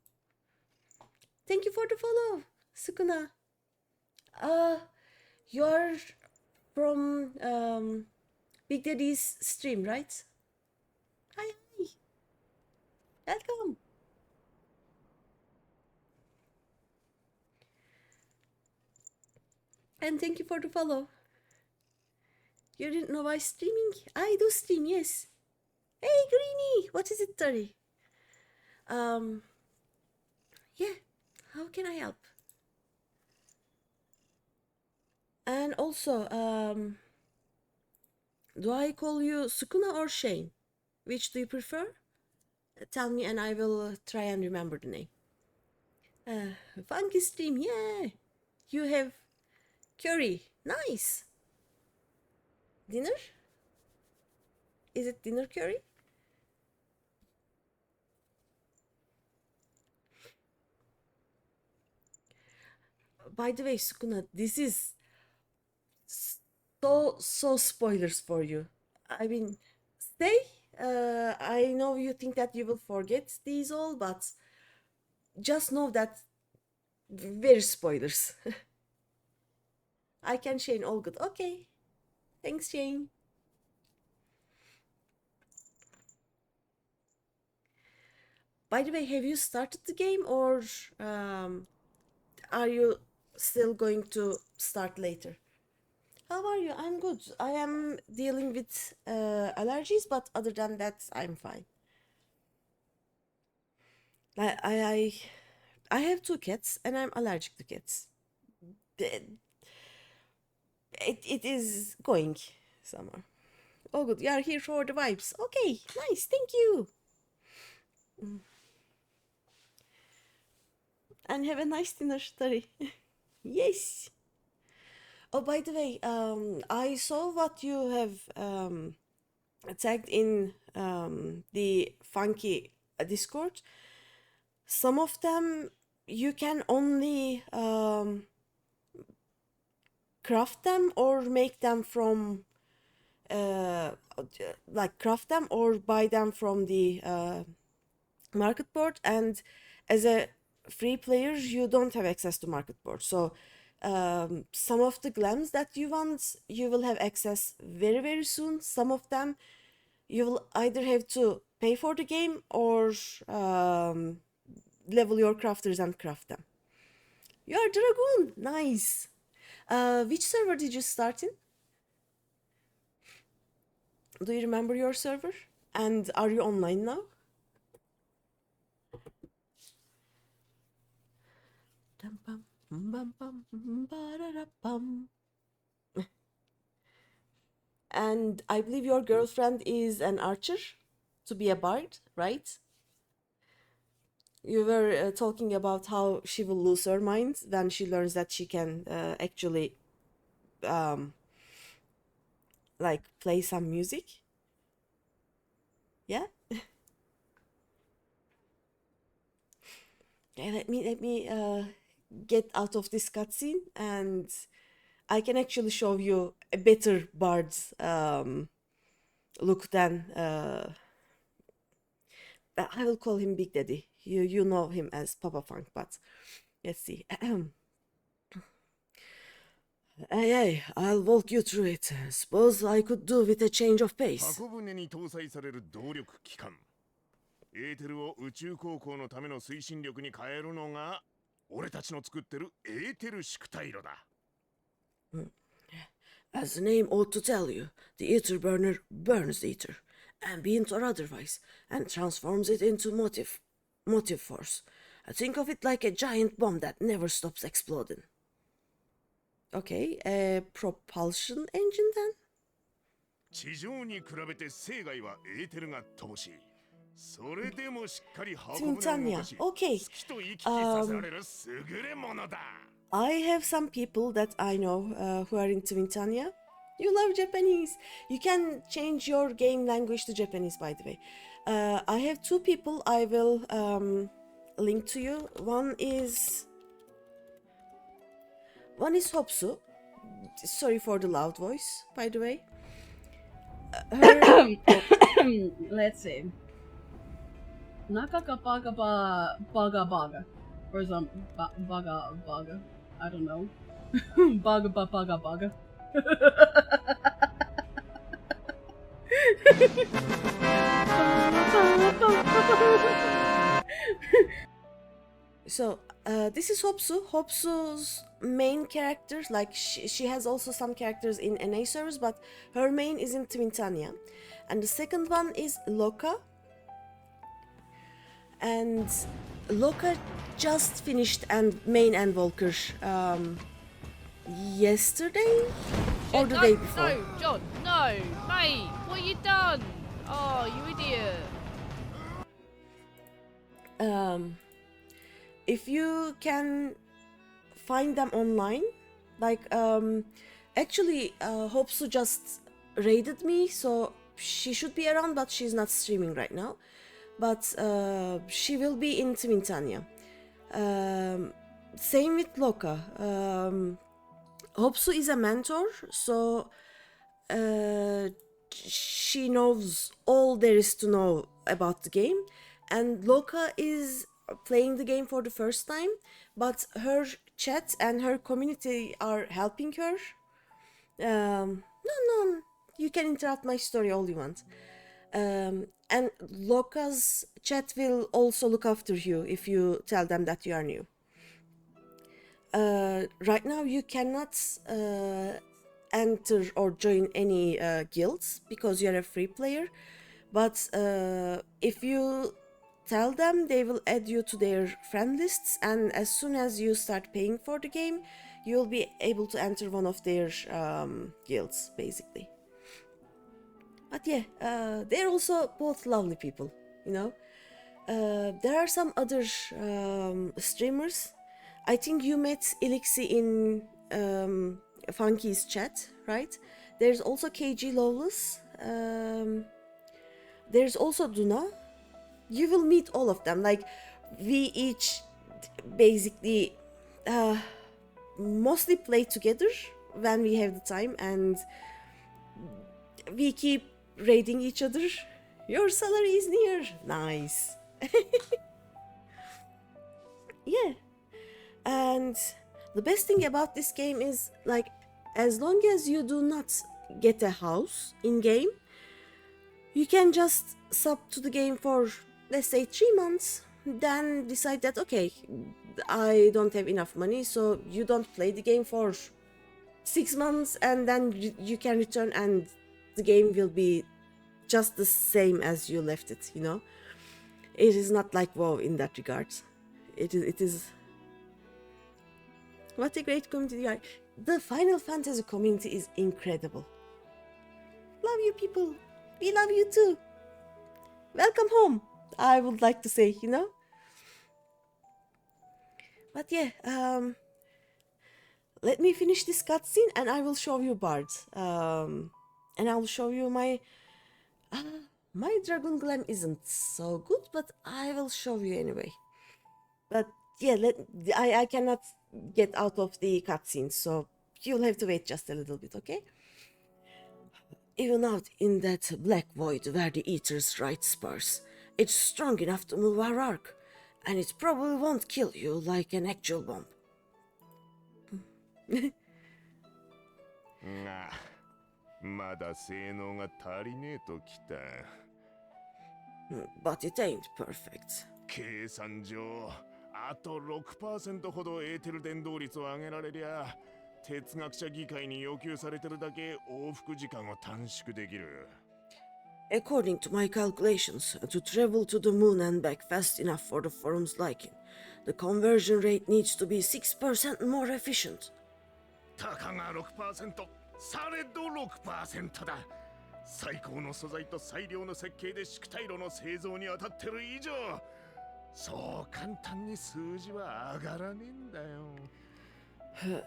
Thank you for the follow, Sukuna. You're from Big Daddy's stream, right? Hi. Welcome. And thank you for the follow. You didn't know I streaming? I do stream, yes. Hey, Greeny! What is it, Tari? Yeah, how can I help? And also, do I call you Sukuna or Shane? Which do you prefer? Tell me and I will try and remember the name. Funky stream, yeah! You have curry, nice! Dinner? Is it dinner curry? By the way, Sukuna, this is so spoilers for you. I mean, stay. I know you think that you will forget these all, but just know that very spoilers. I can Shane, all good. Okay. Thanks, Shane. By the way, have you started the game or are you still going to start later? How are you? I'm good. I am dealing with allergies, but other than that, I'm fine. I have 2 cats and I'm allergic to cats. It is going somewhere. Oh good, you are here for the vibes. Okay, nice, thank you. And have a nice dinner, Tari. Yes. Oh, by the way, I saw what you have tagged in the Funky Discord. Some of them you can only craft them or make them from like craft them or buy them from the market board, and as a free player you don't have access to market board, so some of the glams that you want you will have access very soon. Some of them you will either have to pay for the game or level your crafters and craft them. You are Dragoon, nice. Which server did you start in? Do you remember your server? And are you online now? And I believe your girlfriend is an archer to be a bard, right? You were talking about how she will lose her mind when she learns that she can actually like play some music. Yeah. Okay, let me get out of this cutscene and I can actually show you a better bard's look than I will call him Big Daddy. You know him as Papa Funk, but let's see. Hey, I'll walk you through it. Suppose I could do with a change of pace. 箱舟に搭載される動力機関。エーテルを宇宙航行のための推進力に変えるのが俺たちの作ってるエーテル縮体炉だ。As the name ought to tell you, the ether burner burns the ether, ambient or otherwise, and transforms it into motive force. Think of it like a giant bomb that never stops exploding. Okay, a propulsion engine then? 地上に比べて生涯はエーテルが乏しい。それでもしっかり運ぶのを動かし、月と行き来させられる優れものだ。I have some people that I know who are in Twintania. You love Japanese. You can change your game language to Japanese, by the way. I have two people I will link to you. One is Hopsu. Sorry for the loud voice, by the way. Let's see. Nakaka baga baga baga. Or some baga baga. I don't know. Baga baga baga. So this is Hopsu. Hopsu's main characters, like she has also some characters in NA servers, but her main is in Twintania. And the second one is Loka. And Loka just finished and main Endwalker yesterday or the day before. No, John, no, mate, what you done? Oh, you idiot. If you can find them online, like actually Hopsu just raided me, so she should be around, but she's not streaming right now. But she will be in Twintania. Same with Loka. Hopsu is a mentor, so she knows all there is to know about the game, and Loka is playing the game for the first time, but her chat and her community are helping her. No, you can interrupt my story all you want. And Loka's chat will also look after you if you tell them that you are new. Right now you cannot enter or join any guilds because you're a free player, but if you tell them, they will add you to their friend lists, and as soon as you start paying for the game, you'll be able to enter one of their guilds, basically. But yeah, they're also both lovely people, you know. There are some other streamers. I think you met Elixir in Funky's chat, right? There's also KG Lawless. There's also Duna. You will meet all of them. Like, we each basically mostly play together when we have the time, and we keep raiding each other. Your salary is near. Nice. Yeah. And the best thing about this game is, like, as long as you do not get a house in game, you can just sub to the game for, let's say, 3 months, then decide that, okay, I don't have enough money, so you don't play the game for 6 months, and then you can return and the game will be just the same as you left it, you know? It is not like WoW in that regard. It is... What a great community you are. The Final Fantasy community is incredible. Love you people. We love you too. Welcome home, I would like to say, you know? But yeah, let me finish this cutscene and I will show you Bard. And I'll show you my... my Dragon Glam isn't so good, but I will show you anyway. But yeah, I cannot get out of the cutscene, so you'll have to wait just a little bit, okay? Even out in that black void where the Eaters ride sparse, it's strong enough to move our arc, and it probably won't kill you like an actual bomb. But it ain't perfect. 計算上、あと 6% ほどエーテル伝導率を上げられりゃ、哲学者議会に要求されてるだけ往復時間を短縮できる。According to my calculations, to travel to the moon and back fast enough for the forum's liking, the conversion rate needs to be 6% more efficient. たかが 6%、されど 6% だ。最高の素材と最良の設計で宿退路の製造に当たってる以上、そう簡単に数字は上がらねえんだよ。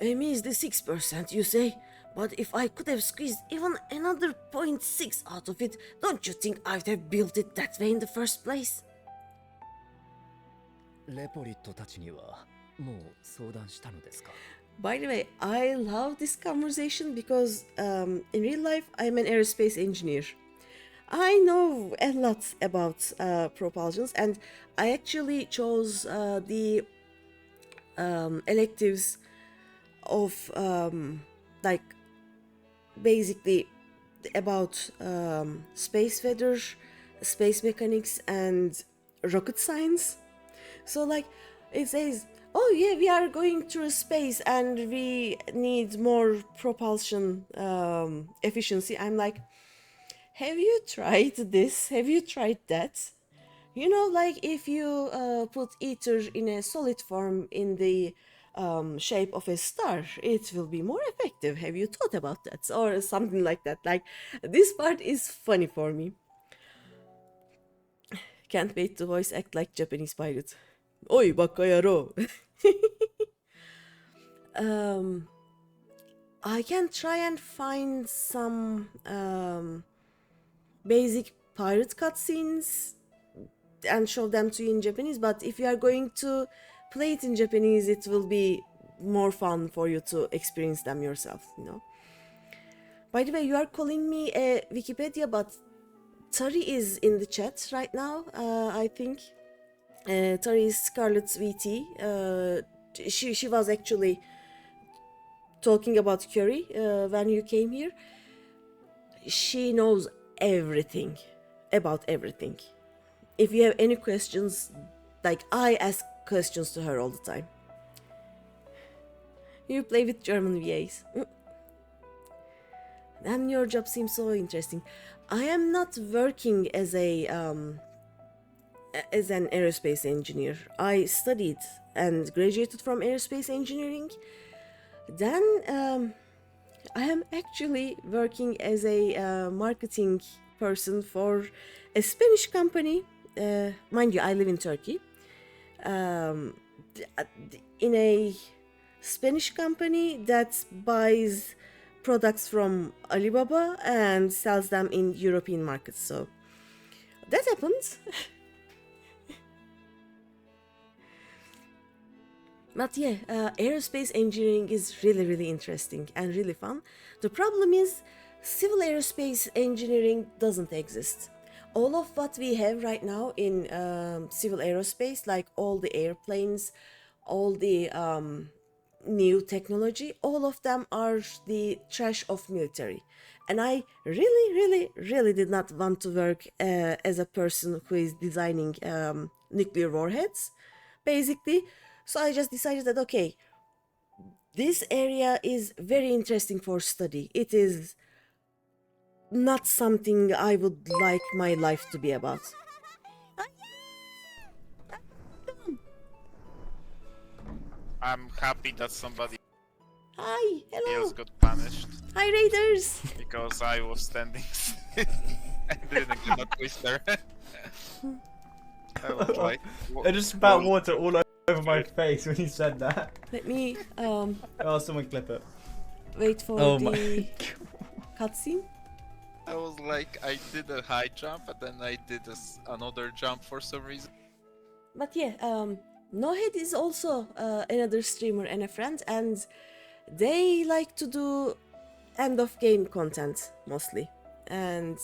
Amy is the 6%, you say? But if I could have squeezed even another 0.6 out of it, don't you think I'd have built it that way in the first place? レポリットたちにはもう相談したのですか？ By the way, I love this conversation because in real life I'm an aerospace engineer. I know a lot about propulsions, and I actually chose the electives of like basically about space weather, space mechanics, and rocket science. So like it says, oh yeah, we are going through space and we need more propulsion efficiency. I'm like, have you tried this? Have you tried that? You know, like if you put ether in a solid form in the shape of a star, it will be more effective. Have you thought about that? Or something like that. Like, this part is funny for me. Can't wait to voice act like Japanese pirate. Oi, bakayaro. I can try and find some basic pirate cutscenes and show them to you in Japanese, but if you are going to play it in Japanese, it will be more fun for you to experience them yourself, you know. By the way, you are calling me a Wikipedia, but Tari is in the chat right now, I think. Tari is Scarlet's VT. She was actually talking about Curry when you came here. She knows everything about everything. If you have any questions, like I ask questions to her all the time. You play with German VAs. And your job seems so interesting. I am not working as an aerospace engineer. I studied and graduated from aerospace engineering. Then I am actually working as a marketing person for a Spanish company. Mind you, I live in Turkey. In a Spanish company that buys products from Alibaba and sells them in European markets. So that happens. But yeah, aerospace engineering is really interesting and really fun. The problem is civil aerospace engineering doesn't exist. All of what we have right now in civil aerospace, like all the airplanes, all the new technology, all of them are the trash of military. And I really did not want to work as a person who is designing nuclear warheads, basically. So I just decided that, okay, this area is very interesting for study. It is not something I would like my life to be about. I'm happy that somebody Hi, hello. else got punished. Hi, Raiders. Because I was standing still and didn't get a twister. I was like, I just spat water all over my face when you said that. Let me Oh, someone clip it. wait for Oh the my cutscene. I was like, I did a high jump and then I did another jump for some reason. But yeah, Nohead is also another streamer and a friend, and they like to do end of game content mostly, and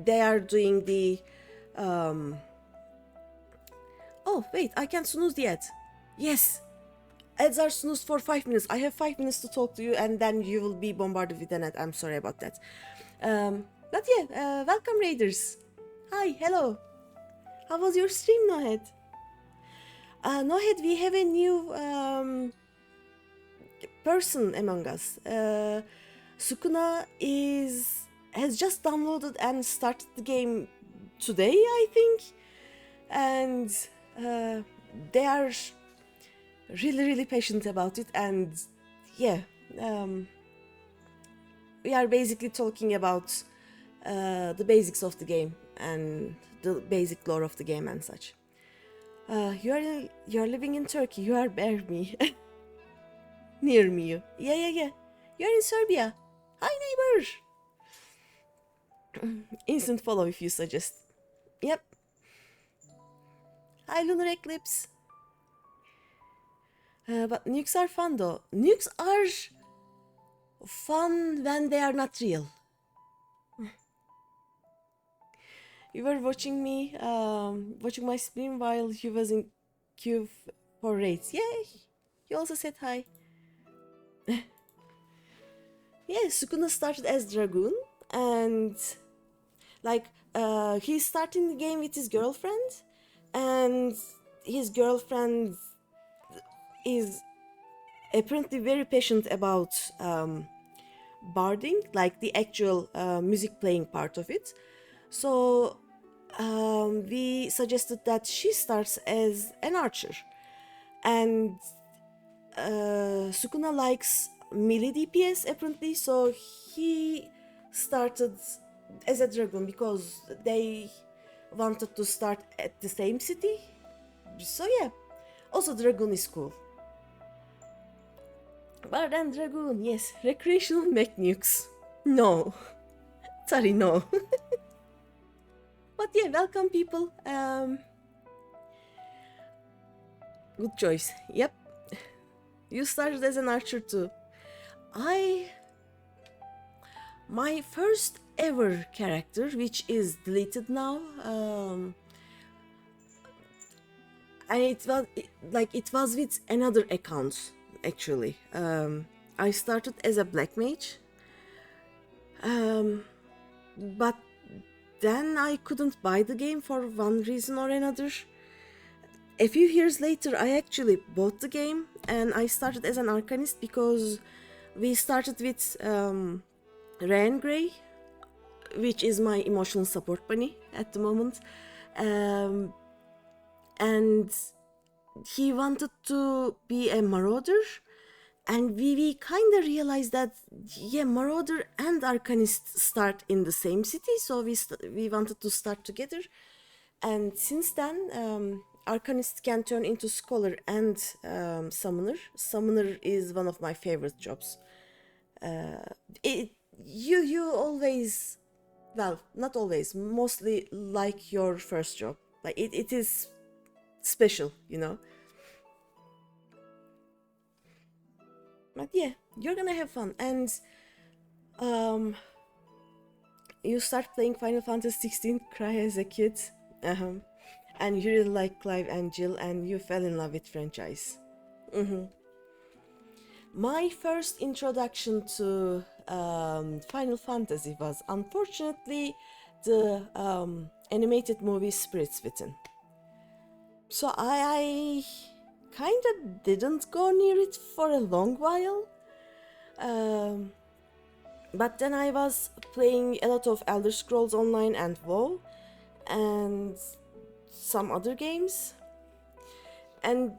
they are doing the oh wait, I can't snooze yet. Yes, ads are snoozed for 5 minutes. I have 5 minutes to talk to you, and then you will be bombarded with an ad. I'm sorry about that. But yeah, welcome Raiders. Hi, hello. How was your stream, Nohead? Nohead, we have a new person among us. Sukuna has just downloaded and started the game today, I think, and they are really passionate about it. And yeah, we are basically talking about the basics of the game and the basic lore of the game and such. You are living in Turkey. You are bear me. Near me. Yeah. You're in Serbia. Hi, neighbor. Instant follow if you suggest. Yep. Hi, Lunar Eclipse. But nukes are fun though. Nukes are fun when they are not real. You were watching me, watching my stream while you was in queue for raids. Yay! You also said hi. Yeah, Sukuna started as Dragoon, and like he's starting the game with his girlfriend, and his girlfriend is apparently very passionate about barding, like the actual music playing part of it. So we suggested that she starts as an archer, and Sukuna likes melee DPS apparently, so he started as a dragon because they wanted to start at the same city. So yeah, also dragoon is cool. Bard and dragoon, yes. Recreational mech nukes, no. Sorry, no. But yeah, welcome people. Good choice. Yep. You started as an archer too. My first ever character, which is deleted now, and it was with another account actually. I started as a black mage, but then I couldn't buy the game for one reason or another. A few years later, I actually bought the game and I started as an arcanist because we started with Ryan Gray, which is my emotional support bunny at the moment, and he wanted to be a marauder, and we kind of realized that yeah, marauder and arcanist start in the same city, so we wanted to start together. And since then, arcanist can turn into scholar and summoner. Summoner is one of my favorite jobs. You always, well, not always, mostly like your first job. Like it is special, you know. But yeah, you're gonna have fun, and you start playing Final Fantasy 16, cry as a kid, and you really like Clive and Jill, and you fell in love with franchise. My first introduction to Final Fantasy was unfortunately the animated movie Spirits Within. So I kind of didn't go near it for a long while. But then I was playing a lot of Elder Scrolls Online and WoW and some other games. And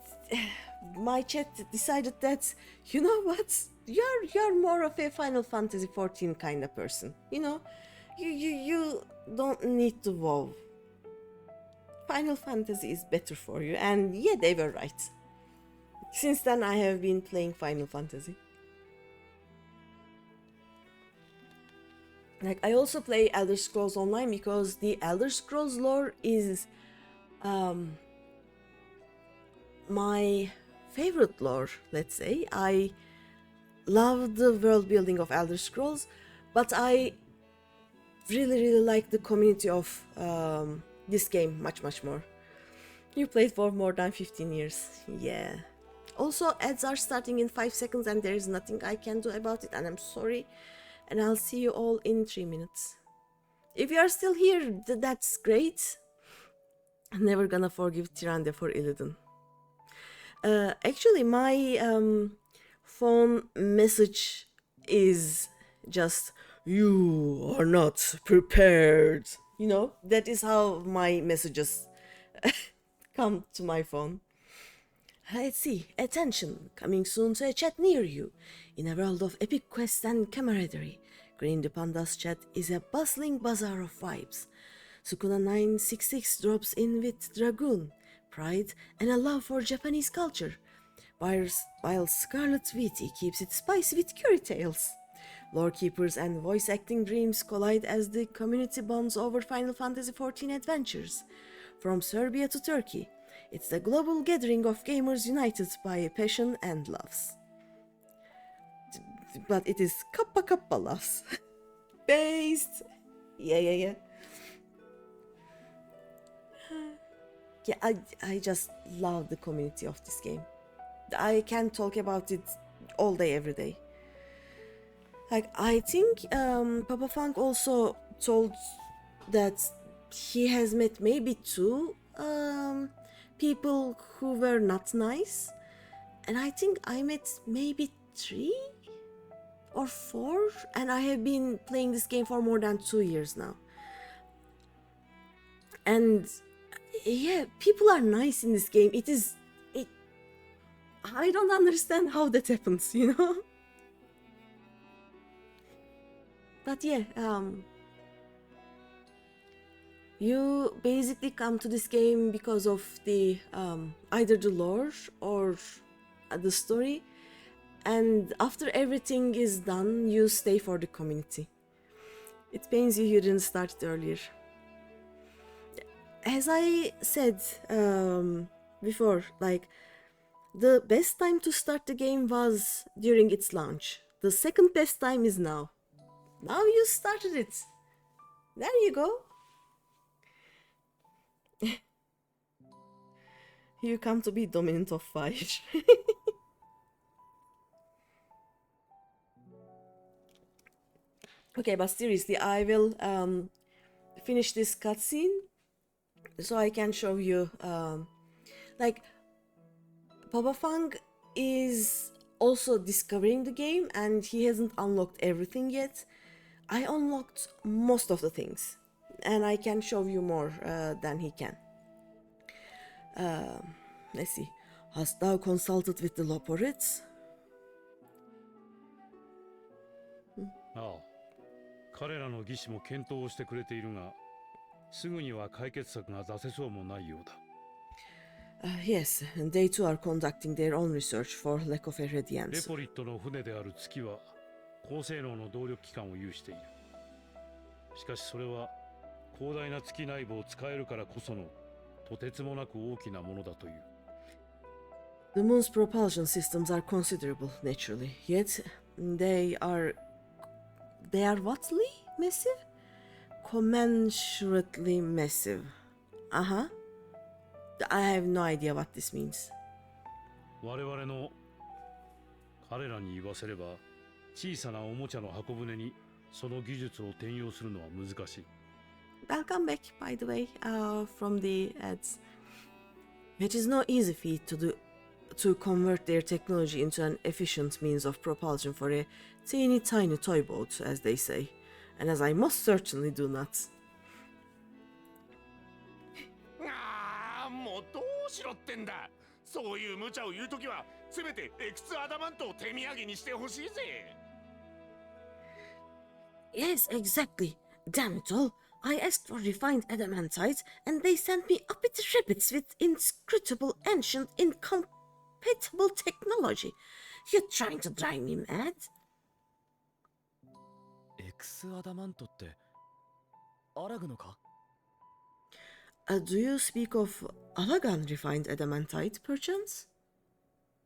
my chat decided that, you know what, you're more of a Final Fantasy 14 kind of person. You know, you don't need to WoW. Final Fantasy is better for you, and yeah, they were right. Since then, I have been playing Final Fantasy. Like, I also play Elder Scrolls Online because the Elder Scrolls lore is my favorite lore, let's say. I love the world building of Elder Scrolls, but I really like the community of this game much more. You played for more than 15 years, yeah. Also, ads are starting in 5 seconds and there is nothing I can do about it, and I'm sorry. And I'll see you all in 3 minutes. If you are still here, that's great. I'm never gonna forgive Tyrande for Illidan. Actually, my phone message is just, you are not prepared. You know, that is how my messages come to my phone. Let's see. Attention, coming soon to a chat near you. In a world of epic quests and camaraderie, GreenyThePanda's chat is a bustling bazaar of vibes. Sukuna 966 drops in with Dragoon, pride, and a love for Japanese culture. while Scarlet Witty keeps it spicy with curry tales. Lore keepers and voice acting dreams collide as the community bonds over Final Fantasy XIV adventures. From Serbia to Turkey, it's the global gathering of gamers united by passion and loves. But it is kappa kappa loves. Based. Yeah. Yeah, I just love the community of this game. I can talk about it all day, every day. Like, I think Papa Funk also told that he has met maybe 2 people who were not nice. And I think I met maybe 3 or 4. And I have been playing this game for more than 2 years now. And yeah, people are nice in this game. I don't understand how that happens, you know? But yeah, you basically come to this game because of the either the lore or the story, and after everything is done, you stay for the community. It pains you didn't start it earlier. As I said before, like, the best time to start the game was during its launch. The second best time is now. Now you started it. There you go. You come to be dominant of fire. Okay, but seriously, I will finish this cutscene so I can show you. Like, Papa Fang is also discovering the game and he hasn't unlocked everything yet. I unlocked most of the things and I can show you more than he can. Let's see. Hast thou consulted with the Loporits? ああ、彼らの技師も検討をしてくれているが、すぐには解決策が出せそうもないようだ。Yes, and they too are conducting their own research for lack of a ready answer. レポリットの船である月は高性能の動力機関を有している。しかしそれは広大な月内部を使えるからこそのとてつもなく大きなものだという。The moon's propulsion systems are considerable, naturally, yet they are whatly massive? Commensurately massive. Uh-huh. I have no idea what this means. 我々の彼らに言わせれば小さなおもちゃの箱舟にその技術を転用するのは難しい。Welcome back, by the way, from the ads. It is no easy feat to convert their technology into an efficient means of propulsion for a teeny tiny toy boat, as they say, and as I most certainly do not. もうどうしろってんだ。そういう無茶を言うときはせめてエクスアダマントを手土産にしてほしいぜ。Yes, exactly. Damn it all. I asked for refined adamantite, and they sent me uppity rabbits with inscrutable, ancient, incompatible technology. You're trying to drive me mad? エクスアダマントってアラグのか？ Do you speak of Alagan refined adamantite, perchance?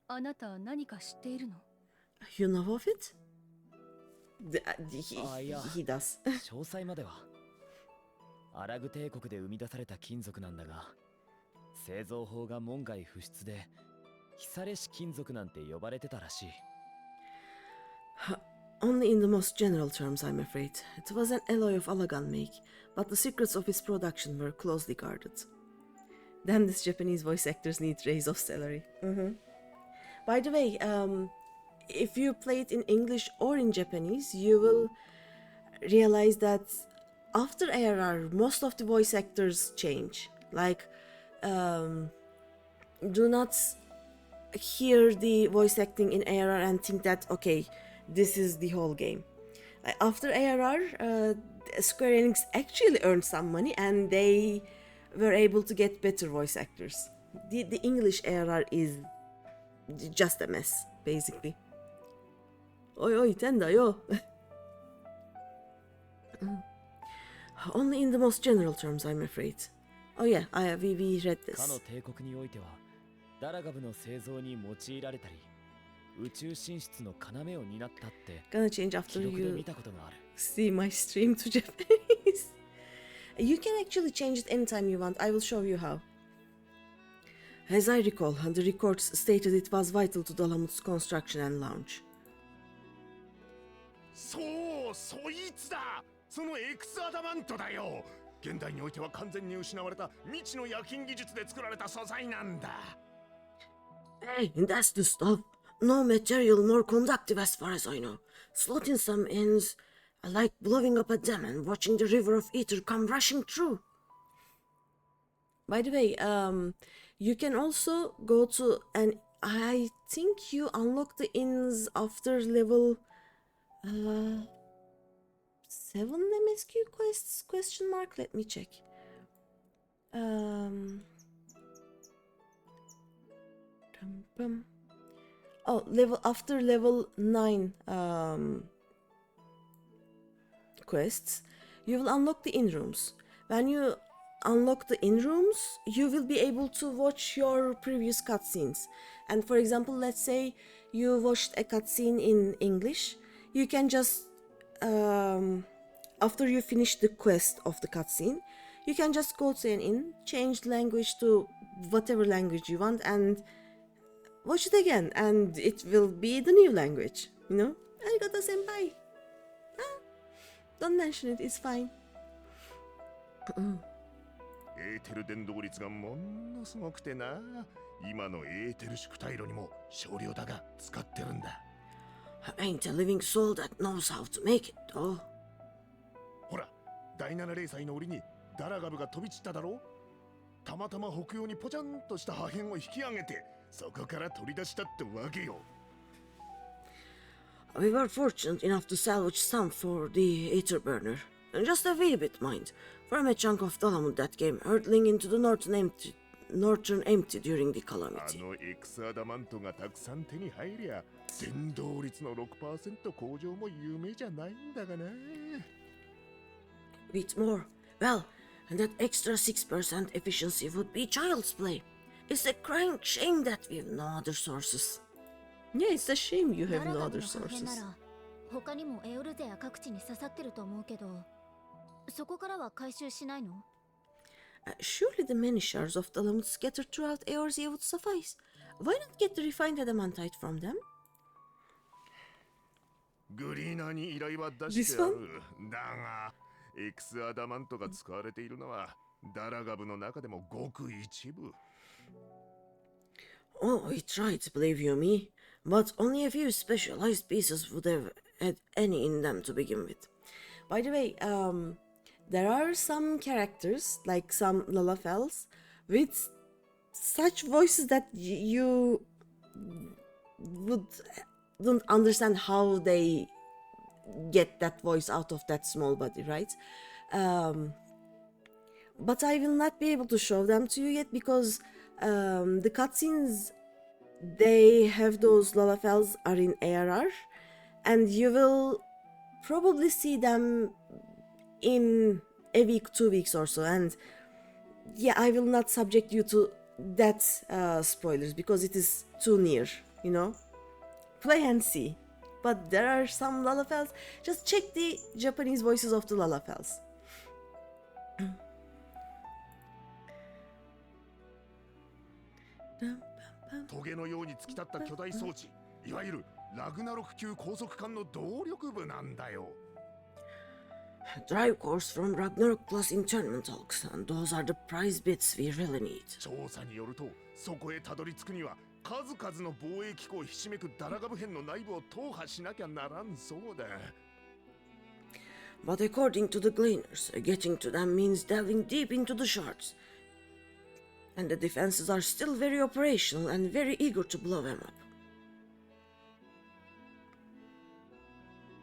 あなた何か知っているの？ You know of it? いや、 he does. 詳細までは。アラグ帝国で生み出された金属なんだが、製造法が門外不出で、久れし金属なんて呼ばれてたらしい。Only in the most general terms, I'm afraid. It was an alloy of Alagan make, but the secrets of its production were closely guarded. Then this Japanese voice actors need raise of salary. By the way, if you play it in English or in Japanese, you will realize that after ARR, most of the voice actors change. Like, do not hear the voice acting in ARR and think that, okay, this is the whole game. Like, after ARR, Square Enix actually earned some money and they were able to get better voice actors. The English ARR is just a mess, basically. Oi, oi, tenda, yo. Only in the most general terms, I'm afraid. Oh yeah, we read かの this. 帝国においてはダラガブの製造に用いられたり宇宙進出の要を担ったって Gonna change after 記録で you 見たことがある see my stream to Japanese. You can actually change it anytime you want. I will show you how. As I recall, the records stated it was vital to Dalamut's construction and launch. そう、そいつだ。そのエクスアダマントだよ。現代においては完全に失われた未知の冶金技術で作られた素材なんだ。Hey, that's the stuff. No material more conductive as far as I know. Slotting some ends, like blowing up a dam and watching the river of ether come rushing through. By the way, you can also go to, and I think you unlock the inns after level 7 MSQ quests, question mark? Let me check. Oh, after level 9 quests, you will unlock the inn rooms. When you unlock the inn rooms, you will be able to watch your previous cutscenes. And for example, let's say you watched a cutscene in English, you can just after you finish the quest of the cutscene, you can just go to an inn, change language to whatever language you want, and watch it again, and it will be the new language, you know? Arigato senpai! Ah, don't mention it, it's fine. エーテル伝導率がものすごくてな。今のエーテル縮退路にも少量だが使ってるんだ。Ain't a living soul that knows how to make it, though. ほら、第7零歳の折にダラガブが飛び散っただろ。たまたま北洋にポチャンとした破片を引き上げて、そこから取り出したってわけよ。We were fortunate enough to salvage some for the ether burner. And just a wee bit, mind, from a chunk of Dalamud that came hurtling into the northern empty during the あ calamity. のエクスアダマントがたくさん手に入りゃ、伝導率の 6% 向上も夢じゃないんだがな。Bit more. Well, and that extra 6% efficiency would be child's play. It's a crying shame that we have no other sources. Yeah, it's a shame you have no other ダラガブの破片 sources. なら他にもエオルゼや各地に刺さってると思うけど、そこからは回収しないの？ Surely the many shards of Dalamut scattered throughout Eorzea would suffice. Why not get the refined adamantite from them? グリーナーに依頼は出してある。だが、エクスアダマントが使われているのはダラガブの中でもごく一部。Oh, we tried, believe you me, but only a few specialized pieces would have had any in them to begin with. By the way, there are some characters, like some Lalafels, with such voices that you don't understand how they get that voice out of that small body, right? But I will not be able to show them to you yet because the cutscenes they have those Lalafels are in ARR, and you will probably see them in a week, 2 weeks or so. And yeah, I will not subject you to that spoilers because it is too near, you know. Play and see. But there are some Lalafels. Just check the Japanese voices of the Lalafels. トゲのように突き立った巨大装置、いわゆるラグナロク級高速艦の動力部なんだよ。Drive cores from Ragnarok plus internment hulks, and those are the prize bits we really need. 調査によると、そこへたどり着くには数々の防衛機構をひしめくダラガブ編の内部を踏破しなきゃならんそうだ。But according to the gleaners, getting to them means delving deep into the shards. And the defenses are still very operational and very eager to blow them up.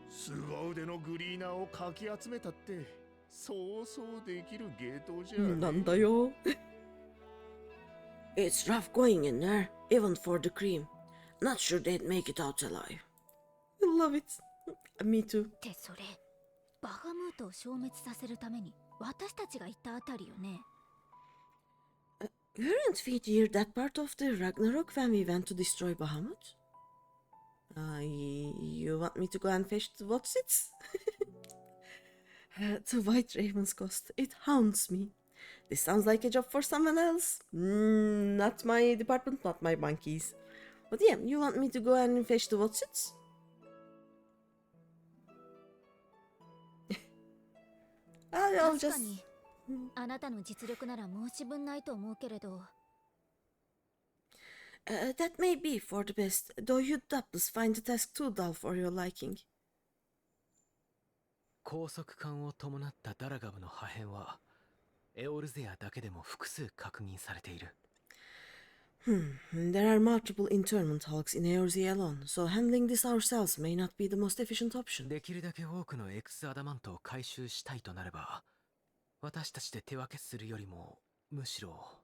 凄腕のグリーナーをかき集めたってそうそうできる芸当じゃねえ。なんだよ。It's rough going in there, even for the cream. Not sure they'd make it out alive. I love it. Me too. ってそれ、バハムートを消滅させるために私たちが行ったあたりよね。Weren't we near that part of the Ragnarok when we went to destroy Bahamut? You want me to go and fetch the what's-its? The White Raven's Cost. It haunts me. This sounds like a job for someone else. Not my department, not my monkeys. But yeah, you want me to go and fetch the what's-its? I'll 確 just... かに、あなたの実力なら申し分ないと思うけれど。That may be for the best, though you'd doubtless find the task too dull for your liking. 高速艦を伴ったダラガブの破片はエオルゼアだけでも複数確認されている。There are multiple internment hulks in Eorzea alone, so handling this ourselves may not be the most efficient option. できるだけ多くの X アダマントを回収したいとなれば、私たちで手分けするよりもむしろ。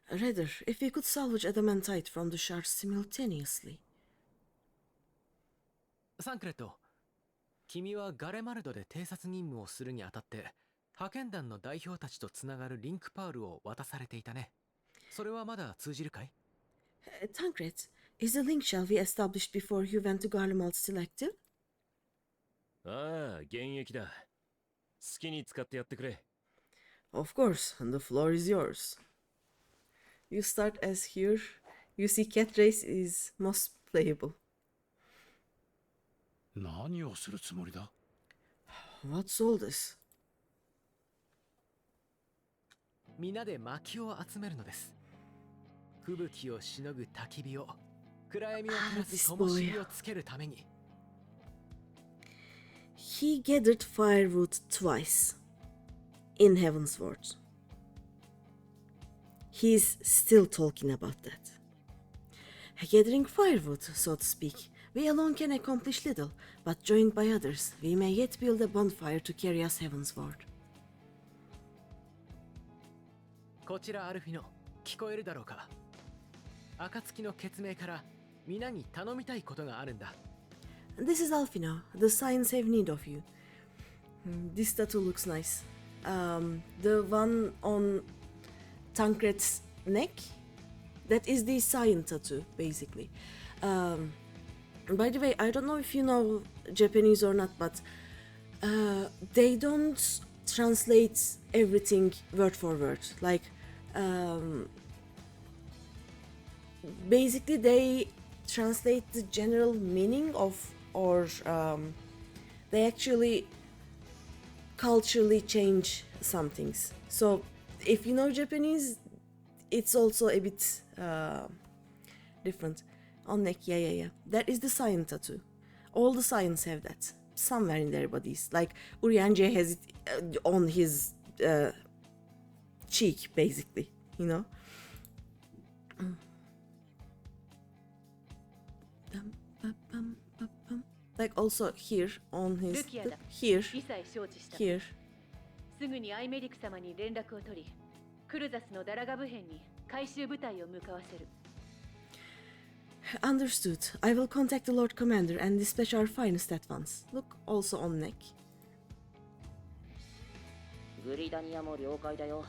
Rather, if we could salvage adamantite from the shards simultaneously. サンクレット、君はガレマルドで偵察任務をするにあたって派遣団の代表たちとつながるリンクパールを渡されていたね。それはまだ通じるかい？ Tancred, is the link shall we established before you went to Garlemald still active? ああ、現役だ。好きに使ってやってくれ。Of course, and the floor is yours. You start as here. You see Cat Race is most playable. 何をするつもりだ？ What's all this? 皆で薪を集めるのです。吹雪をしのぐ焚き火を、暗闇を照らす灯火をつけるために。He gathered firewood twice in Heavensward. He's still talking about that. Gathering firewood, so to speak, we alone can accomplish little, but joined by others, we may yet build a bonfire to carry us heavensward. こちらアルフィノ、聞こえるだろうか。暁の決命から皆に頼みたいことがあるんだ。This is Alfino. The Signs have need of you. This tattoo looks nice. The one on Tancred's neck, that is the Sign tattoo, basically. By the way, I don't know if you know Japanese or not, but they don't translate everything word for word. Like, basically they translate the general meaning of, or they actually culturally change some things. So if you know Japanese, it's also a bit different. On neck, yeah. That is the Sign tattoo. All the Signs have that somewhere in their bodies. Like Urianger has it on his cheek, basically, you know. Like also here on his here. すぐにアイメリク様に連絡を取り、クルザスのダラガブ編に回収部隊を向かわせる。Understood. I will contact the Lord Commander and dispatch our finest at once. Look, also on neck. グリダニアも了解だよ。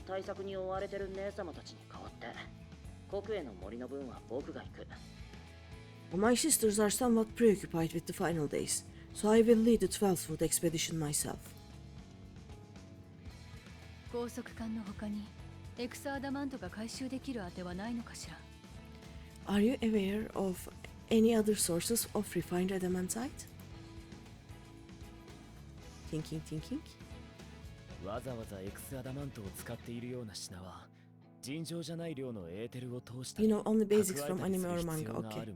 対策に追われてる姉様たちに代わって、国への森の分は僕が行く。My sisters are somewhat preoccupied with the final days, so I will lead the 12th expedition myself. 高速艦の他にエクサアダマントが回収できるあてはないのかしら。 Are you aware of any other sources of refined adamantite? Thinking. わざわざエクスアダマントを使っているような品は尋常じゃない量のエーテルを通した You know, only basics from anime or manga, okay.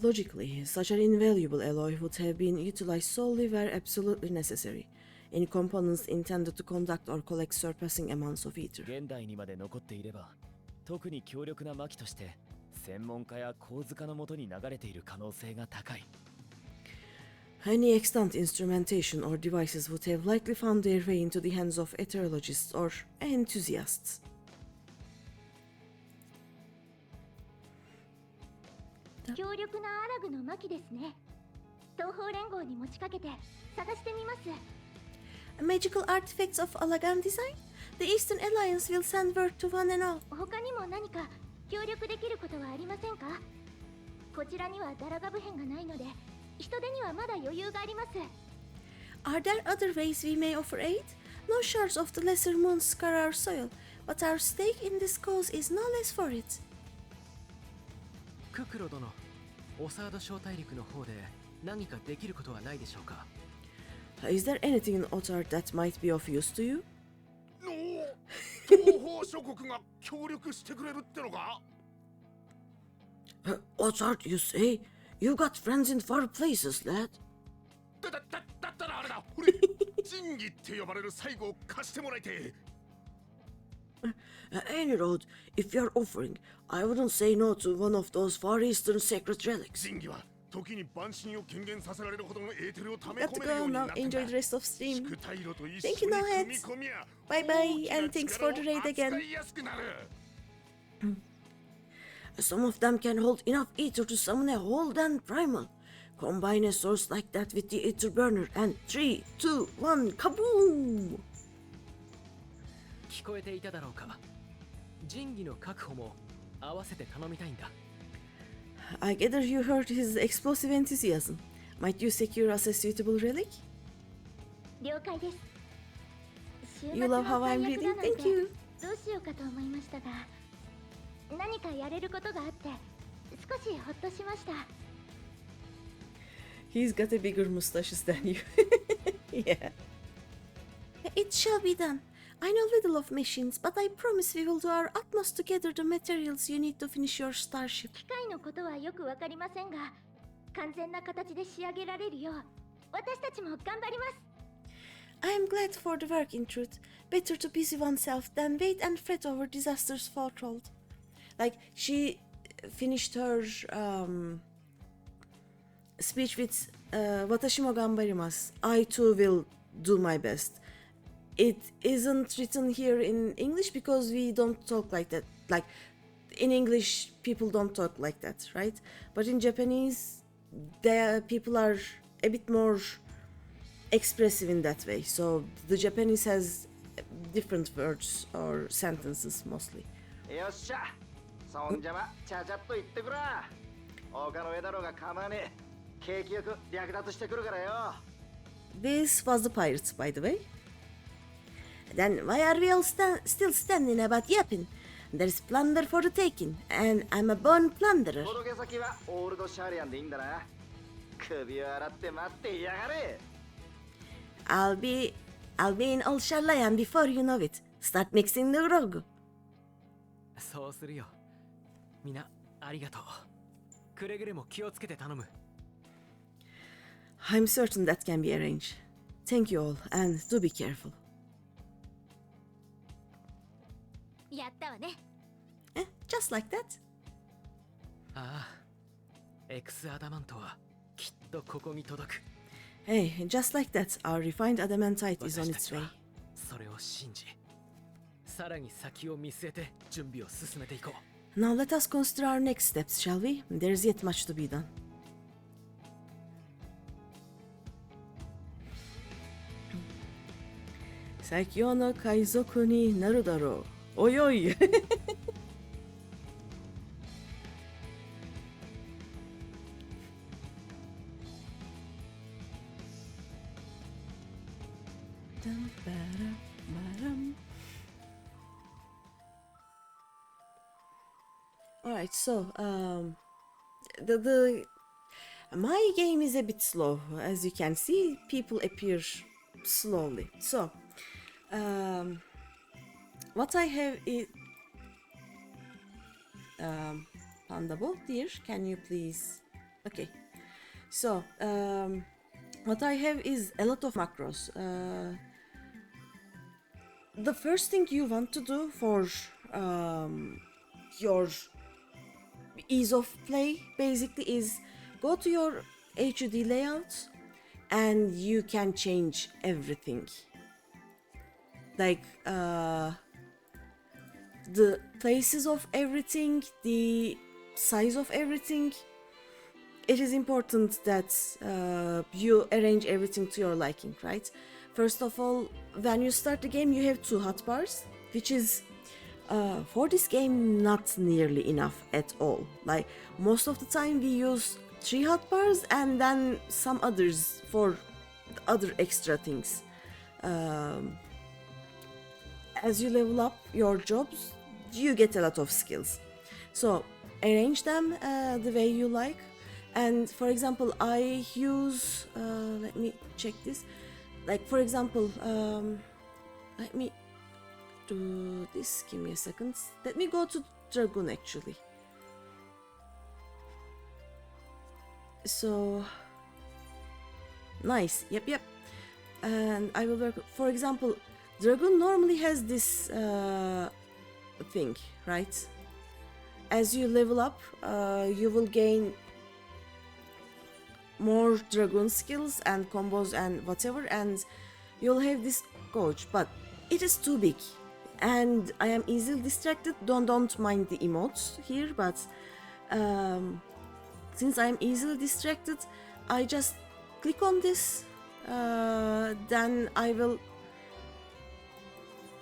Logically, such an invaluable alloy would have been utilized solely where absolutely necessary, in components intended to conduct or collect surpassing amounts of ether. 現代にまで残っていれば、特に強力な魔器として専門家や構図家のもとに流れている可能性が高い。Any extant instrumentation or devices would have likely found their way into the hands of aetherologists or enthusiasts. 強力なアラグの巻ですね。東方連合に持ちかけて探してみます。Magical artifacts of Alagan design? The Eastern Alliance will send word to one and all. 他にも何か協力できることはありませんか？こちらにはダラガブ編がないので、人手にはまだ余裕があります。Are there other ways we may offer aid? No shards of the lesser moon scar our soil, but our stake in this cause is no less for it. ククロ殿、オサード小大陸の方で何かできることはないでしょうか？ Is there anything in Otar that might be of use to you? 東方諸国が協力してくれるってのか？ Otar, you say? You got friends in far places, lad. だったらあれだ、俺仁義って呼ばれる最後を貸してもらいて。Any road, if you're offering, I wouldn't say no to one of those Far Eastern sacred relics. 仁義は時に万神を権限させられるほどのエーテルを溜め Got 込 to めるよ go うにな now. ったん Enjoy だ。 the rest of stream. 宿退路と一 Thank 緒 you, に no 組み heads. 込みや Bye bye, 大きな and thanks 力 for the raid を again. 扱いやすくなる。Some of them can hold enough ether to summon a whole damn primal. Combine a source like that with the ether burner, and 3, 2, 1, kaboom! 聞こえていただろうか？仁義の確保も合わせて頼みたいんだ。I gather you heard his explosive enthusiasm. Might you secure us a suitable relic? 了解です。週末 You の love how 最 I'm 悪 reading? だなんて Thank you. どうしようかと思いましたが、何かやれることがあって少しほっとしました。He's got a bigger mustache than you. Yeah. It shall be done. I know little of machines, but I promise we will do our utmost to gather the materials you need to finish your starship. 機械のことはよくわかりませんが、完全な形で仕上げられるよう私たちも頑張ります。I am glad for the work, in truth. Better to busy oneself than wait and fret over disasters foretold. Like, she finished her speech with Watashi mo ganbarimasu. I too will do my best. It isn't written here in English because we don't talk like that. Like, in English, people don't talk like that, right? But in Japanese, the people are a bit more expressive in that way. So the Japanese has different words or sentences mostly. よっしゃ、そんじゃまちゃちゃっと言ってくら。他の上だろうが構わねえ。景気よく略奪してくるからよ。This was the pirates, by the way. Then why are we all still standing about yapping? There's plunder for the taking, and I'm a born plunderer. 届け先はオールドシャーリアンでいいんだな。首を洗って待ってやがれ。I'll be in Old Sharlayan before you know it. Start mixing the grog. そうするよ。みんなありがとう。くれぐれも気をつけて頼む。I'm certain that can be arranged. Thank you all, and do be careful. やったわね。Just like that. ああ、エクスアダマントはきっとここに届く。Hey, just like that, our refined adamantite is on its way. それを信じ、さらに先を見据えて準備を進めていこう。Now let us consider our next steps, shall we? There's yet much to be done. Saikyo no kaizoku ni naru daro. Oi oi. Alright, so my game is a bit slow. As you can see, people appear slowly. So what I have is Panda Ball, dear, can you please? Okay, so what I have is a lot of macros. The first thing you want to do for your ease of play basically is go to your HUD layout and you can change everything, like the places of everything, the size of everything, it is important that you arrange everything to your liking, right? First of all, when you start the game, you have 2 hotbars, which is for this game not nearly enough at all. Like most of the time we use 3 hotbars and then some others for other extra things. As you level up your jobs, you get a lot of skills. So arrange them the way you like. And for example, I use, let me check this. Like for example, let me do this, give me a second. Let me go to Dragoon actually. So, nice, yep. And I will work, for example, Dragoon normally has this thing, right? As you level up, you will gain more Dragoon skills and combos and whatever, and you'll have this coach, but it is too big and I am easily distracted. Don't mind the emotes here, but since I'm easily distracted, I just click on this, then I will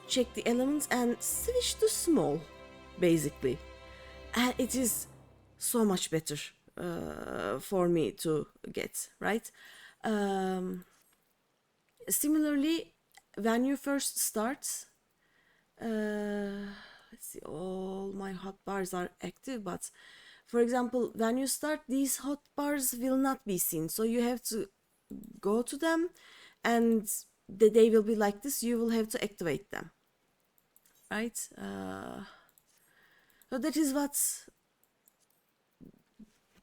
check the elements and switch to small, basically, and it is so much better for me to get, right? Similarly, when you first start, let's see, all my hotbars are active, but for example, when you start, these hotbars will not be seen, so you have to go to them and they will be like this. You will have to activate them, right? So that is what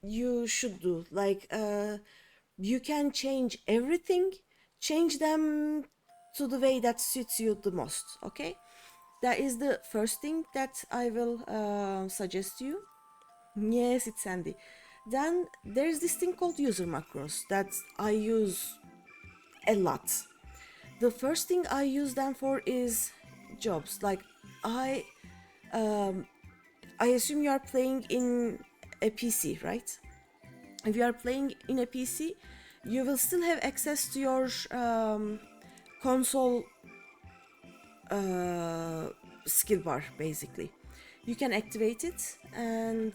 you should do. Like you can change everything, change them to the way that suits you the most. Okay, that is the first thing that I will suggest you. Yes, it's handy. Then there's this thing called user macros that I use a lot. The first thing I use them for is jobs. Like I assume you are playing in a PC, right? If you are playing in a PC, you will still have access to your console skill bar, basically. You can activate it, and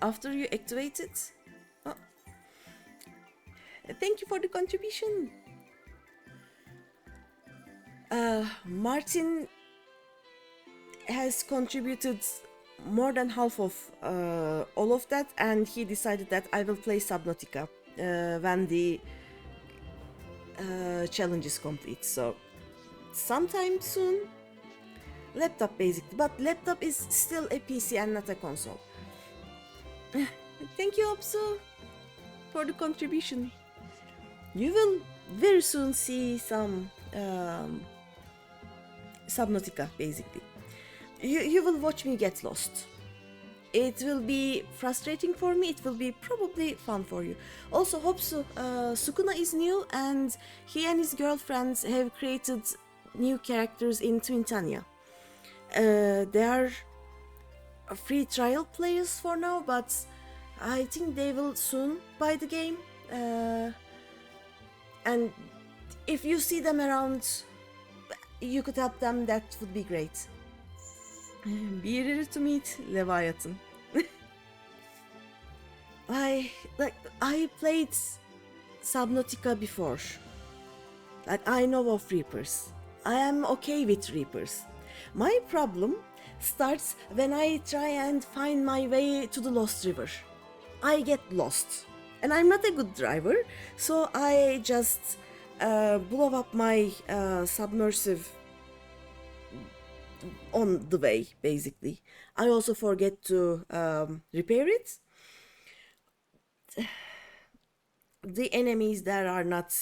after you activate it, oh, thank you for the contribution. Martin has contributed more than half of all of that, and he decided that I will play Subnautica when the challenge is complete. So sometime soon, laptop basically, but laptop is still a PC and not a console. Thank you, Opsu, for the contribution. You will very soon see some Subnautica, basically. You will watch me get lost. It will be frustrating for me, it will be probably fun for you. Also, Hopsu, Sukuna is new, and he and his girlfriends have created new characters in Twintania. They are free trial players for now, but I think they will soon buy the game. And if you see them around, you could help them, that would be great. Be ready to meet Leviathan. I played Subnautica before. Like, I know of Reapers. I am okay with Reapers. My problem starts when I try and find my way to the Lost River. I get lost. And I'm not a good driver, so I just blow up my submersive on the way, basically. I also forget to repair it. The enemies there are not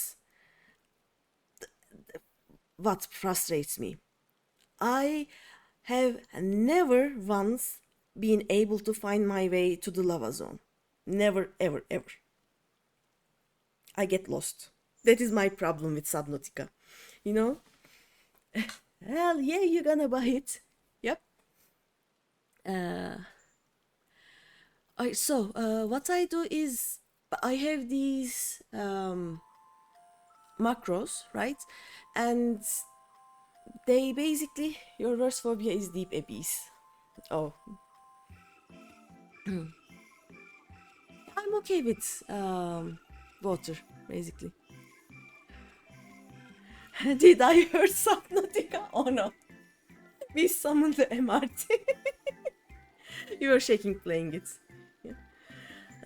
what frustrates me. I have never once been able to find my way to the lava zone. Never, ever, ever. I get lost. That is my problem with Subnautica. You know? Hell yeah, you're gonna buy it. Yep. What I do is I have these macros, right? And they basically, your worst phobia is deep abyss. Oh. I'm okay with water, basically. Did I hurt Subnautica? Oh no. We summoned the MRT. You were shaking playing it. Yeah.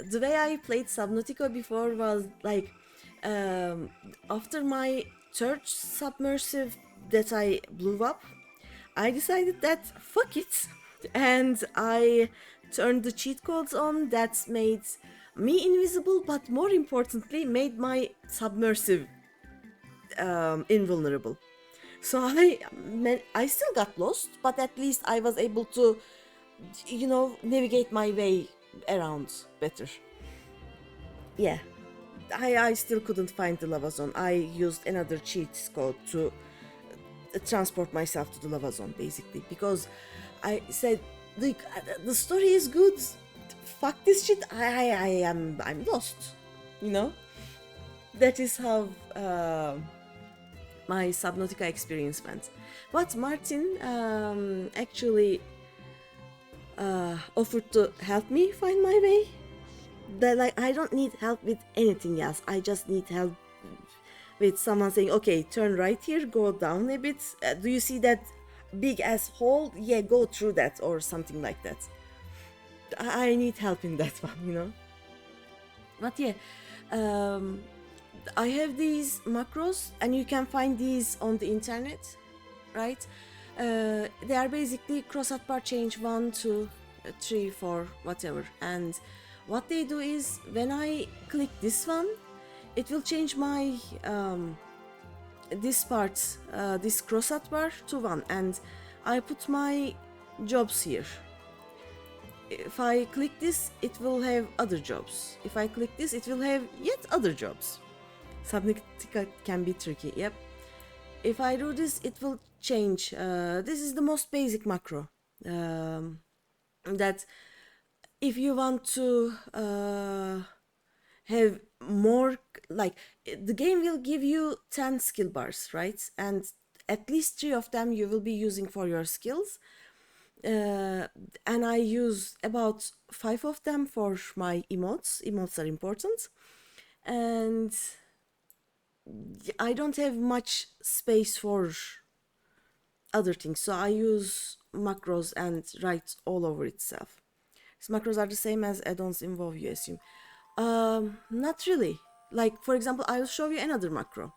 The way I played Subnautica before was like after my third submersive that I blew up, I decided that fuck it, and I turned the cheat codes on that made me invisible, but more importantly made my submersive invulnerable. So I still got lost, but at least I was able to, you know, navigate my way around better. Yeah, I still couldn't find the lava zone. I used another cheat code to transport myself to the lava zone, basically, because I said, look, the story is good. Fuck this shit. I'm lost. You know, that is how my Subnautica experience went. But Martin actually offered to help me find my way. That, like, I don't need help with anything else. I just need help with someone saying, okay, turn right here, go down a bit. Do you see that big ass hole? Yeah, go through that, or something like that. I need help in that one, you know. But yeah, I have these macros, and you can find these on the internet, right? They are basically cross-out bar change 1, 2, 3, 4, whatever. And what they do is, when I click this one, it will change my this part, this cross-out bar to 1, and I put my jobs here. If I click this, it will have other jobs. If I click this, it will have yet other jobs. Subnautica can be tricky, yep. If I do this, it will change. This is the most basic macro. That if you want to have more, like, the game will give you 10 skill bars, right? And at least 3 of them you will be using for your skills. And I use about 5 of them for my emotes. Emotes are important. And I don't have much space for other things, so I use macros and write all over itself. These macros are the same as add-ons in WoW, you assume. Not really. Like, for example, I will show you another macro.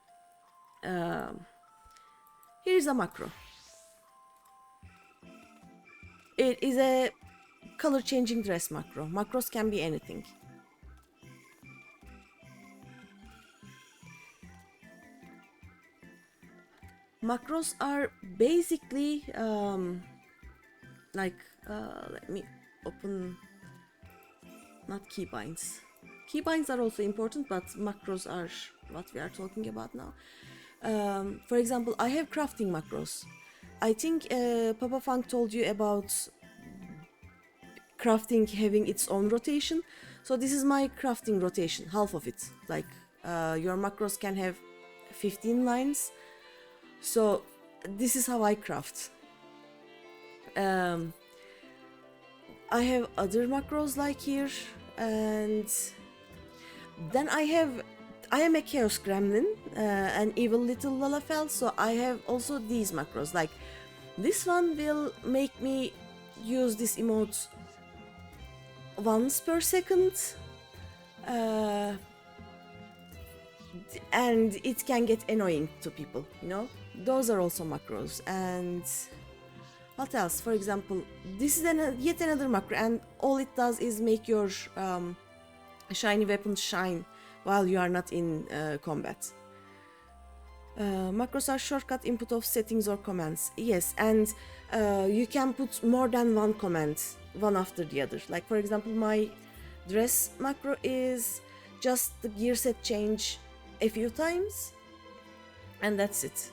Here's a macro. It is a color changing dress macro. Macros can be anything. Macros are basically like, let me open, not keybinds. Keybinds are also important, but macros are what we are talking about now. For example, I have crafting macros. I think Papa Funk told you about crafting having its own rotation. So this is my crafting rotation, half of it. Like, your macros can have 15 lines. So this is how I craft. I have other macros like here, and then I am a chaos gremlin, an evil little Lalafell, so I have also these macros. Like, this one will make me use this emote once per second, and it can get annoying to people, you know. Those are also macros. And what else? For example, this is yet another macro, and all it does is make your shiny weapon shine while you are not in combat. Macros are shortcut input of settings or commands. Yes, and you can put more than one command, one after the other. Like, for example, my dress macro is just the gear set change a few times, and that's it.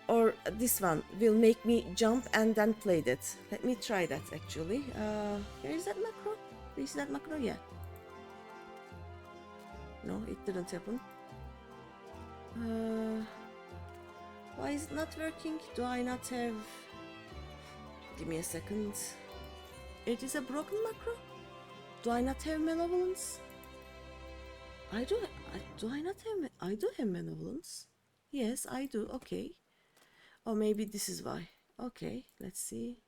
or this one will make me jump and then play that. Let me try that actually. Here is that macro. Do you see that macro? Yeah. No, it didn't happen. Why is it not working? Do I not have... Give me a second. It is a broken macro? Do I not have malevolence? I do have malevolence. Yes, I do. Okay. Or maybe this is why. Okay, let's see.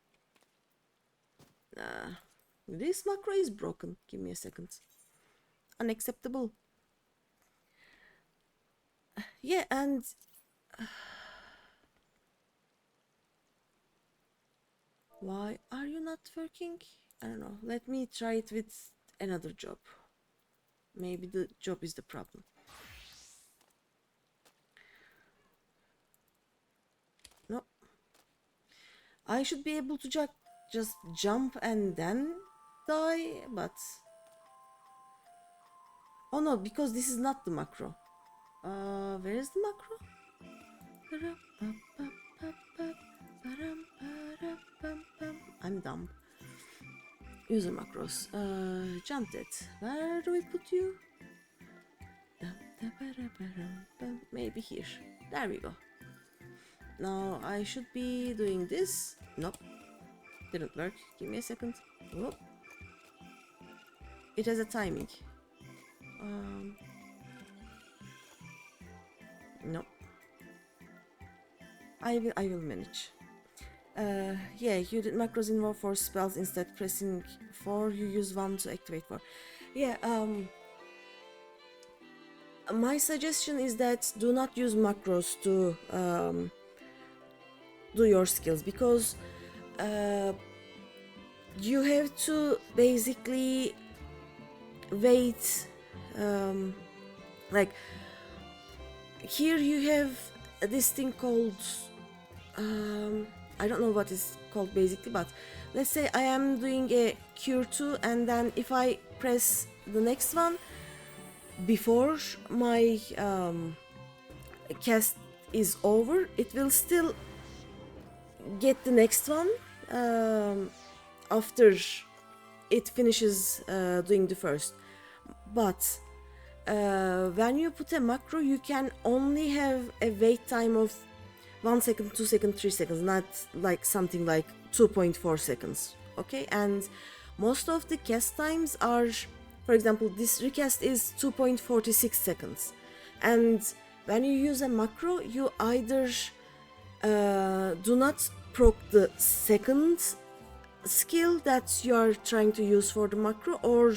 This macro is broken. Give me a second. Unacceptable. Yeah, and why are you not working? I don't know. Let me try it with another job. Maybe the job is the problem. No. I should be able to just jump and then die, but... Oh no, because this is not the macro. Where is the macro? I'm dumb. User macros. Jump it. Where do we put you? Maybe here. There we go. Now I should be doing this. Nope. Didn't work. Give me a second. Whoop. It has a timing. No. I will manage. Yeah, you did macros involve 4 spells instead pressing 4. You use 1 to activate 4. Yeah. My suggestion is that do not use macros to do your skills, because you have to basically wait. Like here you have this thing called I don't know what is called basically, but let's say I am doing a cure 2 and then if I press the next one before my cast is over, it will still get the next one after it finishes doing the first. But when you put a macro, you can only have a wait time of 1 second, 2 seconds, 3 seconds, not like something like 2.4 seconds. Okay, and most of the cast times are, for example, this recast is 2.46 seconds. And when you use a macro, you either do not proc the second skill that you are trying to use for the macro, or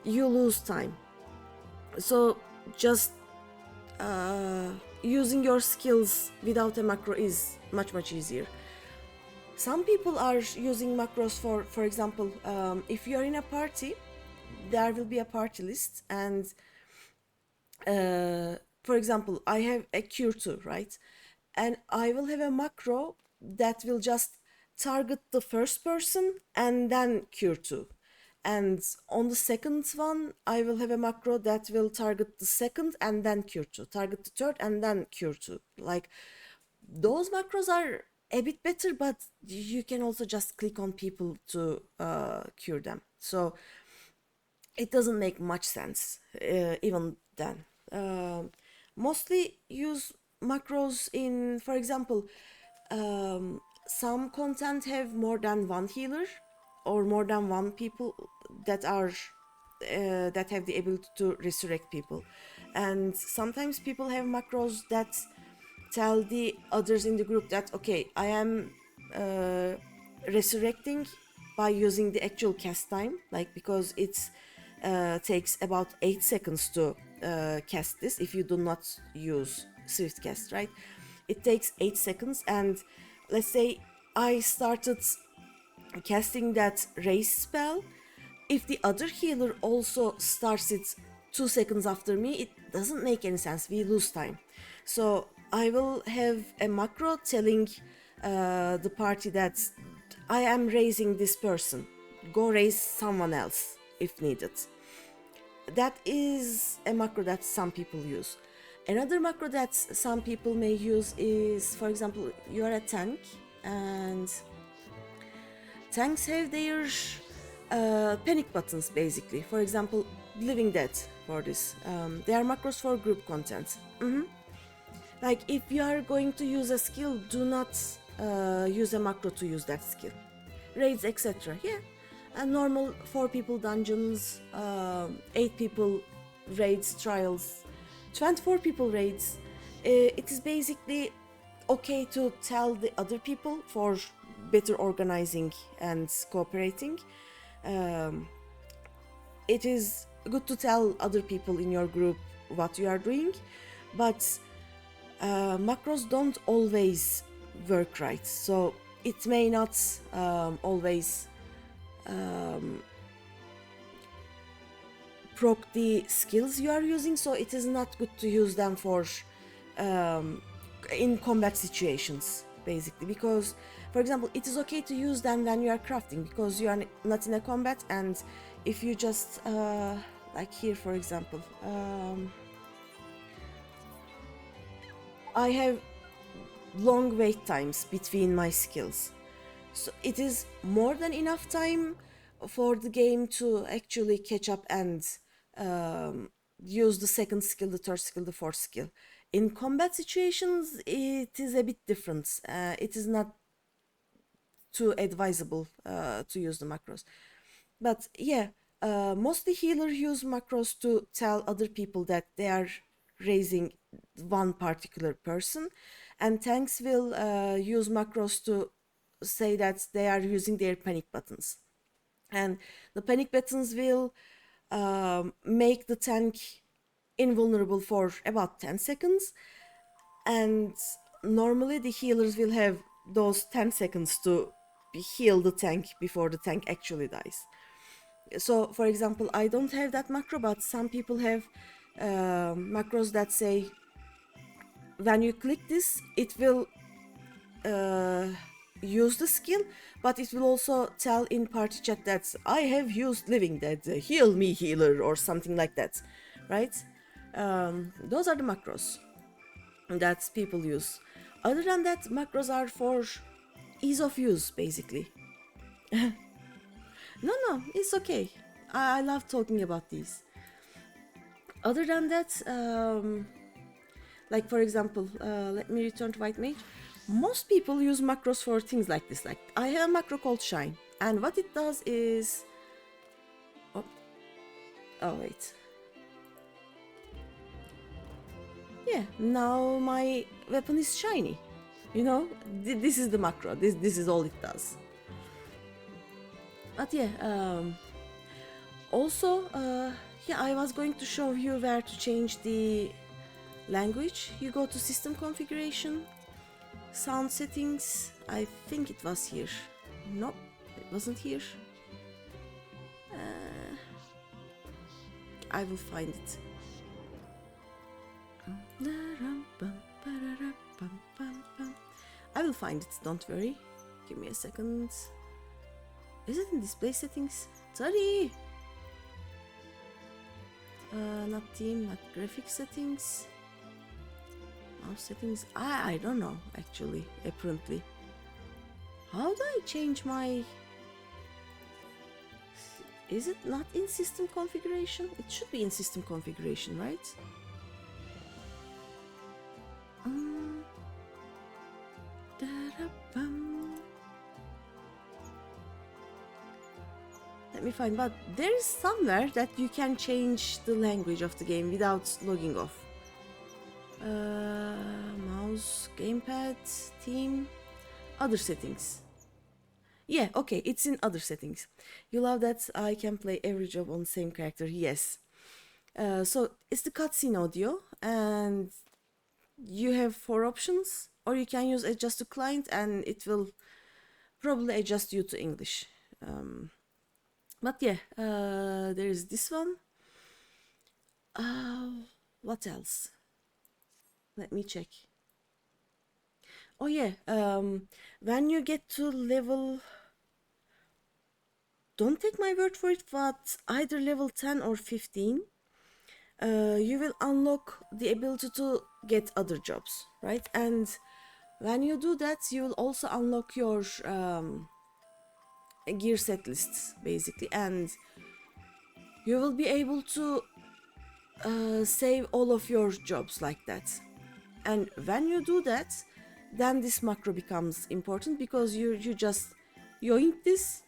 you lose time. So just using your skills without a macro is much easier. Some people are using macros for example, if you are in a party, there will be a party list, and for example, I have a cure 2, right? And I will have a macro that will just target the first person and then cure 2. And on the second one, I will have a macro that will target the second and then cure 2, target the third and then cure 2. Like, those macros are a bit better, but you can also just click on people to cure them. So it doesn't make much sense, even then. Mostly use macros in, for example, some content have more than one healer or more than one people that are that have the ability to resurrect people, and sometimes people have macros that tell the others in the group that okay, I am resurrecting by using the actual cast time, like because it's takes about 8 seconds to cast this if you do not use swift cast, right? It takes 8 seconds, and let's say I started casting that raise spell. If the other healer also starts it 2 seconds after me, it doesn't make any sense. We lose time. So I will have a macro telling the party that I am raising this person. Go raise someone else if needed. That is a macro that some people use. Another macro that some people may use is, for example, you are a tank, and tanks have their panic buttons basically. For example, Living Dead for this. They are macros for group content. Like if you are going to use a skill, do not use a macro to use that skill. Raids, etc. Yeah, and normal 4 people dungeons, 8 people raids, trials, 24 people raids. It is basically okay to tell the other people for better organizing and cooperating. It is good to tell other people in your group what you are doing, but macros don't always work right, so it may not always proc the skills you are using, so it is not good to use them for in combat situations basically, because for example it is okay to use them when you are crafting because you are not in a combat, and if you just like here for example, I have long wait times between my skills, so it is more than enough time for the game to actually catch up and use the second skill, the third skill, the fourth skill. In combat situations it is a bit different. It is not too advisable to use the macros, but yeah, mostly healers use macros to tell other people that they are raising one particular person, and tanks will use macros to say that they are using their panic buttons, and the panic buttons will make the tank invulnerable for about 10 seconds, and normally the healers will have those 10 seconds to heal the tank before the tank actually dies. So for example, I don't have that macro, but some people have macros that say when you click this it will use the skill, but it will also tell in party chat that I have used Living Dead, heal me healer, or something like that, right? Those are the macros that people use. Other than that, macros are for ease of use basically. No, it's okay. I love talking about these. Other than that, like for example, let me return to White Mage. Most people use macros for things like this. Like I have a macro called Shine, and what it does is, oh wait, yeah, now my weapon is shiny. You know, this is the macro. This is all it does. But yeah, also, yeah, I was going to show you where to change the language. You go to system configuration, sound settings. I think it was here. Nope, it wasn't here. I will find it. I will find it, don't worry. Give me a second. Is it in display settings? Sorry! Not team, not graphic settings. Mouse settings. I don't know actually, apparently. How do I change my... Is it not in system configuration? It should be in system configuration, right? Let me find, but there is somewhere that you can change the language of the game without logging off. Mouse, gamepad, team, other settings. Yeah, okay, it's in other settings. You love that I can play every job on the same character, yes. So it's the cutscene audio, and you have 4 options, or you can use adjust to client and it will probably adjust you to English. But yeah, there is this one. What else? Let me check. Oh yeah, when you get to level... Don't take my word for it, but either level 10 or 15, you will unlock the ability to get other jobs, right? And when you do that, you will also unlock your gear set lists, basically, and you will be able to save all of your jobs like that. And when you do that, then this macro becomes important, because you just yoink this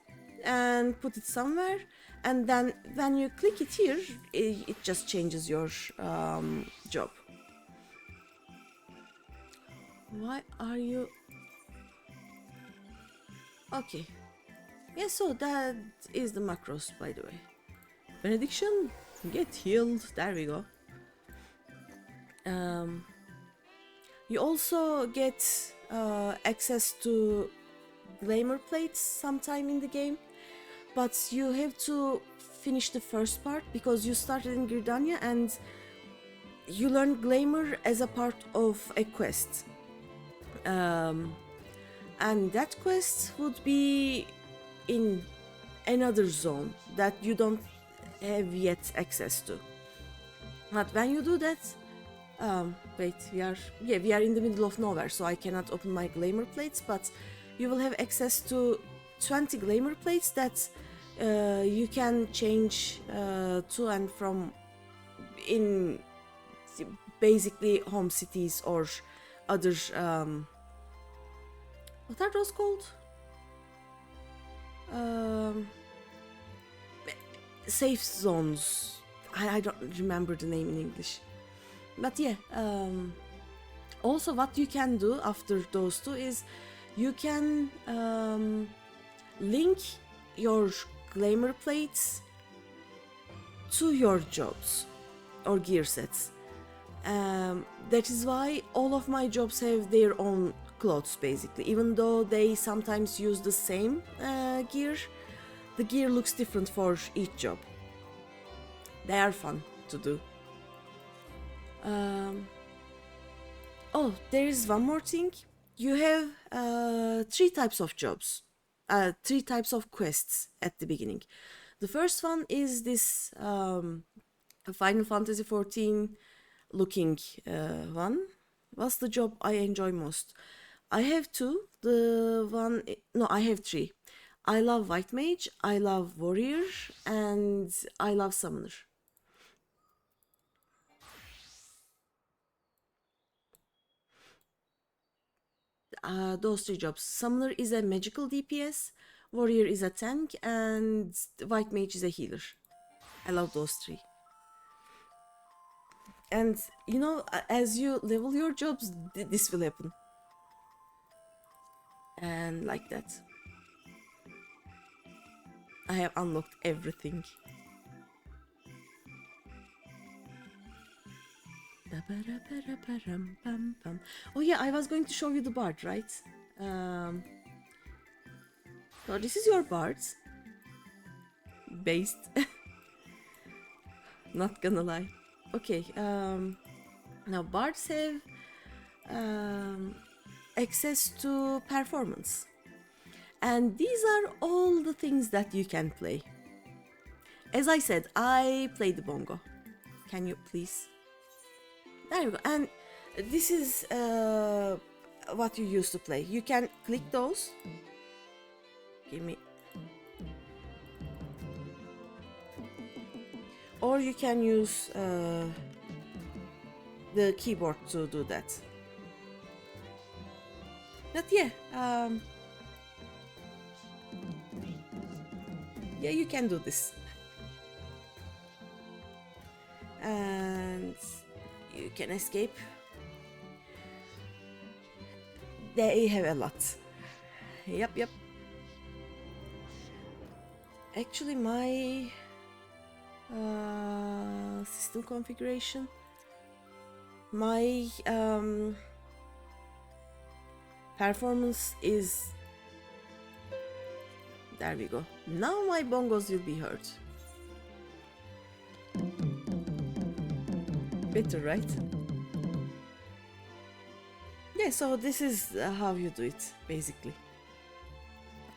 and put it somewhere, and then when you click it here, it just changes your job. Why are you... Okay. Yeah, so that is the macros, by the way. Benediction, get healed. There we go. You also get access to glamour plates sometime in the game, but you have to finish the first part, because you started in Gridania and you learn glamour as a part of a quest. And that quest would be in another zone that you don't have yet access to. But when you do that, wait, we are in the middle of nowhere, so I cannot open my glamour plates, but you will have access to 20 glamour plates that you can change to and from in basically home cities or other what are those called? Safe zones. I don't remember the name in English. But yeah, also what you can do after those two is you can link your glamour plates to your jobs or gear sets. That is why all of my jobs have their own clothes, basically. Even though they sometimes use the same gear, the gear looks different for each job. They are fun to do. Oh, there is one more thing. You have 3 types of jobs, 3 types of quests at the beginning. The first one is this Final Fantasy XIV looking one. What's the job I enjoy most? I have 2. I have 3. I love White Mage, I love Warrior, and I love Summoner. Those 3 jobs. Summoner is a magical DPS, Warrior is a tank, and White Mage is a healer. I love those 3. And you know, as you level your jobs, this will happen. And like that. I have unlocked everything. Oh yeah, I was going to show you the bard, right? So this is your bard. Based. Not gonna lie. Okay, now bards have access to performance. And these are all the things that you can play. As I said, I play the bongo. Can you please? There you go. And this is what you used to play. You can click those. Give me. Or you can use the keyboard to do that. But yeah, yeah, you can do this. And you can escape. They have a lot. Yep. Actually, my system configuration, my performance is... There we go. Now my bongos will be heard. Better, right? Yeah, so this is how you do it, basically.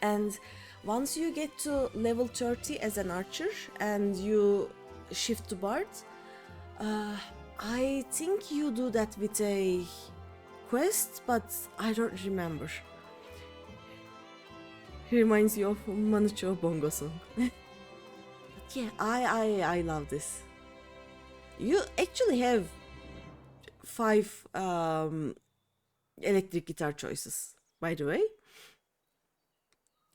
And once you get to level 30 as an archer and you shift to bard, I think you do that with a quest, but I don't remember. He reminds you of Manucho Bongo song. But yeah, I love this. You actually have 5 electric guitar choices, by the way.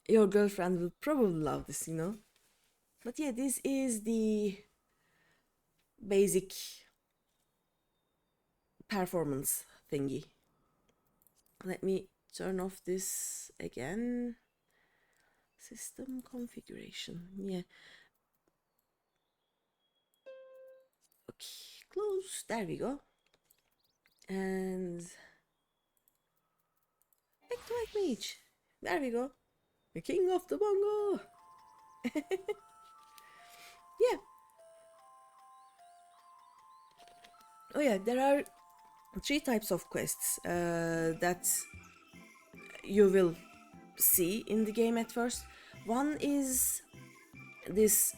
Your girlfriend will probably love this, you know. But yeah, this is the basic performance thingy. Let me turn off this again. System configuration. Yeah. Okay, close. There we go. And back to White Mage. There we go. The king of the bongo. Yeah. Oh yeah, there are 3 types of quests that you will see in the game at first. One is this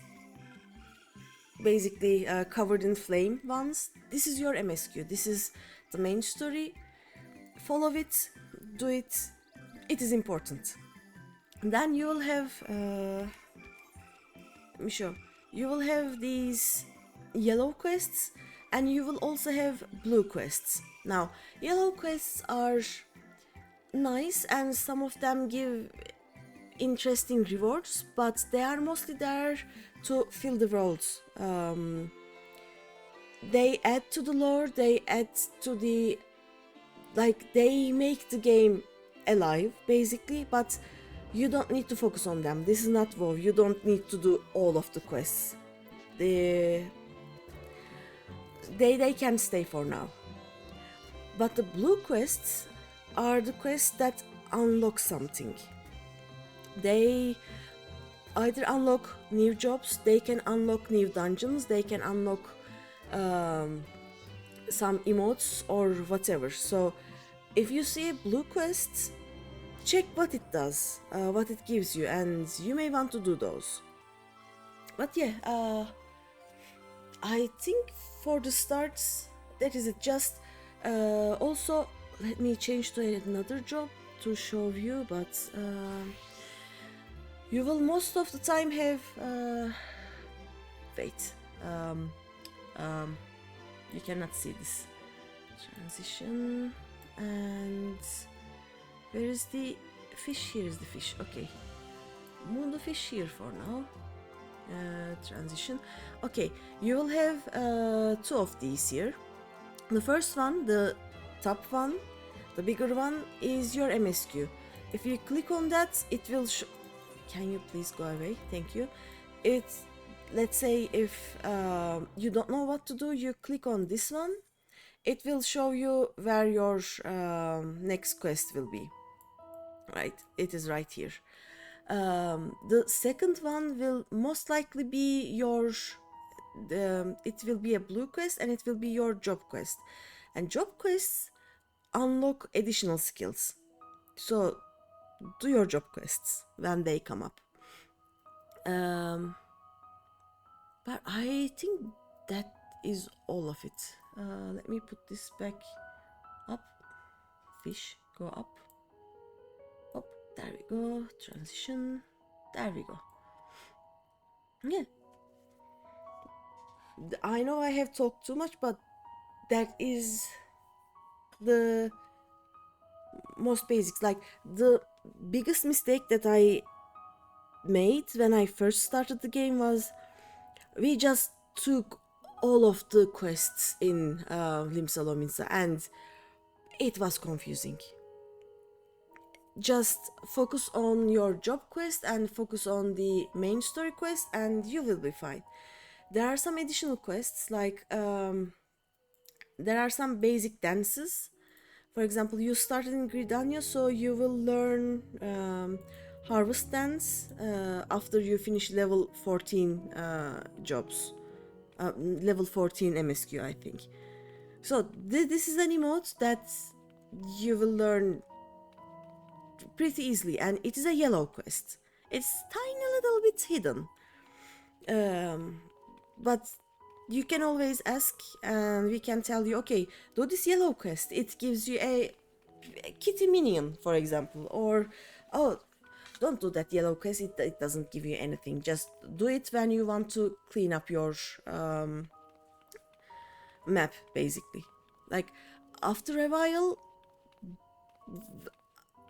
basically covered in flame ones. This is your MSQ. This is the main story. Follow it, do it. It is important. Then you will have let me show. You will have these yellow quests, and you will also have blue quests. Now, yellow quests are nice, and some of them give interesting rewards, but they are mostly there to fill the worlds. They add to the lore, they add to the... like, they make the game alive, basically, but you don't need to focus on them. This is not WoW, you don't need to do all of the quests. They can stay for now. But the blue quests are the quests that unlock something. They either unlock new jobs, they can unlock new dungeons, they can unlock some emotes or whatever. So if you see a blue quest, check what it does, what it gives you, and you may want to do those. But yeah, I think for the start that is it. Just also let me change to another job to show you, but you will most of the time have wait, you cannot see this transition. And where is the fish? Here is the fish. Okay, move the fish here for now. Transition. Okay, you will have 2 of these here. The first one, the top one, the bigger one, is your MSQ. If you click on that, it will can you please go away? Thank you. Let's say if you don't know what to do, you click on this one. It will show you where your next quest will be. Right, it is right here. The second one will most likely be your it will be a blue quest, and it will be your job quest. And job quests unlock additional skills, so do your job quests when they come up. But I think that is all of it. Let me put this back up. Fish, go up. Up, there we go. Transition, there we go. Yeah. I know I have talked too much, but that is the most basics. Like, the biggest mistake that I made when I first started the game was we just took all of the quests in Limsa Lominsa, and it was confusing. Just focus on your job quest and focus on the main story quest, and you will be fine. There are some additional quests, like there are some basic dances. For example, you started in Gridania, so you will learn harvest dance after you finish level 14 jobs. Level 14 MSQ, I think. So this is an emote that you will learn pretty easily, and it is a yellow quest. It's tiny little bit hidden. But you can always ask, and we can tell you, okay, do this yellow quest. It gives you a kitty minion, for example, or oh, don't do that yellow quest. It doesn't give you anything. Just do it when you want to clean up your map, basically. Like after a while,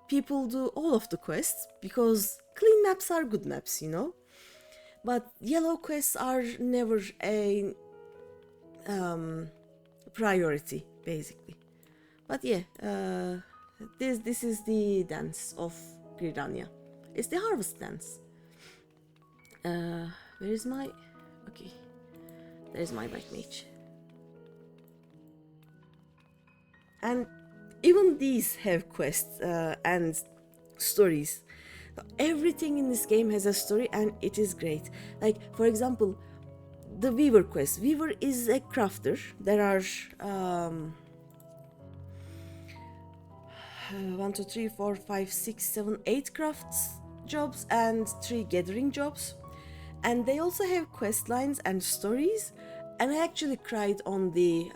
people do all of the quests because clean maps are good maps, you know. But yellow quests are never a priority, basically. But yeah, this is the dance of Gridania. It's the harvest dance. Where is my... Okay, there's my white mage. And even these have quests and stories. Everything in this game has a story and it is great. Like, for example, the Weaver quest. Weaver is a crafter. There are 1, 2, 3, 4, 5, 6, 7, 8 crafts jobs and 3 gathering jobs. And they also have quest lines and stories. And I actually cried on the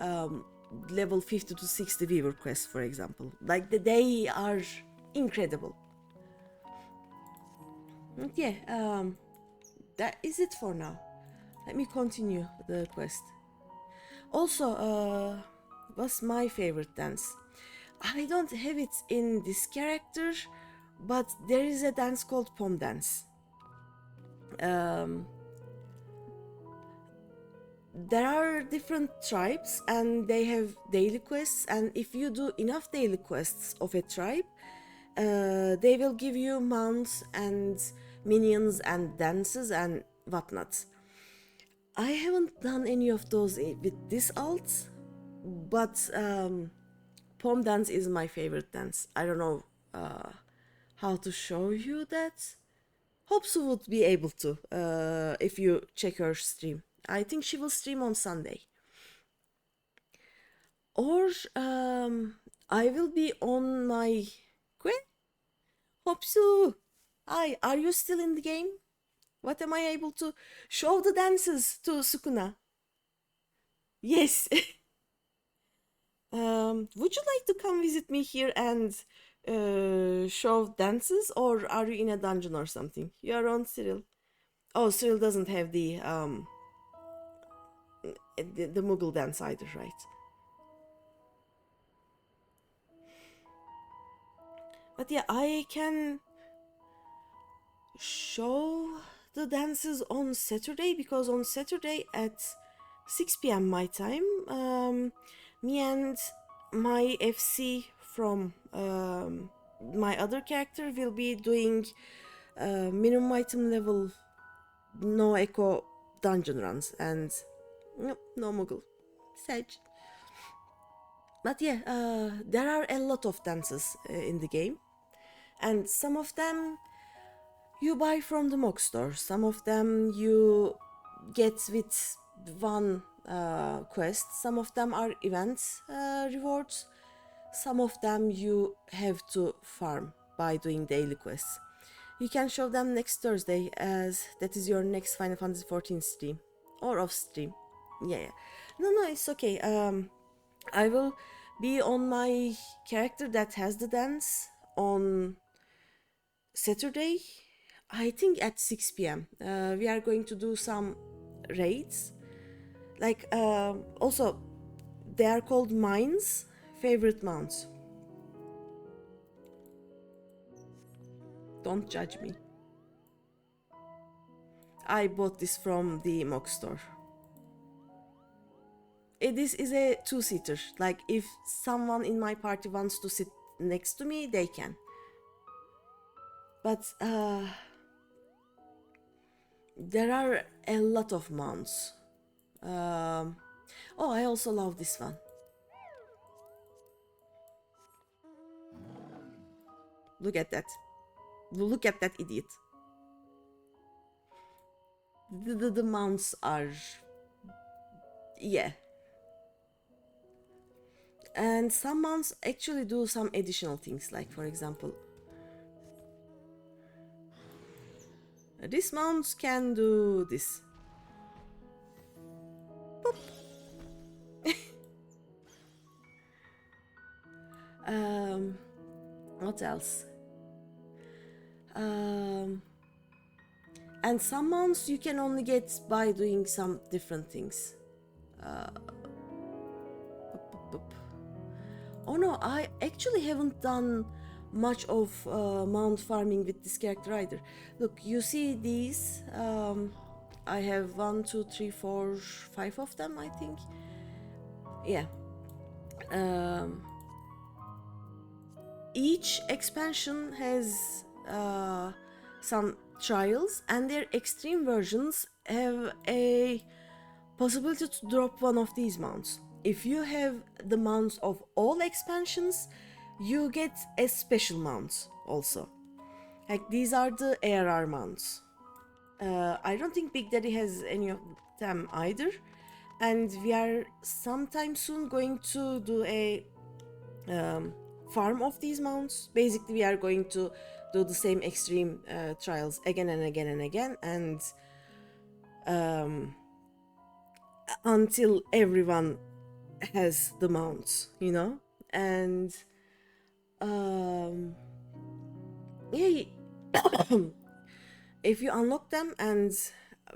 level 50 to 60 Weaver quest, for example. Like, they are incredible. And yeah, that is it for now. Let me continue the quest. Also, what's my favorite dance? I don't have it in this character, but there is a dance called pom dance. There are different tribes and they have daily quests, and if you do enough daily quests of a tribe, they will give you mounts and minions and dances and whatnot. I haven't done any of those with this alt, but pom dance is my favorite dance. I don't know how to show you that. Hope Sue would be able to if you check her stream. I think she will stream on Sunday. Or I will be on my quest. Hope Sue, hi, are you still in the game? What am I able to show the dances to Sukuna? Yes. Would you like to come visit me here and show dances, or are you in a dungeon or something? You are on Cyril. Oh, Cyril doesn't have the Mughal dance either, right? But yeah, I can show the dances on Saturday, because on Saturday at 6 p.m. my time, me and my FC from my other character will be doing minimum item level no echo dungeon runs, and no Mughal. Sad. But yeah, there are a lot of dances in the game, and some of them you buy from the mock store, some of them you get with one quest, some of them are event rewards, some of them you have to farm by doing daily quests. You can show them next Thursday, as that is your next Final Fantasy XIV stream, or off stream. Yeah. No, it's okay. I will be on my character that has the dance on Saturday, I think at 6 p.m. We are going to do some raids. Like, also, they are called mines, favorite mounts. Don't judge me. I bought this from the mock store. This is a two-seater. Like, if someone in my party wants to sit next to me, they can. But there are a lot of mounts. Oh, I also love this one. Look at that. Look at that idiot. The mounts are... yeah. And some mounts actually do some additional things, like for example, this mount can do this. Boop. What else? And some mounts you can only get by doing some different things. Oh no, I actually haven't done much of mount farming with this character either. Look, you see these? I have 1, 2, 3, 4, 5 of them, I think. Yeah. Each expansion has some trials, and their extreme versions have a possibility to drop one of these mounts. If you have the mounts of all expansions, you get a special mount also. Like these are the ARR mounts. I don't think Big Daddy has any of them either, and we are sometime soon going to do a farm of these mounts. Basically, we are going to do the same extreme trials again and again and again, and until everyone has the mounts, you know. And yeah, if you unlock them, and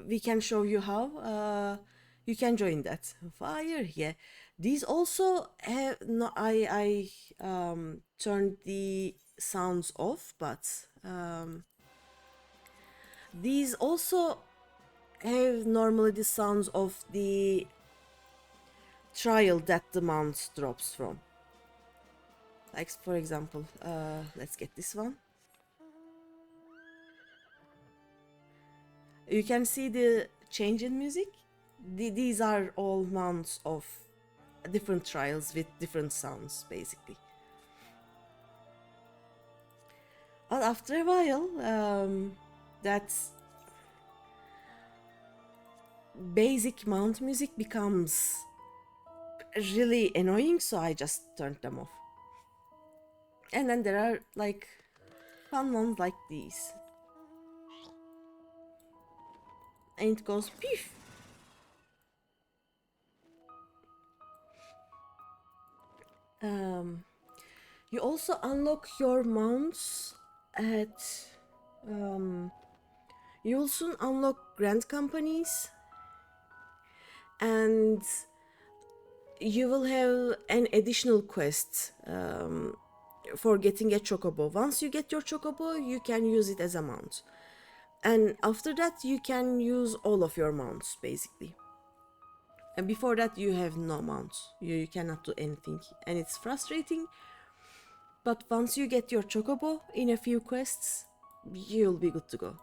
we can show you how, you can join that. Fire, yeah. These also have no, I turned the sounds off, but these also have normally the sounds of the trial that the mount drops from. Like for example, let's get this one. You can see the change in music. These are all mounts of different trials with different sounds, basically. But after a while, that's basic mount music becomes really annoying, so I just turned them off. And then there are like fun ones like these. And it goes peef. You also unlock your mounts at you will soon unlock grand companies, and you will have an additional quest for getting a chocobo. Once you get your chocobo, you can use it as a mount, and after that you can use all of your mounts basically. And before that you have no mounts, you cannot do anything, and it's frustrating. But once you get your chocobo in a few quests, you'll be good to go.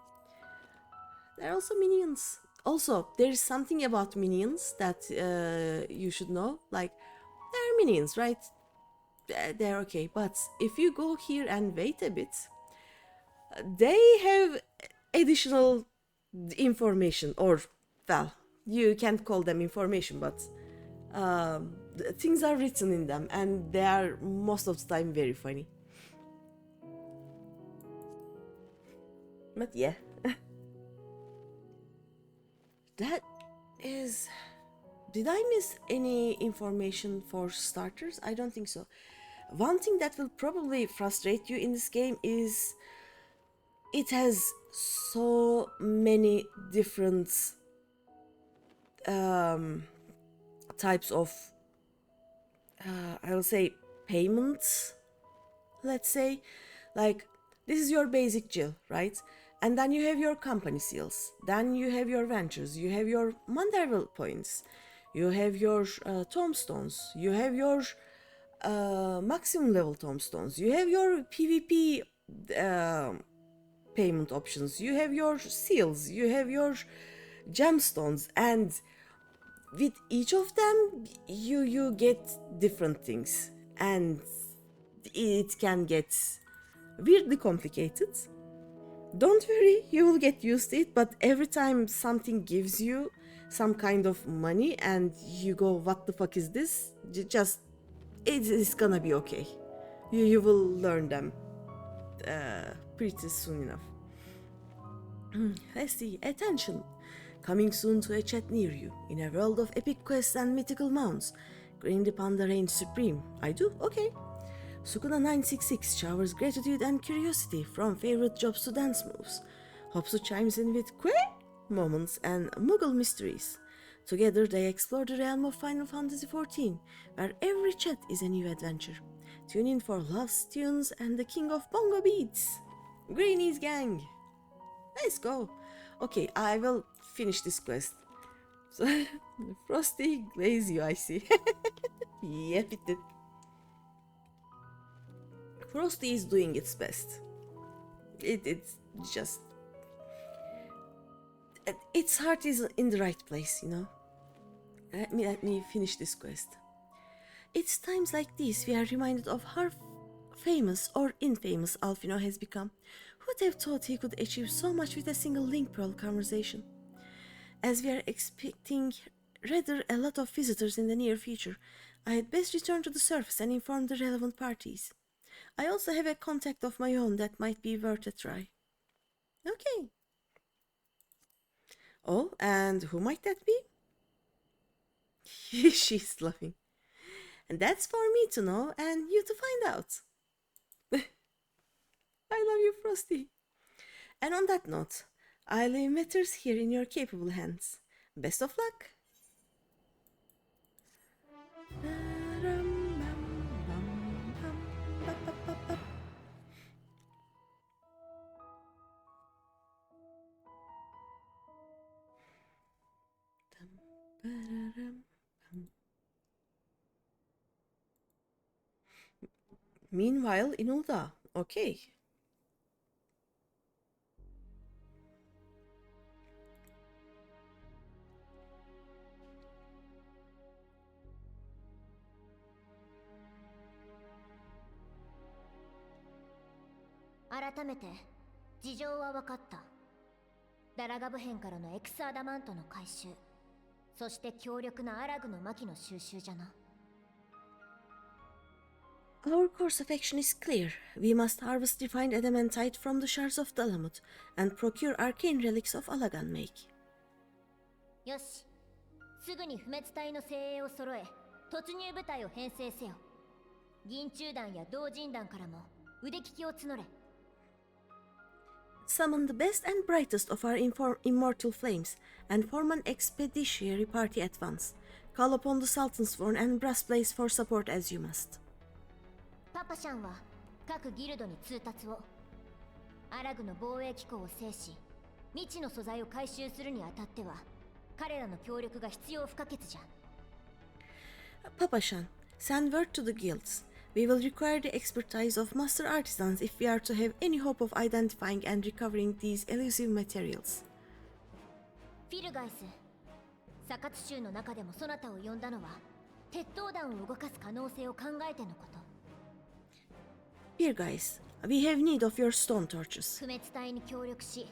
There are also minions. Also, there is something about minions that you should know. Like, they're minions, right? They're okay. But if you go here and wait a bit, they have additional information, or, well, you can't call them information, but things are written in them, and they are most of the time very funny. But yeah. That is... Did I miss any information for starters? I don't think so. One thing that will probably frustrate you in this game is it has so many different types of I will say payments, let's say. Like, this is your basic Jill, right? And then you have your company seals, then you have your ventures, you have your Manderville points, you have your tombstones, you have your maximum level tombstones, you have your PvP payment options, you have your seals, you have your gemstones, and with each of them you get different things, and it can get weirdly complicated. Don't worry, you will get used to it, but every time something gives you some kind of money and you go, what the fuck is this? Just, it's gonna be okay. You will learn them pretty soon enough. Let's see, attention. Coming soon to a chat near you, in a world of epic quests and mythical mounts. GreenyThePanda reigns supreme. I do? Okay. Sukuna 966 showers gratitude and curiosity from favorite jobs to dance moves. Hopsu chimes in with Kwe moments and Mughal mysteries. Together they explore the realm of Final Fantasy XIV, where every chat is a new adventure. Tune in for loves, tunes, and the king of bongo beats, Greeny's gang. Let's go. Okay, I will finish this quest. So, Frosty glaze you, I see. Yep, it did. Frosty is doing its best. It's just... its heart is in the right place, you know. Let me finish this quest. It's times like these we are reminded of how famous or infamous Alfino has become. Who'd have thought he could achieve so much with a single link pearl conversation? As we are expecting rather a lot of visitors in the near future, I had best return to the surface and inform the relevant parties. I also have a contact of my own that might be worth a try. Okay. Oh, and who might that be? She's laughing. And that's for me to know and you to find out. I love you, Frosty. And on that note, I leave matters here in your capable hands. Best of luck. Meanwhile, in Ulda, okay. Our course of action is clear. We must harvest refined adamantite from the shards of Dalamut and procure arcane relics of Alagan make. よし、すぐに不滅隊の精鋭を揃え、突入部隊を編成せよ。銀中団や同人団からも腕利きを募れ。Summon the best and brightest of our immortal flames and form an expeditionary party at once. Call upon the Sultan's Sworn and Brassblaze for support as you must. パパシャンは各ギルドに通達を。アラグの防衛機構を制し、未知の素材を回収するにあたっては、彼らの協力が必要不可欠じゃ。Papashan, send word to the guilds. We will require the expertise of master artisans if we are to have any hope of identifying and recovering these elusive materials. フィルガイス、サカツ州の中でもそなたを呼んだのは、鉄塔弾を動かす可能性を考えてのこと。Here guys, we have need of your stone torches. 不滅隊に協力し、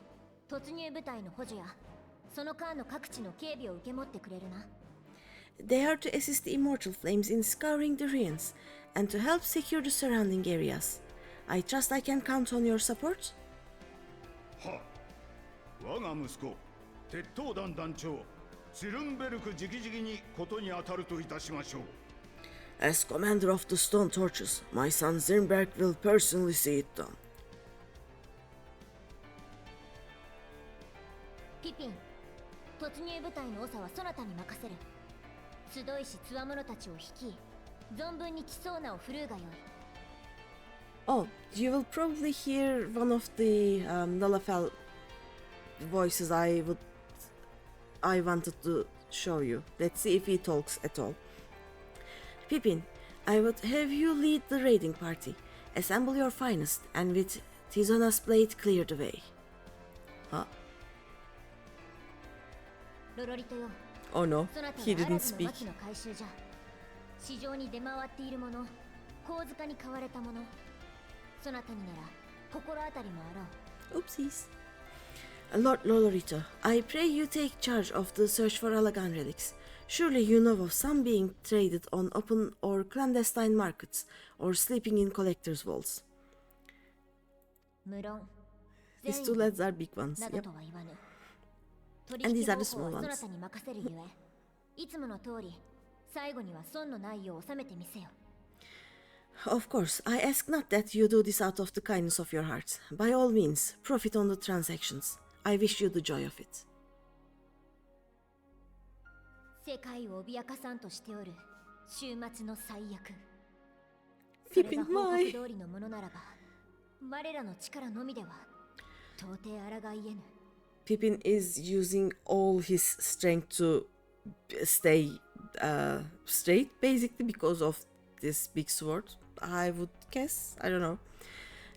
突入部隊の補助や、その間の各地の警備を受け持ってくれるな。They are to assist the immortal flames in scouring the ruins and to help secure the surrounding areas. I trust I can count on your support? は、我が息子、鉄塔団団長、ツルンベルク直々にことに当たるといたしましょう。As commander of the stone torches, my son Zirnberg will personally see it done. ピピン、突入部隊の長はそなたに任せる。集いし強者たちを率い、存分に来そうなを振るうがよい。Oh, you will probably hear one of the Lalafell voices I wanted to show you. Let's see if he talks at all. Pippin, I would have you lead the raiding party. Assemble your finest, and with Tizona's blade clear the way. Huh? ロロリトよ。Oh no, he didn't speak. の回収じゃ。市場に出回っているもの、小塚に買われたもの、そなたになら心当たりもあろう。Oopsies. Lord Lolorito, I pray you take charge of the search for Alagan relics. Surely you know of some being traded on open or clandestine markets, or sleeping in collectors' vaults. 無論。These two lads are big ones. Yep. And these are the small ones. いつもの通り、最後には損のないよう収めてみせよ。Of course, I ask not that you do this out of the kindness of your heart. By all means, profit on the transactions. I wish you the joy of it. 世界を脅かさんとしておる終末の最悪。そ Pippin, れが報告 why? 通りのものならば、我らの力のみでは到底抗いえぬ。 Pippin is using all his strength to stay straight, basically, because of this big sword, I would guess. I don't know.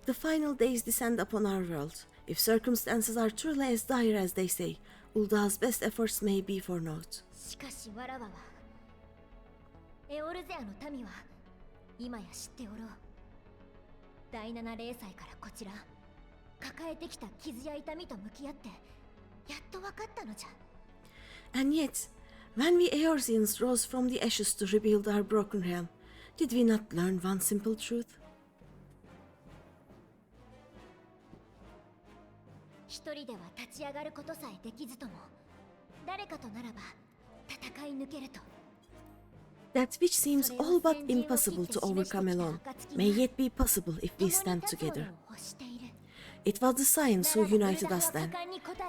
The final days descend upon our world. If circumstances are truly as dire as they say, Ulda's best efforts may be for naught. しかしわらわは、エオルゼアの民は今や知っておろう。第七零歳からこちら、抱えてきた傷や痛みと向き合って、やっと分かったのじゃ。And yet, when we Eorzeans rose from the ashes to rebuild our broken realm, did we not learn one simple truth? 一人では立ち上がることさえできずとも、誰かとならば戦い抜けると。That which seems all but impossible to overcome alone may yet be possible if we stand together. It was the Science who united us then,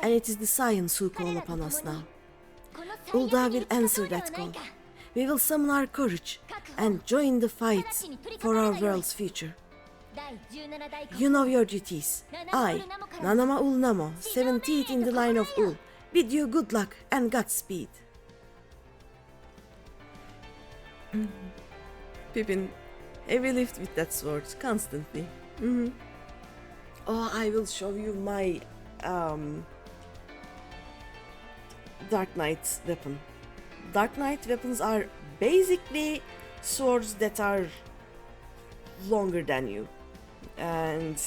and it is the Science who call upon us now. Ulda will answer that call. We will summon our courage and join the fight for our world's future. You know your duties. I, Nanama Ul Namo, 17th in the line of Ul, bid you good luck and Godspeed. Pippin, heavy lift with that sword constantly. Oh, I will show you my Dark Knight weapon. Dark Knight weapons are basically swords that are longer than you, and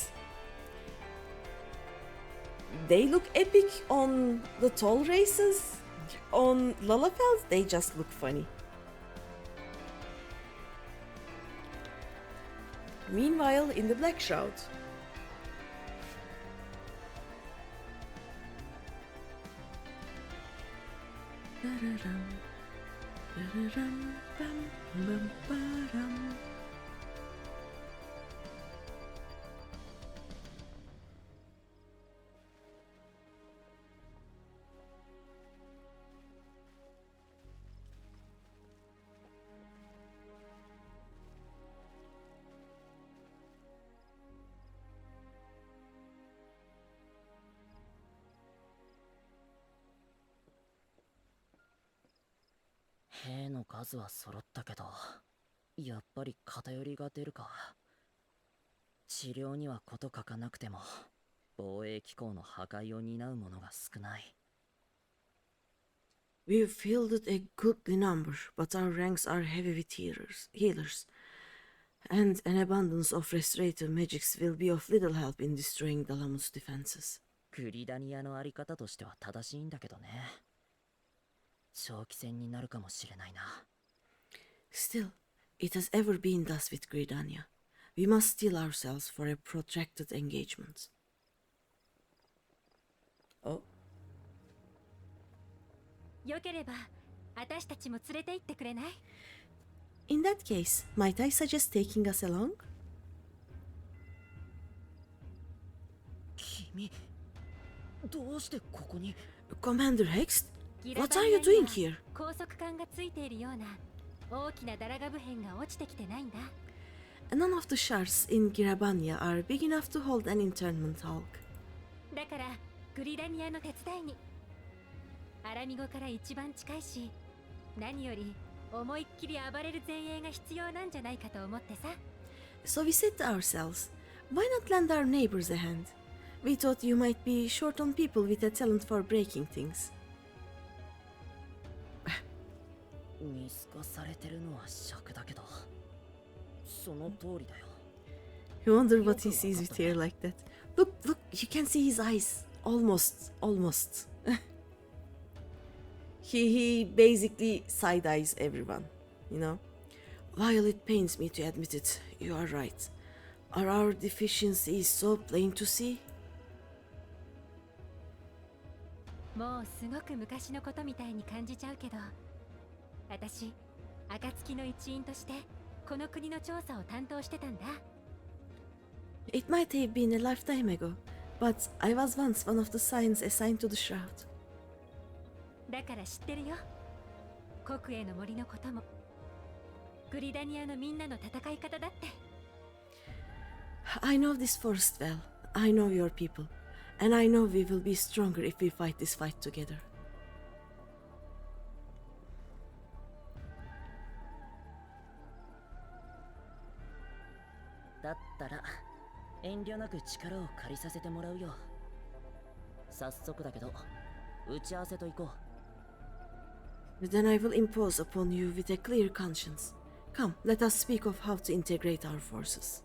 they look epic on the tall races. On Lalafeld, they just look funny. Meanwhile, in the Black Shroud,兵の数は揃ったけど、やっぱり偏りが出るか。治療にはこと書かなくても、防衛機構の破壊を担う者が少ない。we've fielded a goodly number, but our ranks are heavy with healers, and an abundance of restorative magics will be of little help in destroying Dalamut's defenses. グリダニアのあり方としては正しいんだけどね。長期戦になるかもしれないな。Still, it has ever been thus with Gridania. We must steel ourselves for a protracted engagement. Oh. よければ、私たちも連れて行ってくれない？ In that case, might I suggest taking us along? 君、どうしてここに？ Commander Hext, what are you doing here? 高速管がついているような大きなダラガブ片が落ちてきてないんだ。None of the shards in Girabania are big enough to hold an internment hulk. だからグリダニアの手伝いに。アラミゴから一番近いし、何より思いっきり暴れる前衛が必要なんじゃないかと思ってさ。So we said to ourselves, why not lend our neighbors a hand? We thought you might be short on people with a talent for breaking things. 見透かされてるのは尺だけど、その通りだよ。 You wonder what he sees with hair like that. Look, you can see his eyes. Almost. He basically side-eyes everyone, you know? While it pains me to admit it, you are right. Are our deficiencies so plain to see? もうすごく昔のことみたいに感じちゃうけど、私、暁の一員としてこの国の調査を担当してたんだ。 It might have been a lifetime ago, but I was once one of the science assigned to the shroud. だから知ってるよ。国営の森のことも。グリダニアのみんなの戦い方だって。 I know this forest well. I know your people. And I know we will be stronger if we fight this fight together. だったら遠慮なく力を借りさせてもらうよ。早速だけど打ち合わせと行こう。 Then I will impose upon you with a clear conscience. Come, let us speak of how to integrate our forces.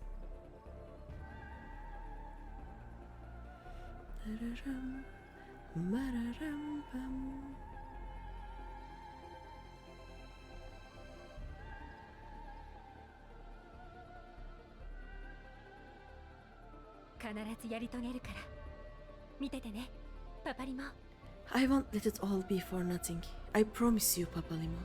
I won't let it all be for nothing. I promise you, Papa Limo.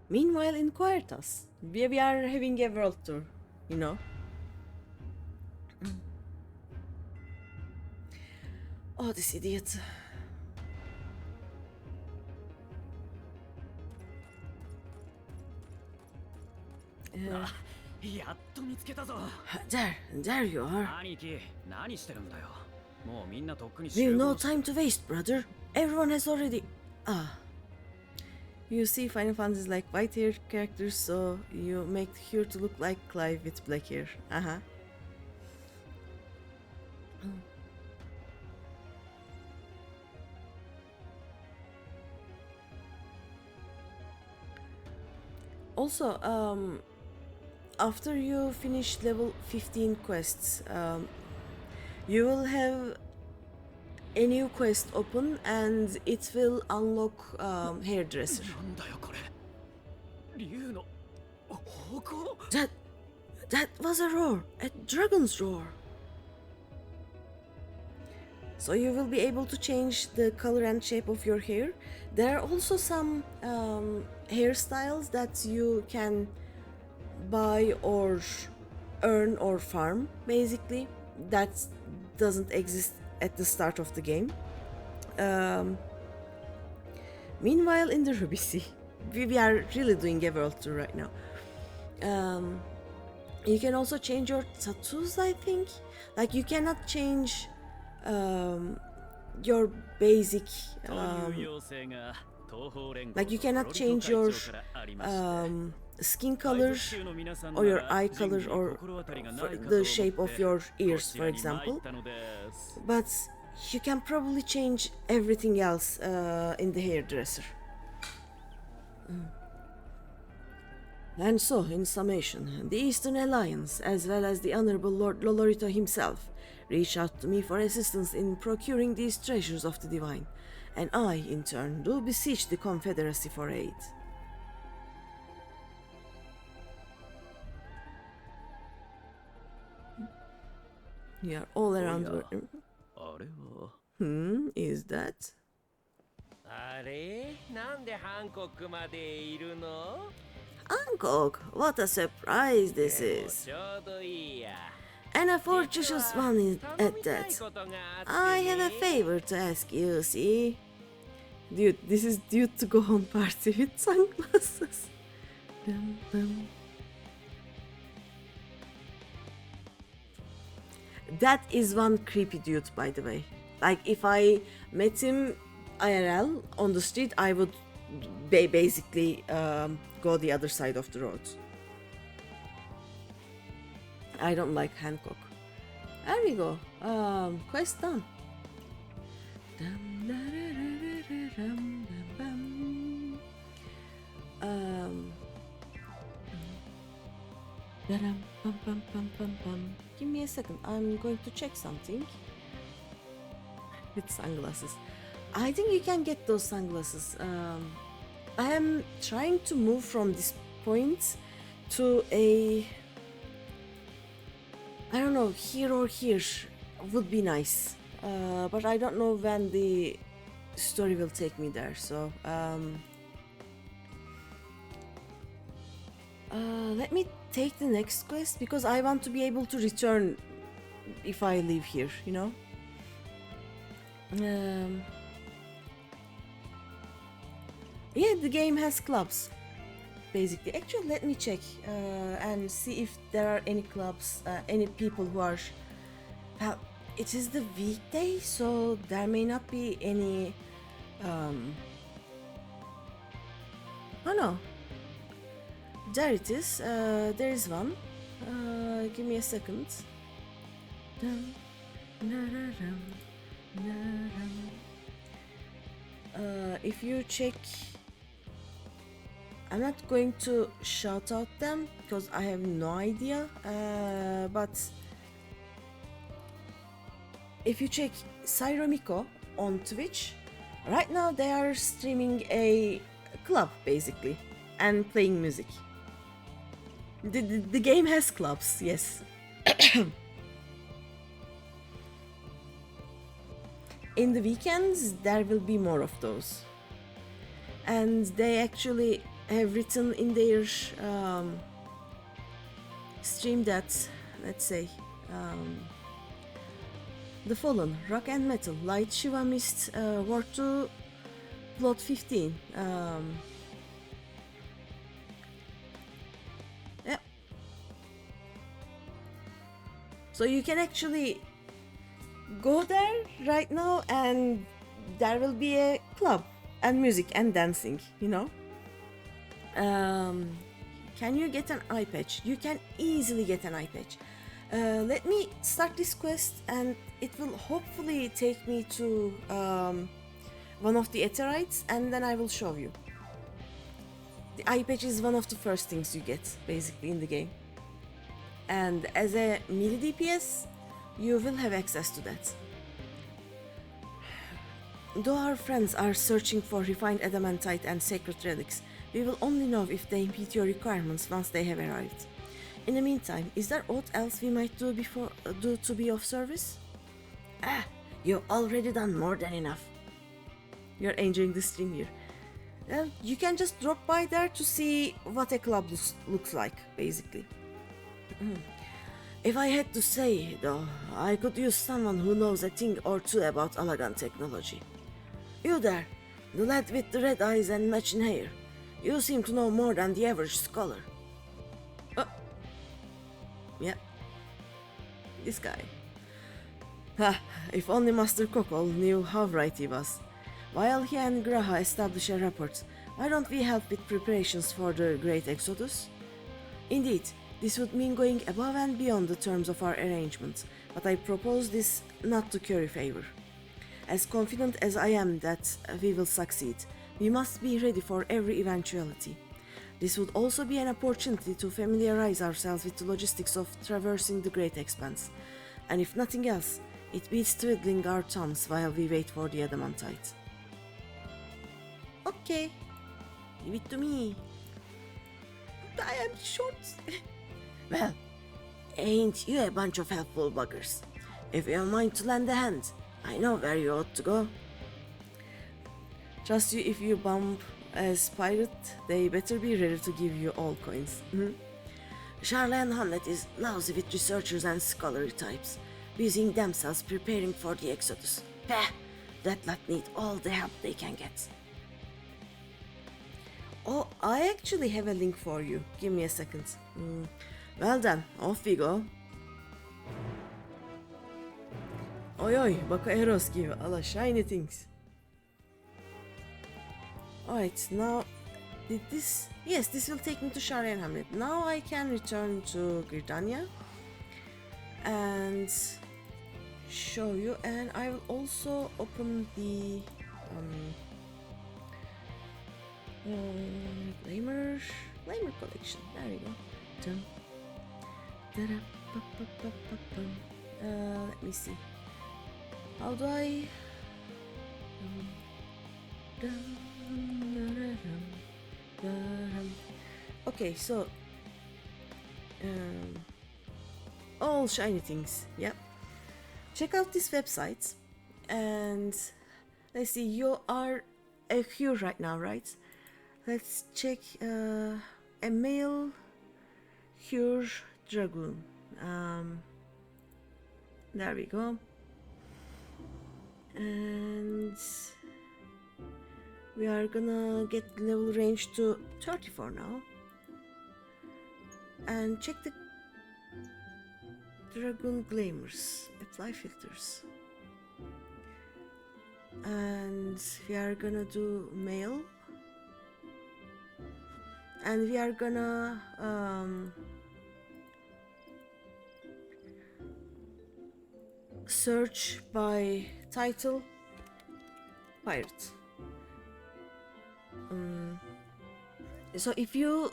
Meanwhile, in Quertas, we are having a world tour, you know. Oh, this idiot. There you are. We've no time to waste, brother. Everyone has already... You see, Final Fantasy is like white-haired characters, so you make Hur to look like Clive with black hair. Also, after you finish level 15 quests, you will have a new quest open and it will unlock hairdresser. That was a roar, a dragon's roar. So you will be able to change the color and shape of your hair. There are also some hairstyles that you can buy or earn or farm, basically, that doesn't exist at the start of the game. Meanwhile, in the Ruby Sea, we are really doing a world tour right now. You can also change your tattoos, I think. Like, you cannot change your basic like you cannot change your skin color or your eye color or the shape of your ears, for example, but you can probably change everything else in the hairdresser. And so, in summation, the Eastern Alliance, as well as the Honorable Lord Lolorito himself, reached out to me for assistance in procuring these treasures of the Divine, and I, in turn, do beseech the Confederacy for aid. We are all around. Is that? Hancock, what a surprise this is. And a fortuitous one at that. I have a favor to ask you, see? Dude, this is due to go on party with sunglasses. Dum, dum. That is one creepy dude, by the way. Like, if I met him IRL on the street, I would basically go the other side of the road. I don't like Hancock. There we go. Quest done. Give me a second. I'm going to check something with sunglasses. I think you can get those sunglasses. I am trying to move from this point to a, I don't know, here or here would be nice, but I don't know when the story will take me there. So let me take the next quest because I want to be able to return if I leave here, you know. Yeah, the game has clubs, basically. Actually, let me check and see if there are any clubs, any people who are... it is the weekday, so there may not be any... oh no. There it is. There is one. Give me a second. If you check... I'm not going to shout out them because I have no idea, but if you check Cyromiko on Twitch, right now they are streaming a club basically and playing music. The game has clubs, yes. In the weekends there will be more of those, and they actually have written in their stream that, let's say, The Fallen, Rock and Metal, Light Shiva Mist, War 2, Plot 15. Yeah. So you can actually go there right now and there will be a club and music and dancing, you know. Can you get an eye patch? You can easily get an eye patch. Let me start this quest and it will hopefully take me to one of the Etherites and then I will show you. The eye patch is one of the first things you get basically in the game. And as a melee DPS, you will have access to that. Though our friends are searching for refined adamantite and sacred relics, we will only know if they meet your requirements once they have arrived. In the meantime, is there aught else we might do to be of service? Ah, you've already done more than enough. You're enjoying the stream here. Well, you can just drop by there to see what a club looks like, basically. If I had to say, though, I could use someone who knows a thing or two about Alagan technology. You there, the lad with the red eyes and matching hair. You seem to know more than the average scholar. Oh. Yeah. This guy. Ha, if only Master Kokol knew how right he was. While he and Graha establish a rapport, why don't we help with preparations for the Great Exodus? Indeed, this would mean going above and beyond the terms of our arrangement, but I propose this not to curry favor. As confident as I am that we will succeed, we must be ready for every eventuality. This would also be an opportunity to familiarize ourselves with the logistics of traversing the Great Expanse, and if nothing else, it beats twiddling our thumbs while we wait for the adamantite. Okay, leave it to me. I am short. Well, ain't you a bunch of helpful buggers? If you have mind to lend a hand, I know where you ought to go. Trust you if you bump as pirate, they better be ready to give you all coins. Sharlayan Hamlet is lousy with researchers and scholarly types, busying themselves preparing for the Exodus. Pah! That lot need all the help they can get. Oh, I actually have a link for you. Give me a second. Well then, off we go. Oi oi, baka Eros gibi, a la shiny things. Alright, now, did this... Yes, this will take me to Sharlayan Hamlet. Now I can return to Gridania and show you, and I will also open the Glamour collection. There we go. Let me see. How do I Okay, so all shiny things. Yep. Check out this website, and let's see. You are a Cure right now, right? Let's check a male Cure Dragoon. There we go. And we are gonna get level range to 34 now. And check the Dragoon Glamours. Apply filters. And we are gonna do male. And we are gonna search by title pirate. So if you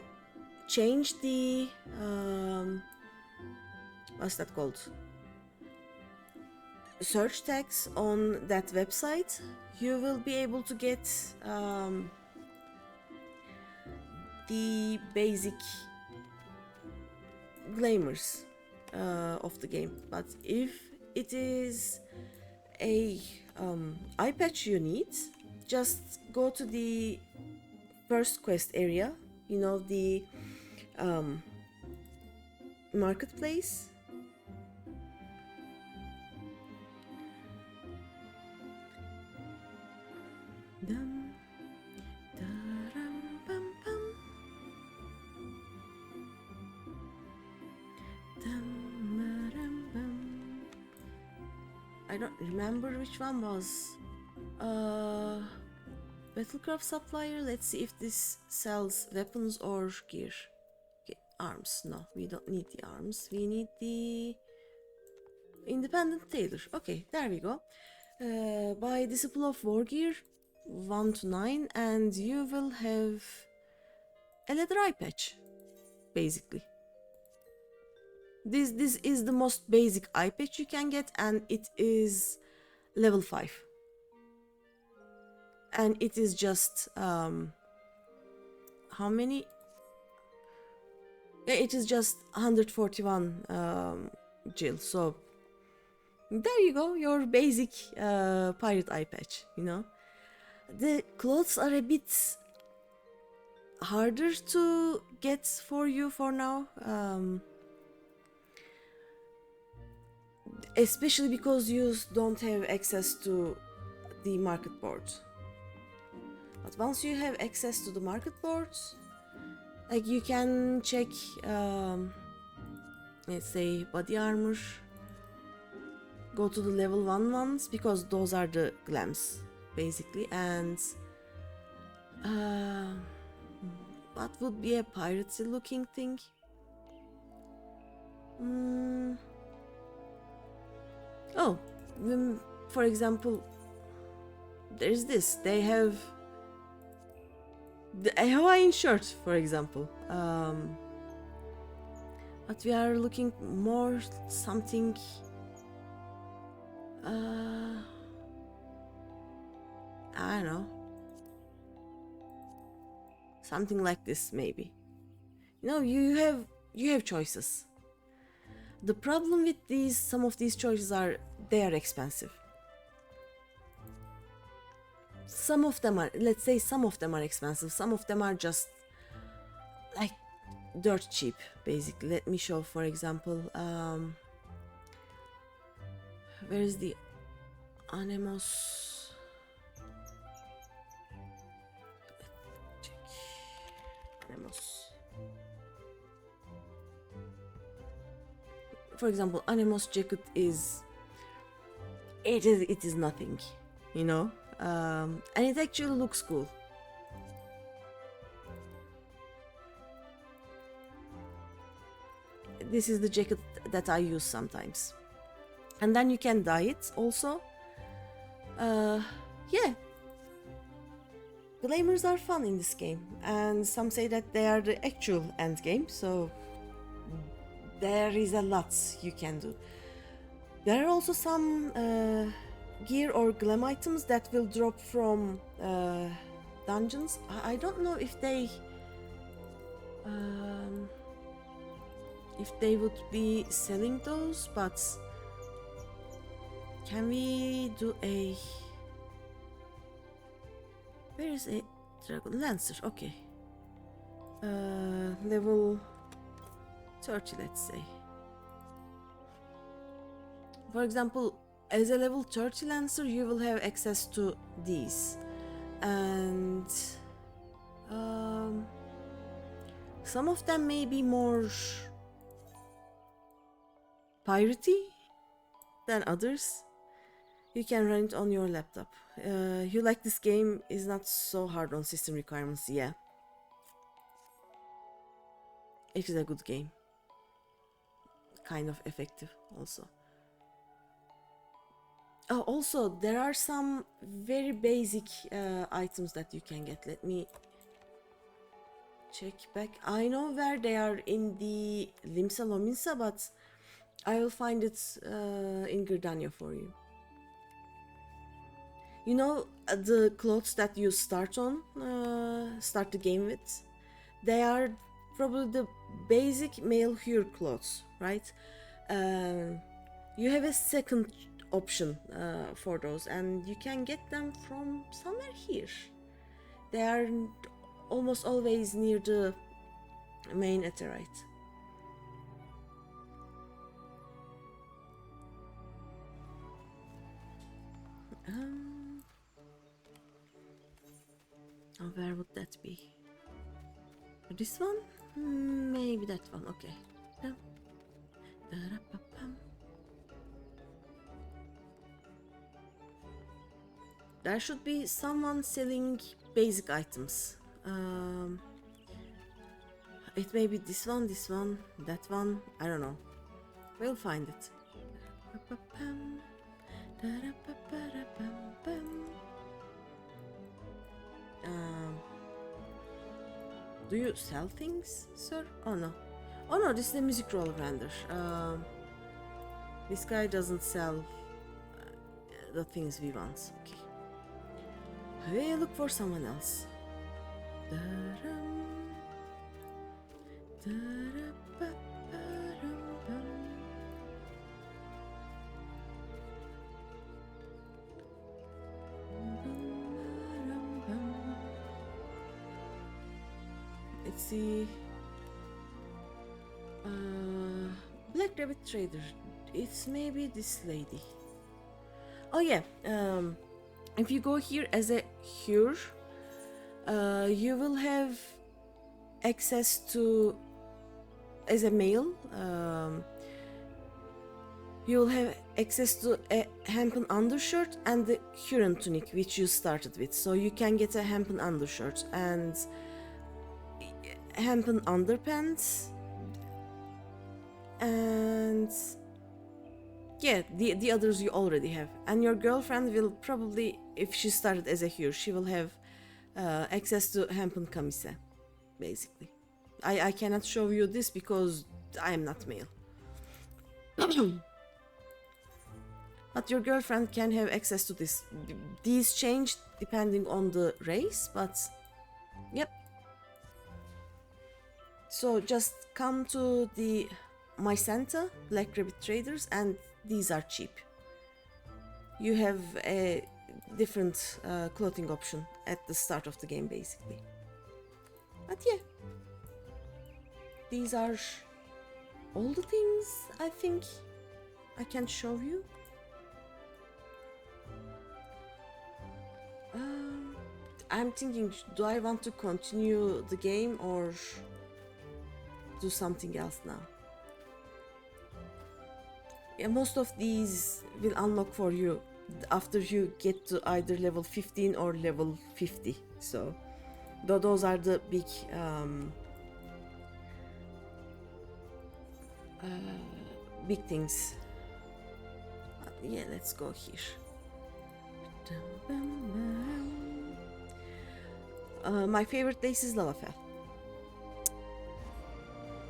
change the what's that called, search tags on that website, you will be able to get the basic glamours of the game. But if it is a eye patch you need, just go to the first quest area, you know, the marketplace. Dum, daram, bum, bum. Dum, daram, bum. I don't remember which one was Battlecraft supplier. Let's see if this sells weapons or gear. Okay, arms. No, we don't need the arms. We need the independent tailor. Okay, there we go. Buy Disciple of War gear 1 to 9 and you will have a leather eye patch, basically. This is the most basic eye patch you can get, and it is level 5. And it is just how many? Yeah, it is just 141 gil. So there you go, your basic pirate eye patch, you know. The clothes are a bit harder to get for you for now, especially because you don't have access to the market board. But once you have access to the market boards, like you can check, let's say body armor, go to the level 1 ones, because those are the glams basically. And what would be a piratey looking thing? Oh, for example, there's this. They have a Hawaiian shirt, for example. But we are looking more something. I don't know. Something like this, maybe. You know, you have choices. The problem with some of these choices are they are expensive. Some of them are, let's say some of them are expensive, some of them are just like dirt cheap, basically. Let me show, for example, where is the Anemos? Check. Anemos. For example, Anemos jacket is it is nothing, you know, and it actually looks cool. This is the jacket that I use sometimes, and then you can dye it also. Yeah, glamours are fun in this game, and some say that they are the actual end game, so there is a lot you can do. There are also some gear or glam items that will drop from dungeons. I don't know if they would be selling those, but can we do a... Where is a dragon? Lancer, okay. Level 30, let's say. For example, as a level 30 Lancer, you will have access to these. And some of them may be more piratey than others. You can run it on your laptop. You like this game is not so hard on system requirements, yeah. It is a good game. Kind of effective also. Oh, also, there are some very basic items that you can get. Let me check back. I know where they are in the Limsa Lominsa, but I will find it in Gridania for you. You know the clothes that you start the game with? They are probably the basic male Hyur clothes, right? You have a second option for those, and you can get them from somewhere here. They are almost always near the main Aetheryte. Where would that be? This one? Maybe that one, okay. There should be someone selling basic items. It may be this one, that one, I don't know. We'll find it. Do you sell things, sir? Oh no. Oh no, this is the music roller render. This guy doesn't sell the things we want. Okay. We'll look for someone else. Let's see. Black Rabbit Trader. It's maybe this lady. Oh yeah. If you go here as a Hyur, you will have access to, as a male, you will have access to a hempen undershirt and the Huron tunic, which you started with. So you can get a hempen undershirt and hempen underpants, and yeah, the others you already have. And your girlfriend will probably, if she started as a Hyur, she will have access to hempen kamise, basically. I cannot show you this because I am not male. But your girlfriend can have access to this. These change depending on the race, but yep. So just come to the Mycenta, Black Rabbit Traders, and these are cheap. You have a different clothing option at the start of the game, basically. But yeah, these are all the things I think I can show you. I'm thinking, do I want to continue the game or do something else now? Yeah, most of these will unlock for you after you get to either level 15 or level 50. So those are the big big things. Yeah, let's go here. My favorite place is Lalafell.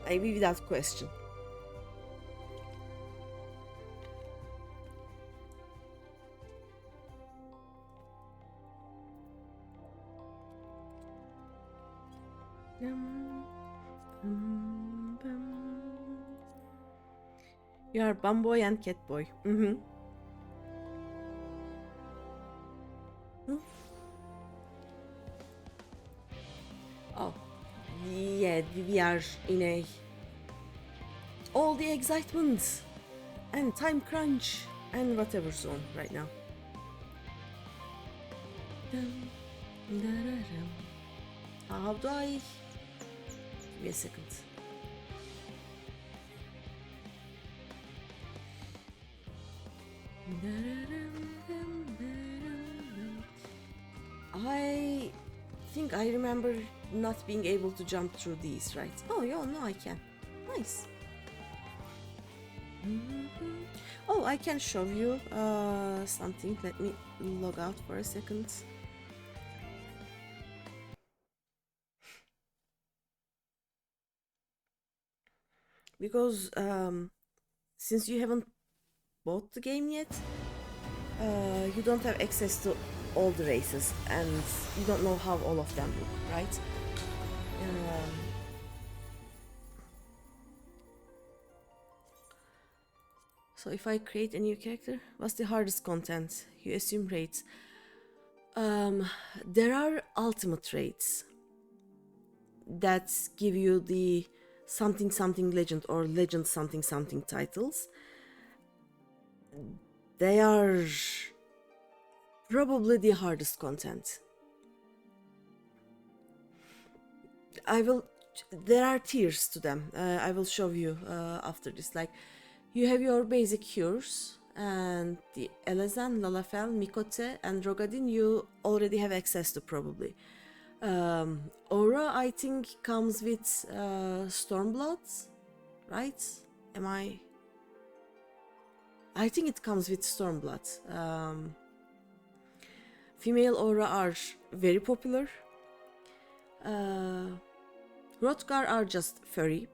Maybe without question. You are Bumboy and Catboy. Oh, yeah, we are in a all the excitement and time crunch and whatever zone right now. How do I? Give me a second. I think I remember not being able to jump through these, right? Oh, yeah, no, I can. Nice. Oh, I can show you something. Let me log out for a second. Because since you haven't bought the game yet, you don't have access to all the races and you don't know how all of them look, right? So if I create a new character, what's the hardest content? You assume raids. There are ultimate raids that give you the something something legend or legend something something titles. They are probably the hardest content. There are tiers to them. I will show you after this. Like, you have your basic cures, and the Elezan, Lalafell, Mikote, and Rogadin you already have access to probably. Aura, I think, comes with Stormblood, right? I think it comes with Stormblood. Female Aura are very popular. Hrothgar are just furry.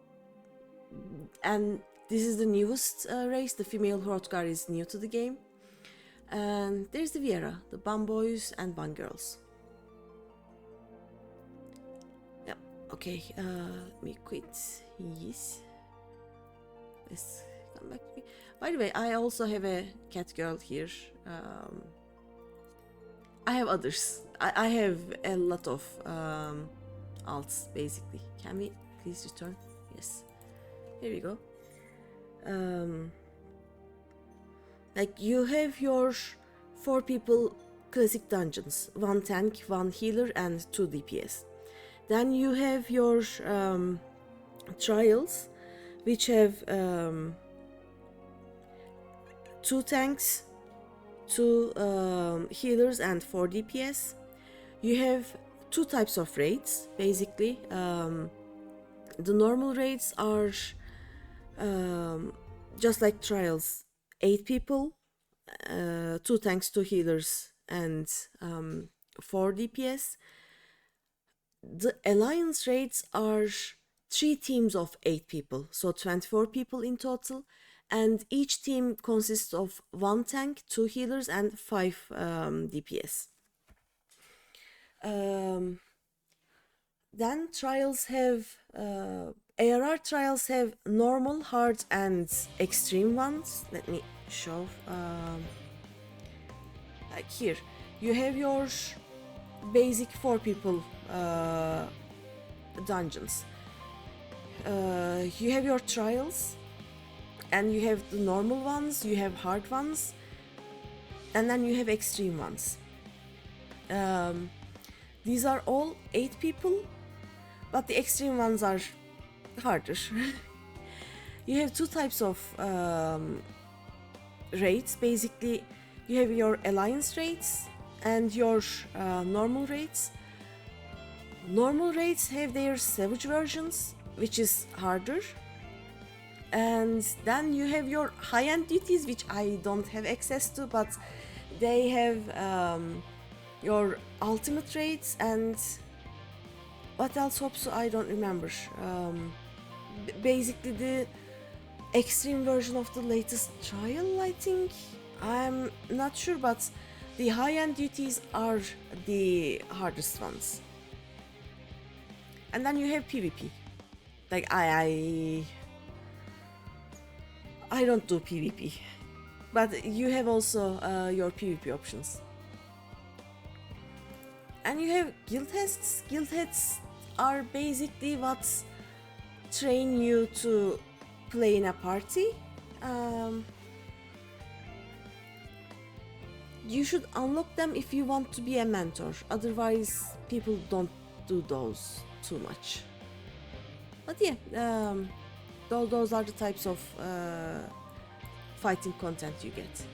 And this is the newest race. The female Hrothgar is new to the game. And there's the Viera, the Bun Boys and Bun Girls. Yep, okay, let me quit. Yes. Let's come back to me. By the way, I also have a cat girl here. I have others. I have a lot of alts, basically. Can we please return? Yes. Here we go. Like, you have your 4 people classic dungeons. 1 tank, 1 healer, and 2 DPS. Then you have your trials, which have 2 tanks, 2 healers, and 4 DPS. You have 2 types of raids, basically. The normal raids are just like trials, 8 people, 2 tanks, 2 healers, and 4 DPS. The alliance raids are 3 teams of 8 people, so 24 people in total, and each team consists of 1 tank, 2 healers, and 5 DPS. Then trials have ARR trials have normal, hard, and extreme ones. Let me show. Like here, you have your basic 4 people dungeons. You have your trials, and you have the normal ones, you have hard ones, and then you have extreme ones. These are all 8 people, but the extreme ones are harder. You have 2 types of raids. Basically, you have your alliance raids and your normal raids. Normal raids have their savage versions, which is harder. And then you have your high-end duties, which I don't have access to, but they have your ultimate raids and what else, Hopsu, I don't remember. Basically the extreme version of the latest trial, I think. I'm not sure, but the high-end duties are the hardest ones. And then you have PvP. Like I don't do PvP, but you have also your PvP options. And you have guild heads. Guild heads are basically what train you to play in a party. You should unlock them if you want to be a mentor. Otherwise, people don't do those too much. But yeah, those are the types of fighting content you get.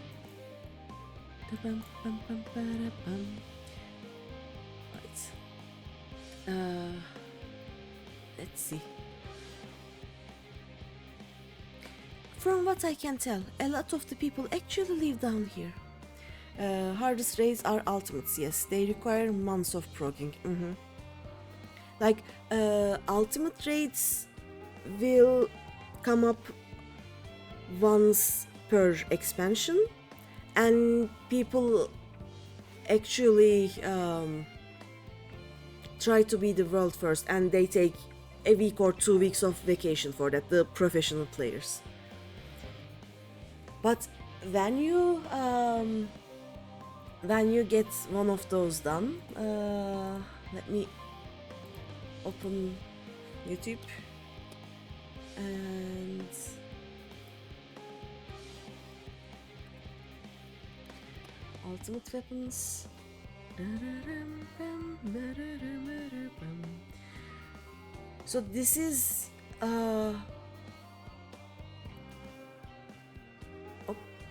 Right. Let's see. From what I can tell, a lot of the people actually live down here. Hardest raids are ultimates, yes. They require months of progging. Like, ultimate raids will come up once per expansion, and people actually try to be the world first, and they take a week or 2 weeks of vacation for that, the professional players. But when you get one of those done, let me open YouTube and ultimate weapons. So this is oh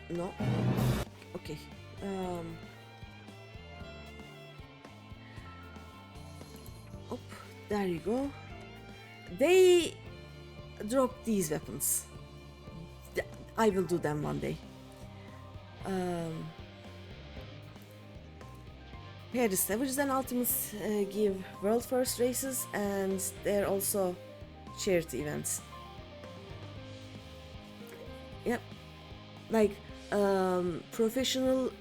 no, okay. There you go. They drop these weapons. I will do them one day. Here the Savages and Ultimates give world first races, and they're also charity events. Yep. Like professional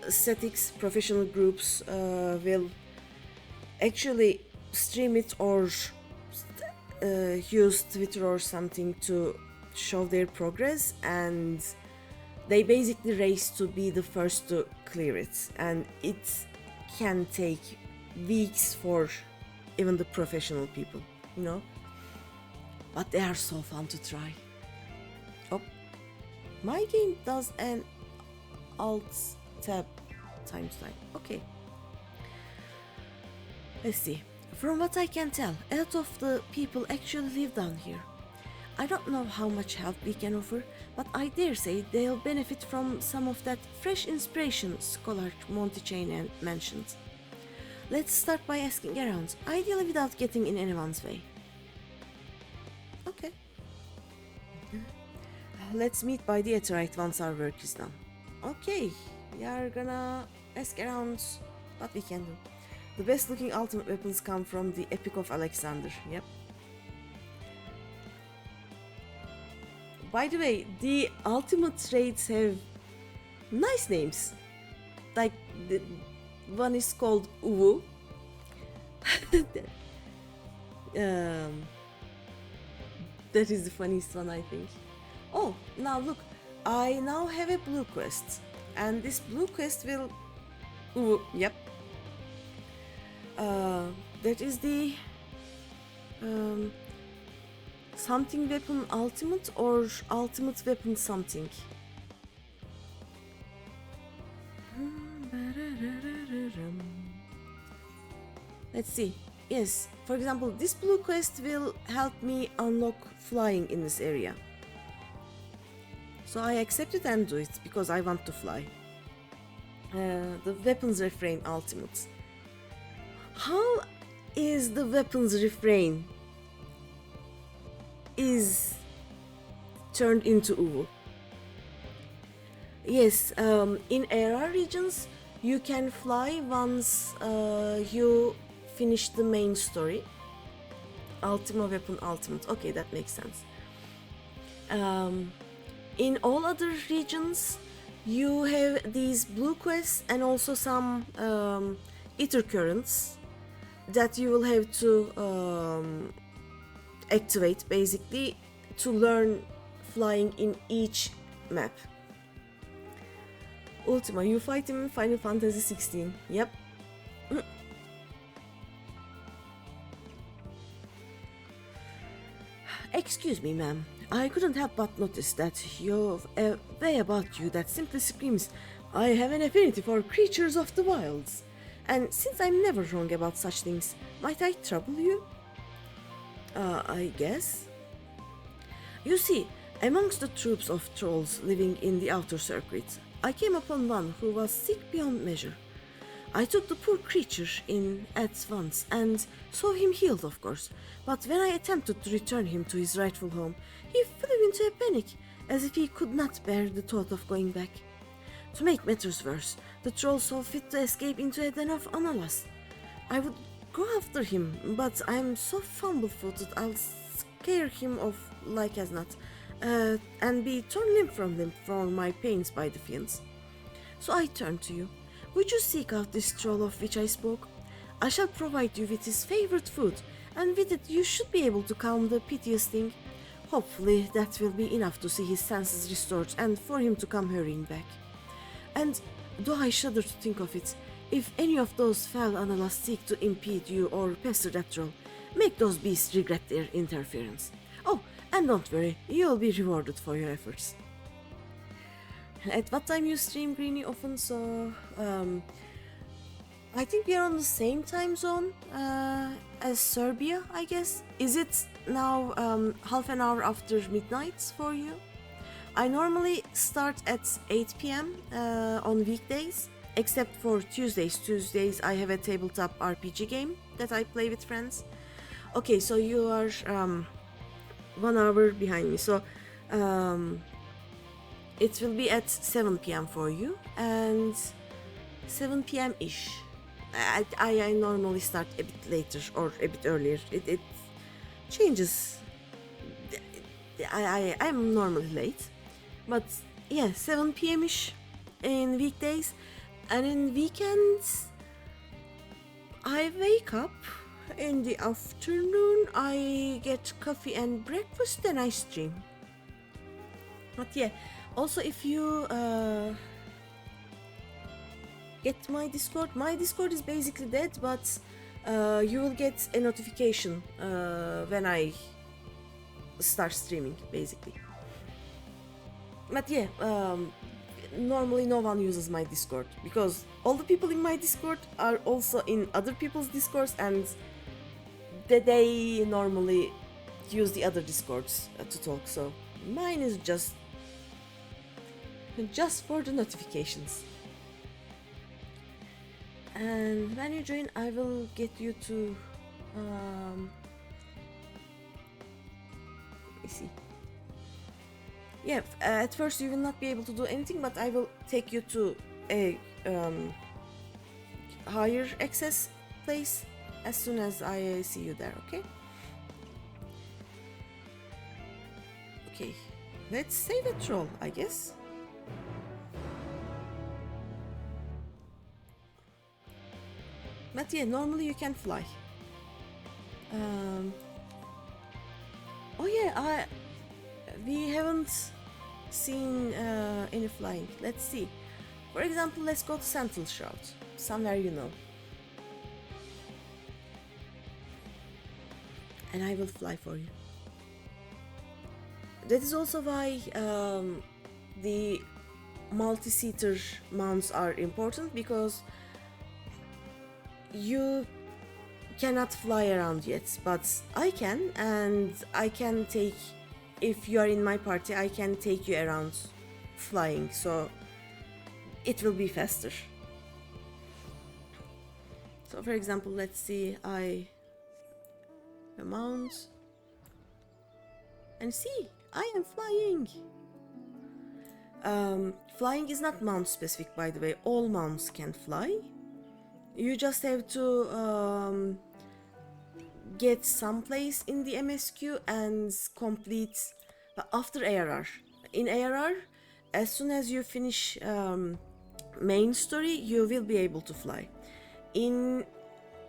aesthetics, professional groups will actually stream it or use Twitter or something to show their progress, and they basically race to be the first to clear it, and it can take weeks for even the professional people, you know, but they are so fun to try. Oh, my game does an alt tab times 9. Okay, let's see. From what I can tell, a lot of the people actually live down here. I don't know how much help we can offer, but I dare say they'll benefit from some of that fresh inspiration Scholar Monty Chain mentioned. Let's start by asking around, ideally without getting in anyone's way. Okay. Let's meet by the Aetheryte once our work is done. Okay, we are gonna ask around what we can do. The best looking ultimate weapons come from the Epic of Alexander. Yep. By the way, the ultimate raids have nice names. Like the one is called Uwu. That is the funniest one, I think. Oh, now look, I now have a blue quest, and this blue quest will Uwu, yep. That is the something weapon ultimate or ultimate weapon something. Let's see. Yes, for example, this blue quest will help me unlock flying in this area. So I accept it and do it because I want to fly. The weapons refrain ultimate. How is the weapons refrain is turned into Uwu? Yes, in AR regions you can fly once you finish the main story. Ultima weapon ultimate. Okay, that makes sense. In all other regions you have these blue quests and also some ether currents that you will have to activate basically to learn flying in each map. Ultima, you fight him in Final Fantasy 16. Yep. Excuse me, ma'am. I couldn't help but notice that you've a way about you that simply screams, I have an affinity for creatures of the wilds. And since I'm never wrong about such things, might I trouble you? I guess. You see, amongst the troops of trolls living in the outer circuit, I came upon one who was sick beyond measure. I took the poor creature in at once and saw him healed, of course, but when I attempted to return him to his rightful home, he flew into a panic, as if he could not bear the thought of going back. To make matters worse, the troll saw fit to escape into a den of analas. I would go after him, but I'm so fumble-footed I'll scare him off like as not, and be torn limb from limb for my pains by the fiends. So I turn to you. Would you seek out this troll of which I spoke? I shall provide you with his favorite food, and with it you should be able to calm the piteous thing. Hopefully that will be enough to see his senses restored and for him to come hurrying back. And though I shudder to think of it, if any of those foul analas seek to impede you or pester that troll, make those beasts regret their interference. Oh, and don't worry, you'll be rewarded for your efforts. At what time you stream, Greeny, often? So, I think we are on the same time zone as Serbia, I guess. Is it now half an hour after midnight for you? I normally start at 8 p.m. On weekdays, except for Tuesdays. Tuesdays I have a tabletop RPG game that I play with friends. Okay, so you are 1 hour behind me. So, it will be at 7 p.m. for you, and 7 p.m.-ish. I normally start a bit later or a bit earlier. It changes. I'm normally late, but yeah, 7 p.m.-ish in weekdays, and in weekends I wake up in the afternoon, I get coffee and breakfast, then I stream. But yeah, also if you get my Discord is basically dead, but you will get a notification when I start streaming, basically. But yeah, normally no one uses my Discord, because all the people in my Discord are also in other people's Discords, and they normally use the other Discords to talk, so mine is just for the notifications. And when you join, I will get you to let me see. Yeah, at first you will not be able to do anything, but I will take you to a higher access place as soon as I see you there, okay? Okay, let's save a troll, I guess. But yeah, normally you can fly. Oh yeah, we haven't seen any flying. Let's see. For example, let's go to Central Shroud, somewhere you know. And I will fly for you. That is also why the multi-seater mounts are important, because you cannot fly around yet, but I can, and I can take, if you are in my party, I can take you around flying, so it will be faster. So for example, let's see, I mount and see, I am flying. Flying is not mount specific, by the way, all mounts can fly. You just have to get someplace in the MSQ and complete after ARR. In ARR, as soon as you finish main story, you will be able to fly. In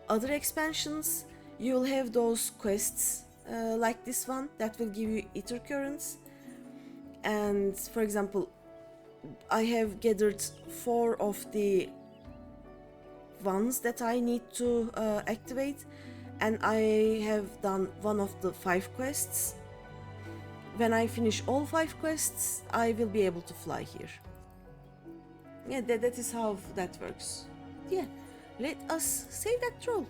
other expansions, you'll have those quests like this one that will give you ether currents. And for example, I have gathered 4 of the ones that I need to activate, and I have done one of the 5 quests. When I finish all 5 quests, I will be able to fly here. Yeah, that is how that works. Yeah, let us save that troll.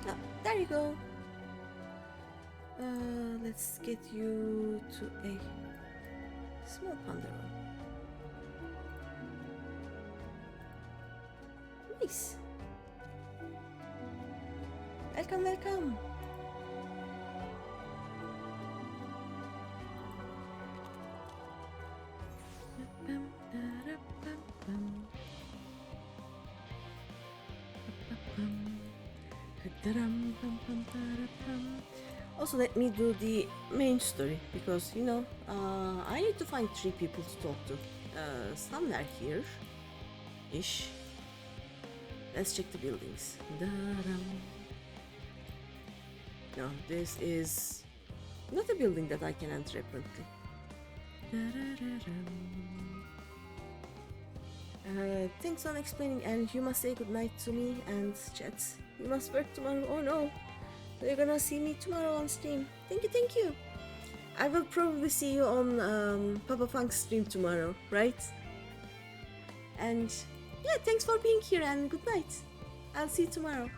Oh, there you go. Let's get you to a small panda room. Nice. Welcome, welcome. Also, let me do the main story because you know I need to find 3 people to talk to. Somewhere here ish. Let's check the buildings. No, this is not a building that I can enter apparently. Thanks on explaining, and you must say goodnight to me and chat. You must work tomorrow. Oh no, you're gonna see me tomorrow on stream. Thank you, thank you. I will probably see you on Papa Funk's stream tomorrow, right? And yeah, thanks for being here and good night. I'll see you tomorrow.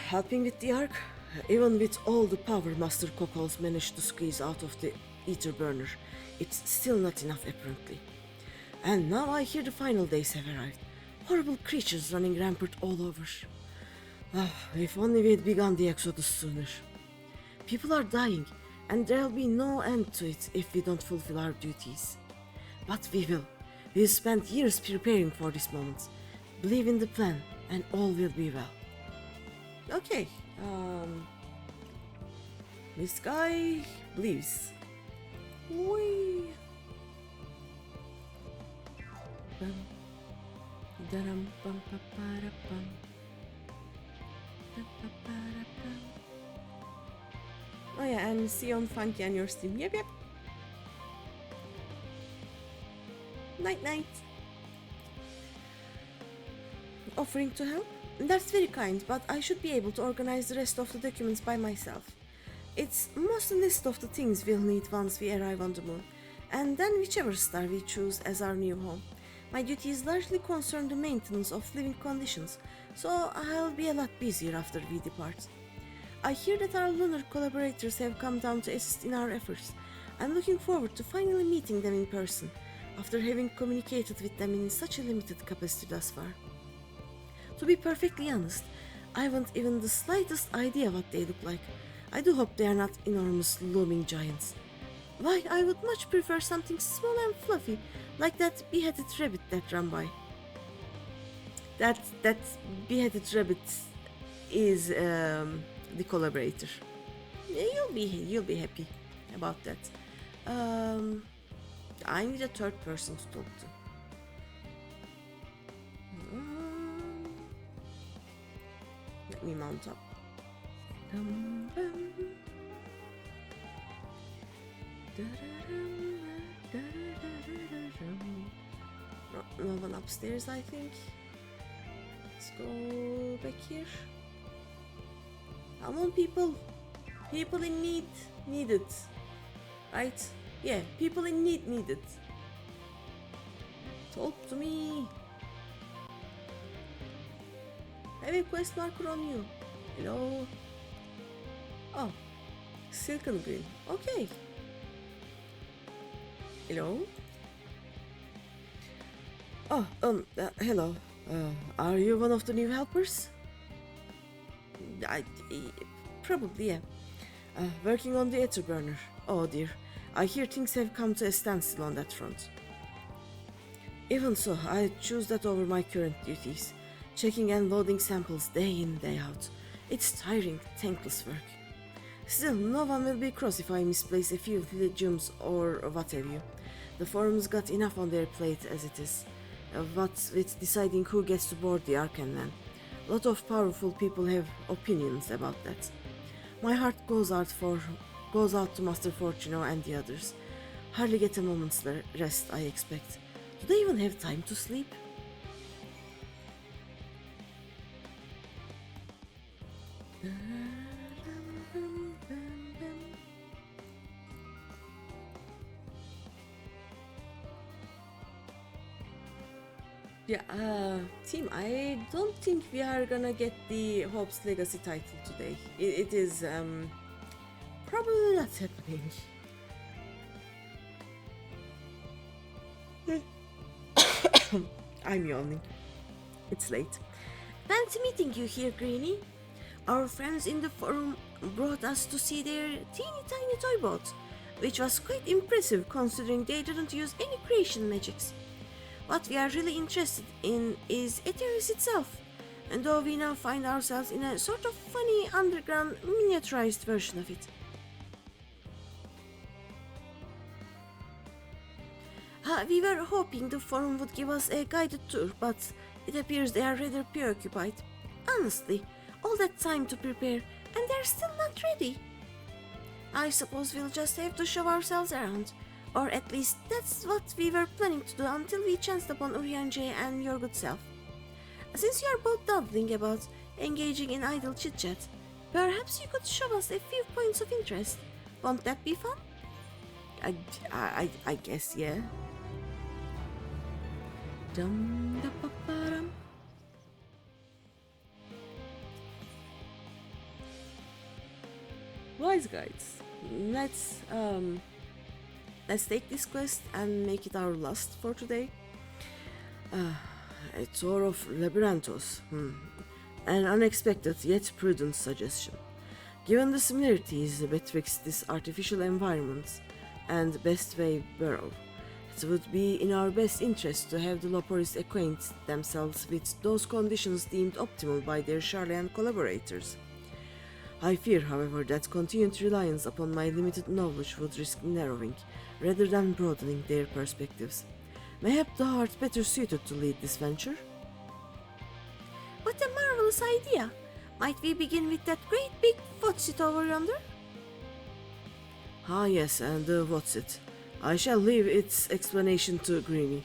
Helping with the arc? Even with all the power Master Cockles managed to squeeze out of the ether burner, it's still not enough apparently. And now I hear the final days have arrived. Horrible creatures running rampant all over. If only we had begun the exodus sooner. People are dying, and there'll be no end to it if we don't fulfill our duties. But we will. We've spent years preparing for this moment. Believe in the plan, and all will be well. Okay, this guy believes. Whee! Oh yeah, and Sion Funky on your stream. Yep. Night night. Offering to help? That's very kind, but I should be able to organize the rest of the documents by myself. It's most a list of the things we'll need once we arrive on the moon, and then whichever star we choose as our new home. My duties largely concern the maintenance of living conditions, so I'll be a lot busier after we depart. I hear that our lunar collaborators have come down to assist in our efforts. I'm looking forward to finally meeting them in person, after having communicated with them in such a limited capacity thus far. To be perfectly honest, I haven't even the slightest idea what they look like. I do hope they are not enormous looming giants. Why, I would much prefer something small and fluffy, like that beheaded rabbit that ran by. That beheaded rabbit is the collaborator. You'll be happy about that. I need a third person to talk to. Let me mount up. No one upstairs, I think. Let's go back here. Come on, people. People in need needed. Right? Yeah, people in need needed. Talk to me. I have a quest marker on you. Hello. Oh, silken green. Okay. Hello. Oh, hello. Are you one of the new helpers? Probably, yeah. Working on the ether burner. Oh dear. I hear things have come to a standstill on that front. Even so, I choose that over my current duties, checking and loading samples day in, day out. It's tiring, thankless work. Still, no one will be cross if I misplace a few legumes or what have you. The forum's got enough on their plate as it is. What with deciding who gets to board the Ark and when. A lot of powerful people have opinions about that. My heart goes out to Master Fortuno and the others. Hardly get a moment's rest, I expect. Do they even have time to sleep? Yeah, team, I don't think we are gonna get the Hope's Legacy title today. It is probably not happening. I'm yawning. It's late. Fancy meeting you here, Greeny. Our friends in the forum brought us to see their teeny tiny toy boat, which was quite impressive considering they didn't use any creation magics. What we are really interested in is Eteris itself, and though we now find ourselves in a sort of funny underground miniaturized version of it. We were hoping the forum would give us a guided tour, but it appears they are rather preoccupied. Honestly, all that time to prepare, and they're still not ready. I suppose we'll just have to show ourselves around. Or at least that's what we were planning to do until we chanced upon Urianger and your good self. Since you are both dawdling about engaging in idle chit-chat, perhaps you could show us a few points of interest. Won't that be fun? I guess, yeah. Dum-da-ba-ba-dum. Wise guys, let's take this quest and make it our last for today. A tour of Labyrinthos. An unexpected yet prudent suggestion. Given the similarities betwixt this artificial environment and Bestway Burrow, it would be in our best interest to have the Loporis acquaint themselves with those conditions deemed optimal by their Sharlayan collaborators. I fear, however, that continued reliance upon my limited knowledge would risk narrowing, rather than broadening their perspectives. Mayhap thou art better suited to lead this venture? What a marvelous idea! Might we begin with that great big what's it over yonder? Ah yes, and what's it? I shall leave its explanation to Greeny.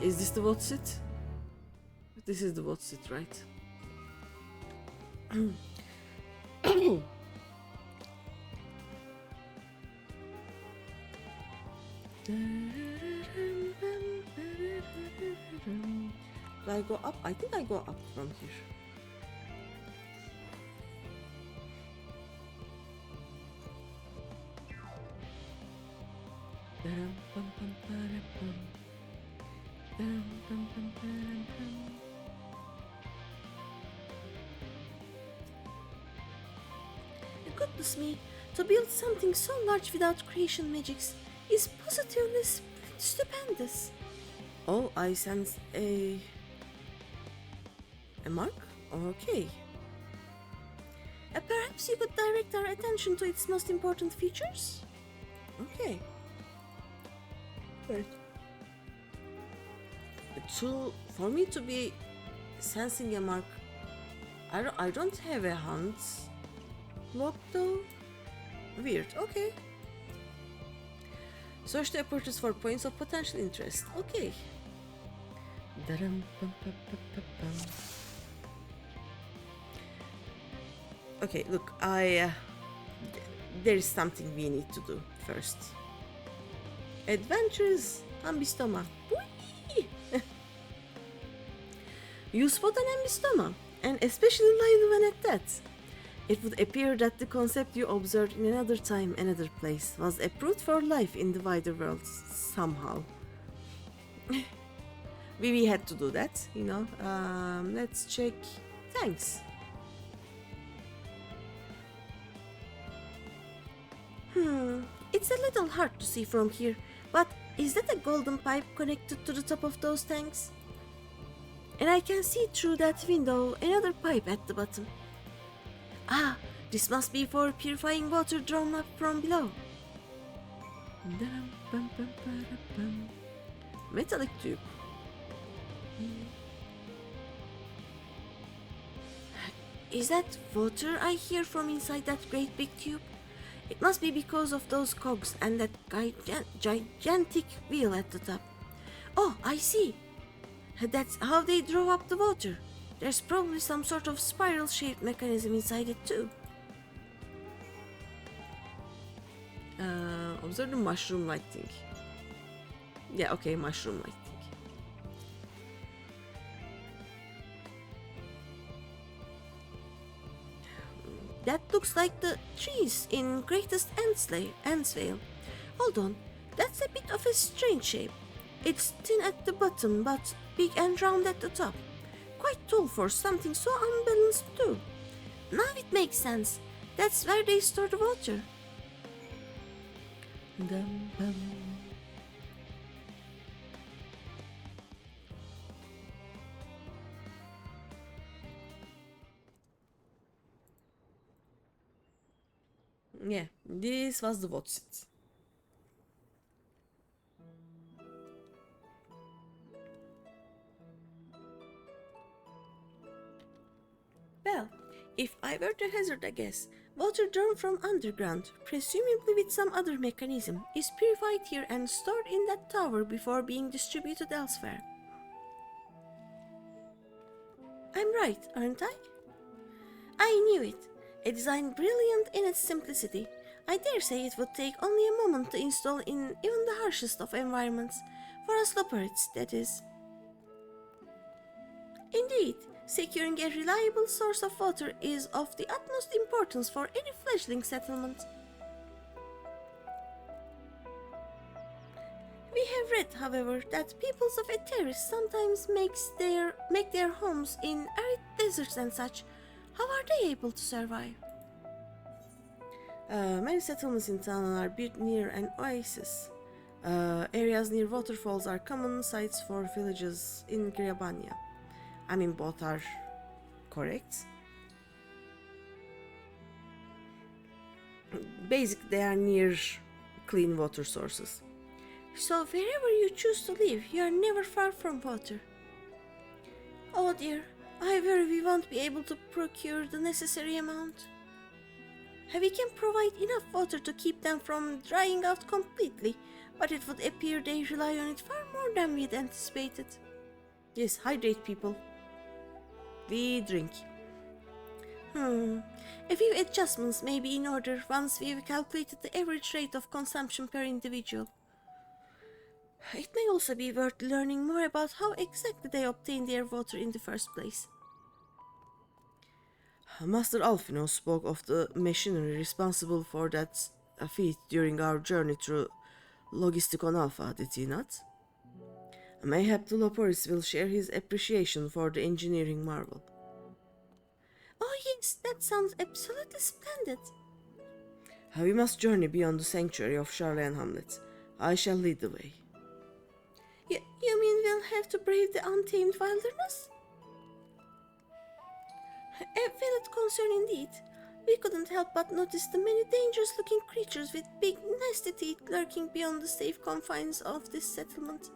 Is this the what's it? This is the what's it, right? Do I go up? I think I go up from here. Goodness me, to build something so large without creation magics is positively stupendous. Oh, I sense a mark? Okay. Perhaps you could direct our attention to its most important features? Okay. Right. For me to be sensing a mark, I don't have a hand lock though. Weird. Okay. Search the apertures for points of potential interest. Okay. Okay, look, there is something we need to do first. Adventures, Ambistoma. You spot an Ambistoma, and especially live one at that. It would appear that the concept you observed in another time, another place, was approved for life in the wider world somehow. We had to do that, you know. Let's check. Thanks. It It's a little hard to see from here, but is that a golden pipe connected to the top of those tanks? And I can see through that window another pipe at the bottom. Ah, this must be for purifying water drawn up from below. Metallic tube. Is that water I hear from inside that great big tube? It must be because of those cogs and that gigantic wheel at the top. Oh, I see. That's how they draw up the water. There's probably some sort of spiral-shaped mechanism inside it too. Observe the mushroom-like thing. Yeah, okay, mushroom-like thing. That looks like the trees in Greatest Antsvale. Hold on, that's a bit of a strange shape. It's thin at the bottom, but big and round at the top. Quite tall for something so unbalanced too. Now it makes sense. That's where they store the water. Dum-bum. Yeah, this was the watch set. Well, if I were to hazard a guess, water drawn from underground, presumably with some other mechanism, is purified here and stored in that tower before being distributed elsewhere. I'm right, aren't I? I knew it. A design brilliant in its simplicity. I dare say it would take only a moment to install in even the harshest of environments, for us Loperites, that is. Indeed, securing a reliable source of water is of the utmost importance for any fledgling settlement. We have read, however, that peoples of Eteris sometimes make their homes in arid deserts and such. How are they able to survive? Many settlements in town are built near an oasis. Areas near waterfalls are common sites for villages in Griabania. I mean, both are correct. Basically, they are near clean water sources. So wherever you choose to live, you are never far from water. Oh dear, I worry we won't be able to procure the necessary amount. We can provide enough water to keep them from drying out completely, but it would appear they rely on it far more than we'd anticipated. Yes, hydrate people. We drink. A few adjustments may be in order once we've calculated the average rate of consumption per individual. It may also be worth learning more about how exactly they obtain their water in the first place. Master Alfino spoke of the machinery responsible for that feat during our journey through Logisticon Alpha, did he not? Mayhap the Loporis will share his appreciation for the engineering marvel. Oh yes, that sounds absolutely splendid. We must journey beyond the sanctuary of Sharlayan Hamlet. I shall lead the way. You mean we'll have to brave the untamed wilderness? A valid concern indeed. We couldn't help but notice the many dangerous-looking creatures with big, nasty teeth lurking beyond the safe confines of this settlement.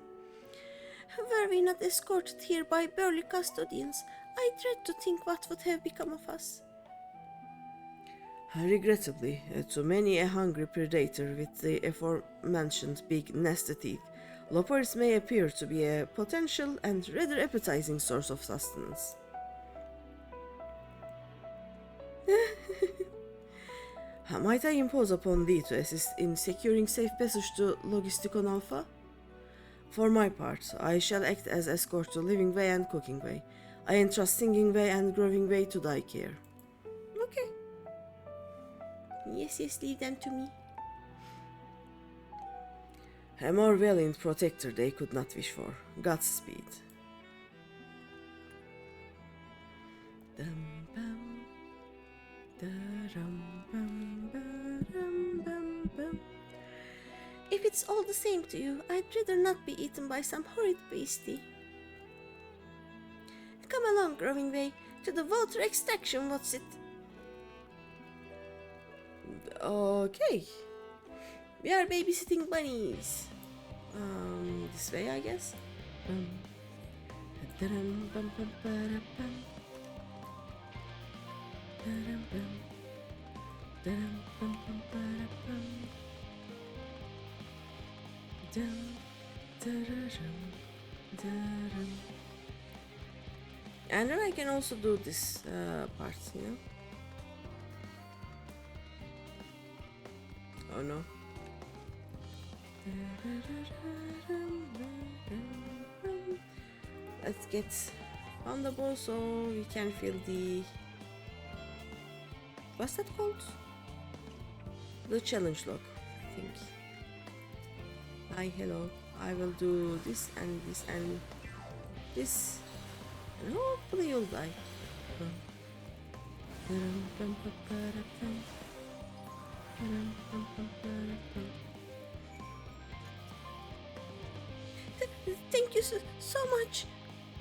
Were we not escorted here by burly custodians, I dread to think what would have become of us. Regrettably, to many a hungry predator with the aforementioned big, nasty teeth, Loporis may appear to be a potential and rather appetizing source of sustenance. Might I impose upon thee to assist in securing safe passage to Logisticon Alpha? For my part, I shall act as escort to Living Way and Cooking Way. I entrust Singing Way and Growing Way to thy care. Okay. Yes, leave them to me. A more valiant protector they could not wish for. Godspeed. If it's all the same to you, I'd rather not be eaten by some horrid beastie. Come along, growing way, to the water extraction, what's it? Okay. We are babysitting bunnies. This way, I guess. And then I can also do this part, you know? Oh no. Let's get on the ball so we can feel the... What's that called? The challenge log, I think. Hi, hello. I will do this and this and this. And hopefully you'll die. Thank you so much.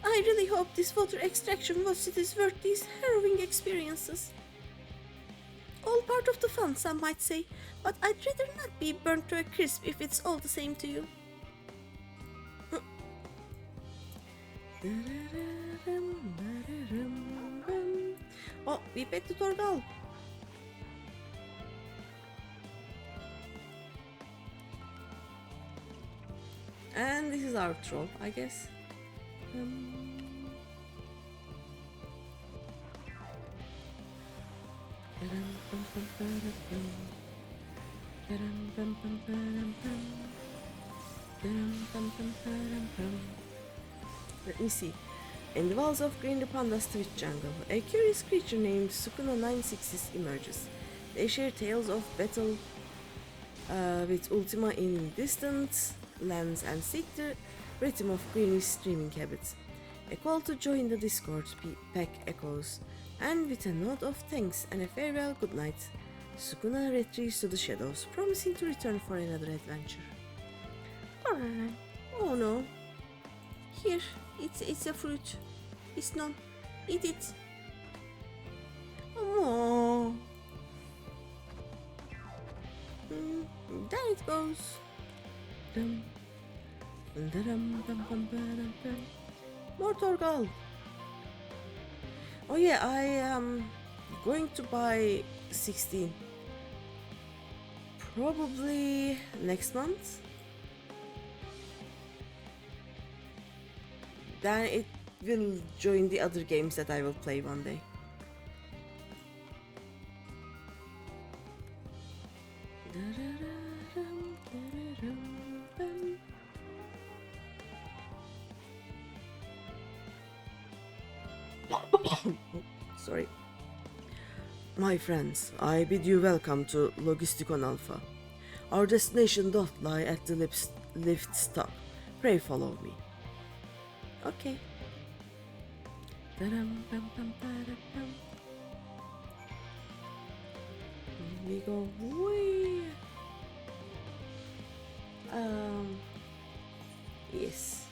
I really hope this water extraction is worth these harrowing experiences. All part of the fun, some might say, but I'd rather not be burnt to a crisp if it's all the same to you. Oh, we bet the Torgal. And this is our troll, I guess. Let me see. In the walls of GreenyThePanda's Twitch jungle, a curious creature named Sukuna 96 emerges. They share tales of battle with Ultima in distant lands and seek the rhythm of Greeny's streaming habits. A call to join the Discord pack echoes, and with a nod of thanks and a farewell goodnight, Sukuna retreats to the shadows, promising to return for another adventure. Oh no. Here, it's a fruit. It's not. Eat it. Oh. There it goes. More Torgal. Oh yeah, I am going to buy 16. Probably next month. Then it will join the other games that I will play one day. Sorry. My friends, I bid you welcome to Logisticon Alpha. Our destination doth lie at the lift stop. Pray follow me. Okay. We go way. Yes.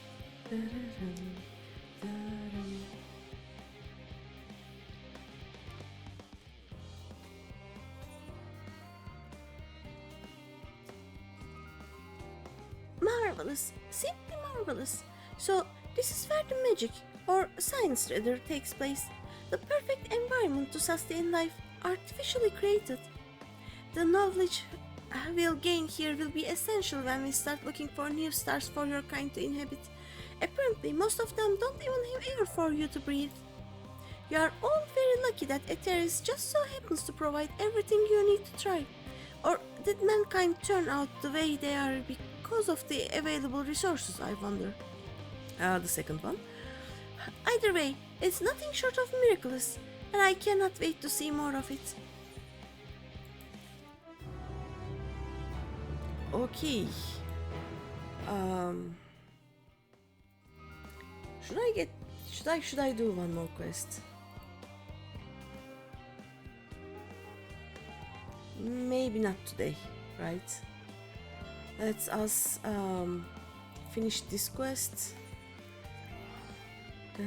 Marvelous, simply marvelous. So this is where the magic, or science rather, takes place. The perfect environment to sustain life, artificially created. The knowledge we'll gain here will be essential when we start looking for new stars for your kind to inhabit. Apparently, most of them don't even have air for you to breathe. You are all very lucky that Eteris just so happens to provide everything you need to try. Or did mankind turn out the way they are because of the available resources, I wonder? The second one. Either way, it's nothing short of miraculous, and I cannot wait to see more of it. Okay. Should I do one more quest? Maybe not today, right? Let us finish this quest. The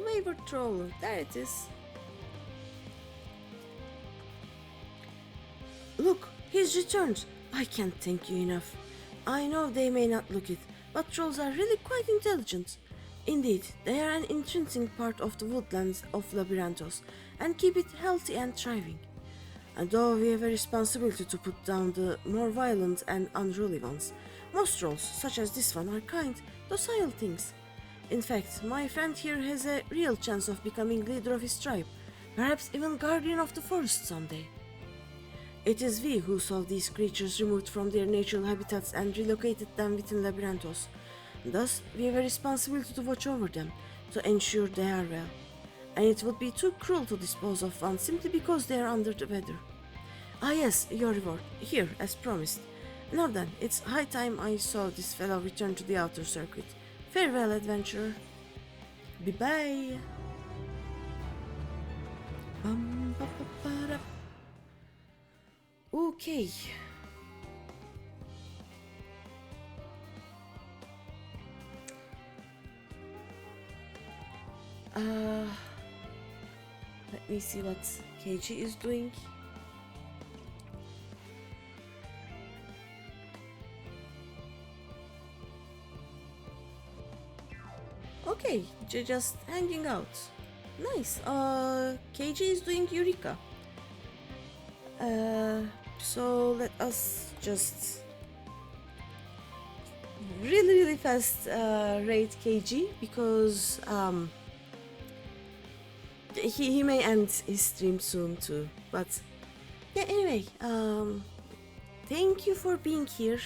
wayward troll, there it is. Look, he's returned. I can't thank you enough. I know they may not look it, but trolls are really quite intelligent. Indeed, they are an intrinsic part of the woodlands of Labyrinthos and keep it healthy and thriving. And though we have a responsibility to put down the more violent and unruly ones, most trolls, such as this one, are kind, docile things. In fact, my friend here has a real chance of becoming leader of his tribe, perhaps even guardian of the forest someday. It is we who saw these creatures removed from their natural habitats and relocated them within Labyrinthos. Thus, we have a responsibility to watch over them, to ensure they are well. And it would be too cruel to dispose of one simply because they are under the weather. Ah yes, your reward, here, as promised. Now then, it's high time I saw this fellow return to the outer circuit. Farewell, adventurer. Bye-bye. Okay. Let me see what KG is doing. Okay, just hanging out. Nice. KG is doing Eureka. So let us just really fast rate KG because he may end his stream soon too. But yeah, anyway, thank you for being here.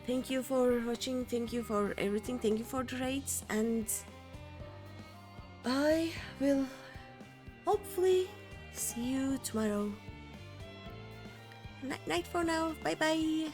Thank you for watching. Thank you for everything. Thank you for the rates, and I will hopefully see you tomorrow. Night for now. Bye bye.